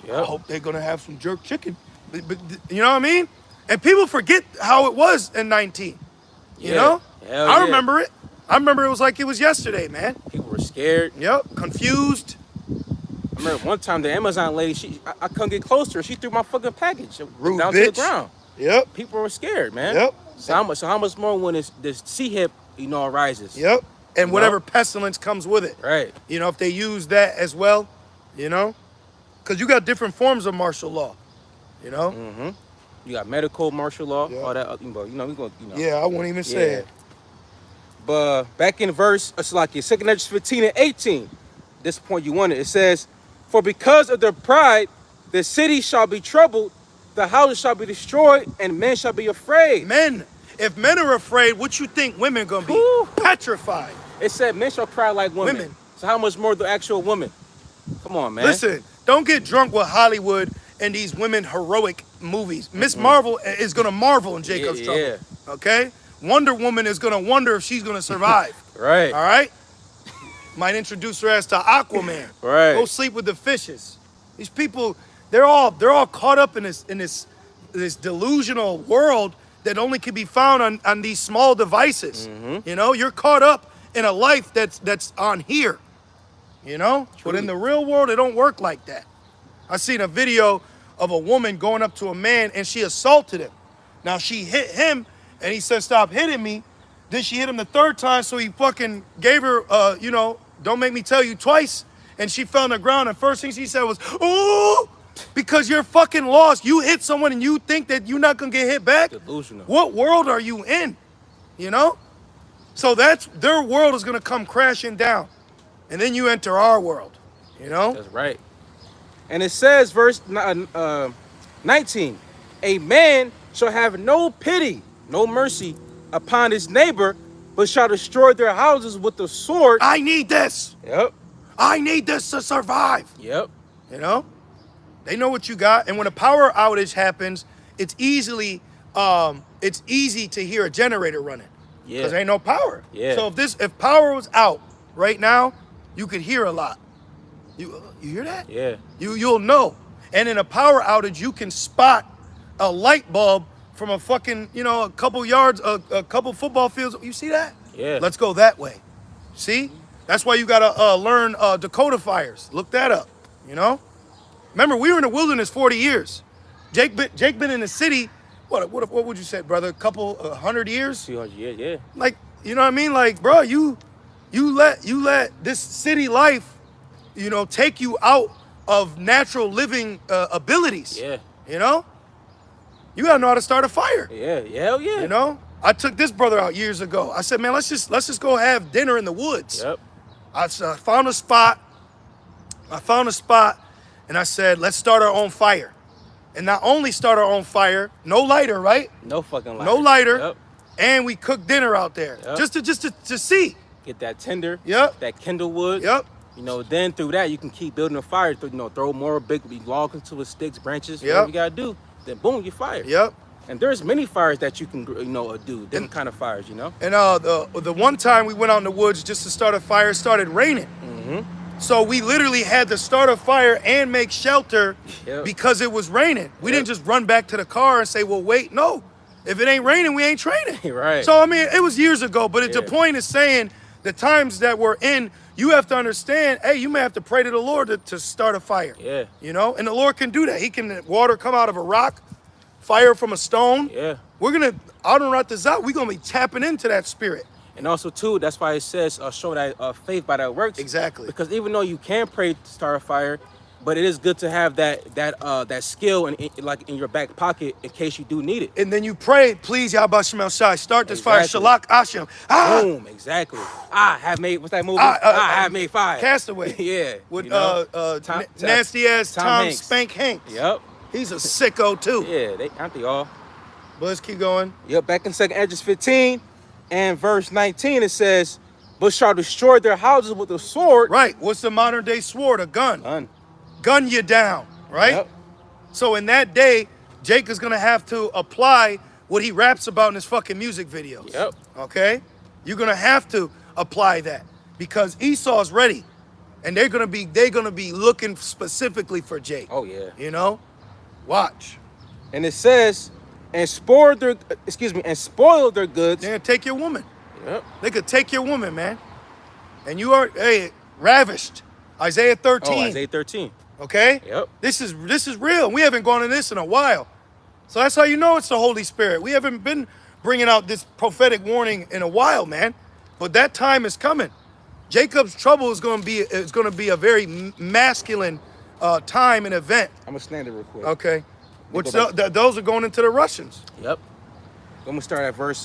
Yep. I hope they're gonna have some jerk chicken. But you know what I mean? And people forget how it was in 19. You know? Hell I yeah. remember it. I remember it was like it was yesterday, man. People were scared. Yep, confused. I remember one time the Amazon lady, I couldn't get close to her. She threw my fucking package Rude down bitch. to the ground. Yep. People were scared, man. Yep. So how much more when this sea hip, rises? Yep. And You whatever know? pestilence comes with it. Right. You know, if they use that as well, you know? Because you got different forms of martial law, you know? Mm-hmm. You got medical, martial law, Yeah. all that. We go. Yeah, I won't even say it. But back in verse, it's like 2 Corinthians 15 and 18. This point you wanted. It says, for because of their pride, the city shall be troubled, the houses shall be destroyed, and men shall be afraid. Men, if men are afraid, what you think women gonna be? Whew. Petrified. It said men shall cry like women. So how much more the actual woman? Come on, man. Listen, don't get drunk with Hollywood and these women heroic movies. Miss Marvel is gonna marvel in Jacob's trouble. Yeah. Okay? Wonder Woman is gonna wonder if she's gonna survive. Right. All right? Might introduce her ass to Aquaman. Right. Go sleep with the fishes. These people, they're all caught up in this delusional world that only can be found on these small devices. You know, you're caught up in a life that's on here. You know? But in the real world, it don't work like that. I seen a video of a woman going up to a man and she assaulted him. Now she hit him and he said, stop hitting me. Then she hit him the third time, so he fucking gave her, don't make me tell you twice. and she fell on the ground, and first thing she said was, ooh, because you're fucking lost. You hit someone and you think that you're not gonna get hit back? Delusional. What world are you in? You know? So that's, their world is gonna come crashing down. And then you enter our world, you know? That's right. And it says, verse 19, a man shall have no pity, no mercy upon his neighbor, but shall destroy their houses with the sword. I need this. Yep. I need this to survive. Yep. You know? They know what you got. And when a power outage happens, it's easy to hear a generator running. Yeah. Because there ain't no power. Yeah. So if power was out right now, you could hear a lot. You hear that? Yeah. You'll know. And in a power outage, you can spot a light bulb from a fucking, a couple yards, a couple football fields. You see that? Yeah. Let's go that way. See? That's why you gotta learn Dakota fires. Look that up. You know? Remember, we were in the wilderness 40 years. Jake been in the city. What would you say, brother? A couple 100 years? 200 years, yeah. Like, you know what I mean? Like, bro, you let this city life, take you out of natural living abilities. Yeah. You know? You gotta know how to start a fire. Yeah, hell yeah. You know? I took this brother out years ago. I said, man, let's just go have dinner in the woods. Yep. I found a spot. And I said, let's start our own fire. And not only start our own fire, no lighter, right? No fucking lighter. No lighter. Yep. And we cooked dinner out there. Yep. Just to see. Get that tinder. Yep. That kindle wood. Yep. Then through that you can keep building a fire. Throw more big logs into the sticks, branches, Yep. whatever you gotta do. Then boom, you fire. Yep. And there's many fires that you can do. Different kind of fires, And the one time we went out in the woods just to start a fire, it started raining. Mm-hmm. So we literally had to start a fire and make shelter because it was raining. We didn't just run back to the car and say, well, wait, no. If it ain't raining, we ain't training. Right. So, I mean, it was years ago, but the point is saying the times that we're in, you have to understand, hey, you may have to pray to the Lord to start a fire. Yeah. And the Lord can do that. He can, water come out of a rock, fire from a stone. Yeah. We're going to, out and right this out, we're going to be tapping into that spirit. And also, too, that's why it says, show that faith by that works. Exactly. Because even though you can pray to start a fire, but it is good to have that skill in your back pocket in case you do need it. And then you pray, please, Yahweh Shemel Shai, start this fire. Shalak Hashem. Boom, exactly. I have made, what's that movie? I have made fire. Castaway. Yeah. With nasty ass Tom Spank Hanks. Yep. He's a sicko too. Yeah, aren't they all? But let's keep going. Yep, back in 2 Esdras 15 and verse 19, it says, but shall destroy their houses with a sword. Right. What's the modern day sword? A gun. Gun you down, right? Yep. So in that day, Jake is gonna have to apply what he raps about in his fucking music videos. Yep. Okay? You're gonna have to apply that because Esau's ready. And they're gonna be looking specifically for Jake. Oh yeah. Watch. And it says, and spoil their goods. They're gonna take your woman. Yep. They could take your woman, man. And you are ravished. Isaiah 13. Oh, Isaiah 13. Okay? Yep. This is real. We haven't gone to this in a while. So that's how you know it's the Holy Spirit. We haven't been bringing out this prophetic warning in a while, man. But that time is coming. Jacob's trouble is going to be a very masculine time and event. I'm gonna stand it real quick. Okay. Which those are going into the Russians. Yep. I'm gonna start at verse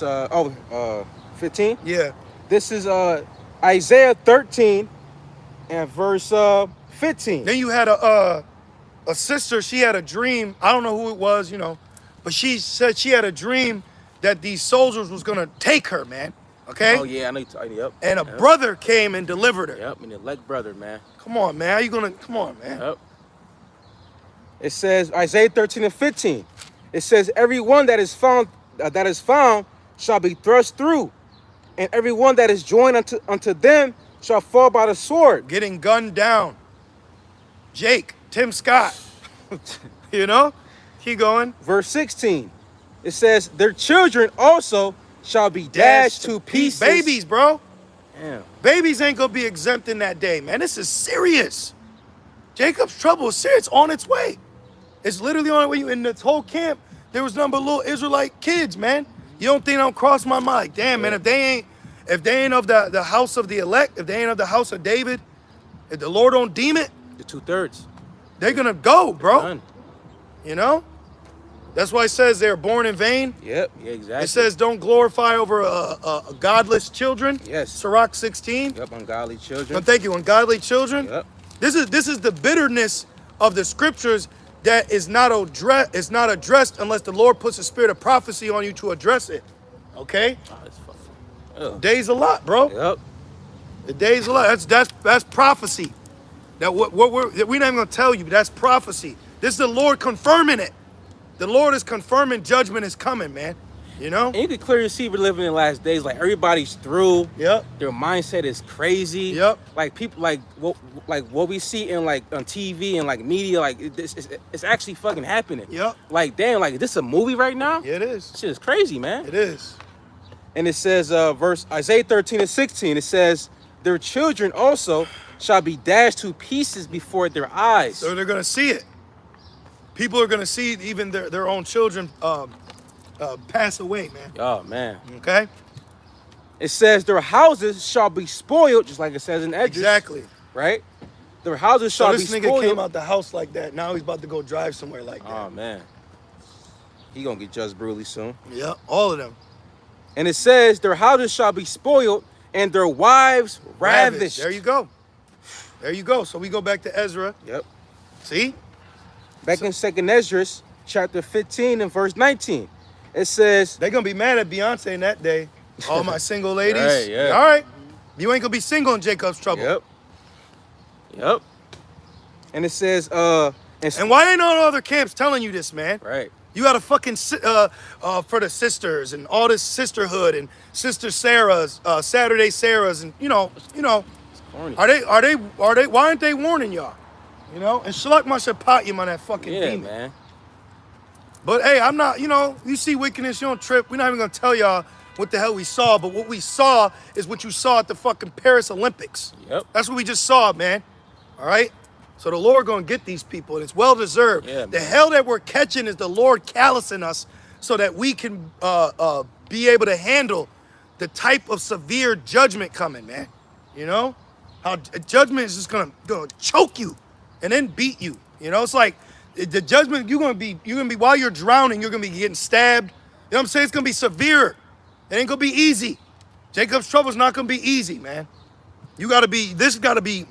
15. Yeah. This is Isaiah 13 and verse 15. Then you had a sister. She had a dream. I don't know who it was, but she said she had a dream that these soldiers was gonna take her, man. Okay. Oh yeah, I know you're talking. Yep. And a brother came and delivered her. Yep. An elect brother, man. Come on, man. How you gonna? Come on, man. Yep. It says Isaiah 13 and 15. It says, everyone that is found shall be thrust through, and everyone that is joined unto them shall fall by the sword. Getting gunned down. Jake, Tim Scott. Keep going. Verse 16. It says, their children also shall be dashed to pieces. Babies, bro. Damn. Babies ain't gonna be exempt in that day, man. This is serious. Jacob's trouble is serious. It's on its way. It's literally on its way. In this whole camp, there was nothing but little Israelite kids, man. You don't think don't cross my mind? Like, damn, man, if they ain't of the house of the elect, if they ain't of the house of David, If the Lord don't deem it, the 2/3. They're gonna go, bro. Done. You know? That's why it says they're born in vain. Yep, yeah, exactly. It says don't glorify over a godless children. Yes. Sirach 16. Yep, ungodly children. No, thank you, ungodly children. Yep. This is the bitterness of the scriptures that is not addressed unless the Lord puts a spirit of prophecy on you to address it. Okay? Oh, it's fucking. Ugh. Days a lot, bro. Yep. The days a lot. That's prophecy. That we're not even gonna tell you, but that's prophecy. This is the Lord confirming it. The Lord is confirming judgment is coming, man. You know? And you can clearly see we're living in the last days. Like everybody's through. Yep. Their mindset is crazy. Yep. Like people, like what we see in like on TV and like media, like it's actually fucking happening. Yep. Like damn, like is this a movie right now? Yeah, it is. This shit is crazy, man. It is. And it says, verse Isaiah 13:16. It says, "Their children also shall be dashed to pieces before their eyes." So they're gonna see it. People are gonna see even their own children pass away, man. Oh man. Okay. It says their houses shall be spoiled, just like it says in Esdras. Exactly. Right? Their houses shall So be this nigga spoiled. came out the house like that. Now he's about to go drive somewhere like that. Oh man. He gonna get judged brutally soon. Yeah, all of them. And it says their houses shall be spoiled and their wives ravished. There you go. There you go. So we go back to Ezra. Yep. See? Back in 2nd Esdras, chapter 15 and verse 19. It says, They're gonna be mad at Beyonce in that day. All my single ladies. Right, yeah. All right. You ain't gonna be single in Jacob's trouble. Yep. Yep. And it says, And why ain't all the other camps telling you this, man? right. You got a fucking for the sisters and all this sisterhood and Sister Sarah's, Saturday Sarah's, and you know. It's corny. Are they? Why aren't they warning y'all? You know, and Shalak Mashapatiyam on that fucking Yeah, demon. man. But hey, I'm not. You know, you see wickedness, you don't trip. We're not even gonna tell y'all what the hell we saw. But what we saw is what you saw at the fucking Paris Olympics. Yep. That's what we just saw, man. All right. So the Lord gonna get these people, and it's well deserved. Yeah, the man. hell that we're catching is the Lord callousing us so that we can be able to handle the type of severe judgment coming, man. You know, how judgment is just gonna choke you and then beat you. You know, it's like the judgment you're gonna be while you're drowning, you're gonna be getting stabbed. You know what I'm saying? It's gonna be severe. It ain't gonna be easy. Jacob's trouble's not gonna be easy, man. This gotta be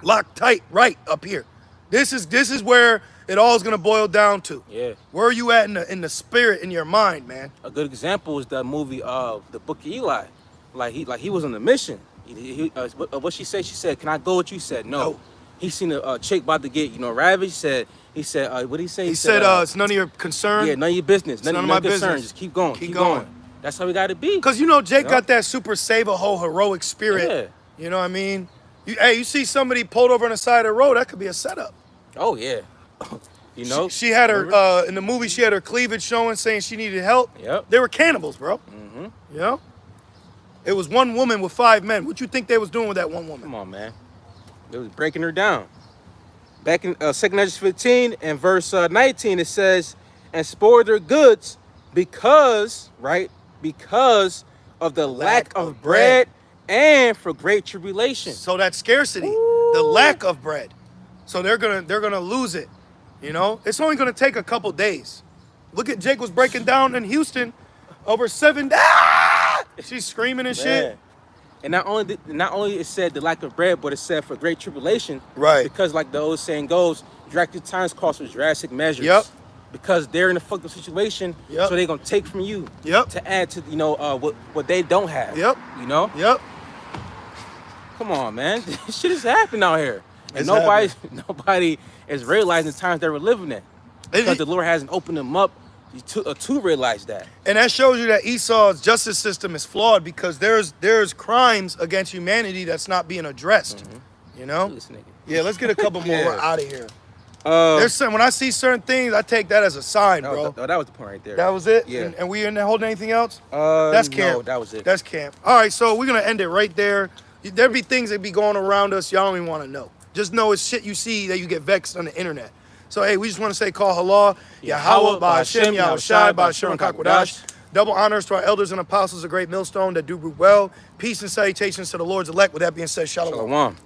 locked tight right up here. This is where it all is gonna boil down to. Yeah. Where are you at in the spirit, in your mind, man? A good example is the movie of the Book of Eli. Like he was on a mission. What she said? She said, "Can I go with you?" He said, "No." No. He seen a chick about to get ravaged. He said, what did he say? He said, it's none of your concern. Yeah, none of your business. None of my concern. business. Just keep going. Keep going. That's how we got to be. Because you know Jake Yeah. got that super save a whole heroic spirit. Yeah. You know what I mean? You see somebody pulled over on the side of the road, that could be a setup. Oh yeah. You know. She had her in the movie. She had her cleavage showing, saying she needed help. Yep. They were cannibals, bro. Mm-hmm. You know. It was one woman with 5 men. What you think they was doing with that one woman? Come on, man. They was breaking her down. Back in 2nd Esdras 15 and verse 19, it says, "And spoiled their goods because of the lack of bread and for great tribulation." So that scarcity, the lack of bread. So they're gonna lose it. You know, it's only gonna take a couple days. Look at Jake was breaking down in Houston over 7 days. She's screaming and shit. Man. And not only it said the lack of bread, but it said for great tribulation. Right. Because like the old saying goes, drastic times calls for drastic measures. Yep. Because they're in a fucked up situation, Yep. so they're gonna take from you. Yep. To add to what they don't have. Yep. You know. Yep. Come on, man. This shit is happening out here, and It's nobody is realizing the times that we're living in. Because the Lord hasn't opened them up to realize that. And that shows you that Esau's justice system is flawed because there's crimes against humanity that's not being addressed. Mm-hmm. You know? This nigga. Yeah, let's get a couple more. Yeah. We're out of here. There's When I see certain things, I take that as a sign, bro. that was the point right there. That was it? Yeah. And we in there holding anything else? That's camp. No, that was it. That's camp. All right, so we're going to end it right there. There'll be things that be going around us y'all don't even want to know. Just know it's shit you see that you get vexed on the internet. So, hey, we just want to say call halal, Yahweh, Ba'Hashem, Yahushai, Ba'Shem, Kakwadash. Double honors to our elders and apostles, a great millstone that do well. Peace and salutations to the Lord's elect. With that being said, shalom. Shalom.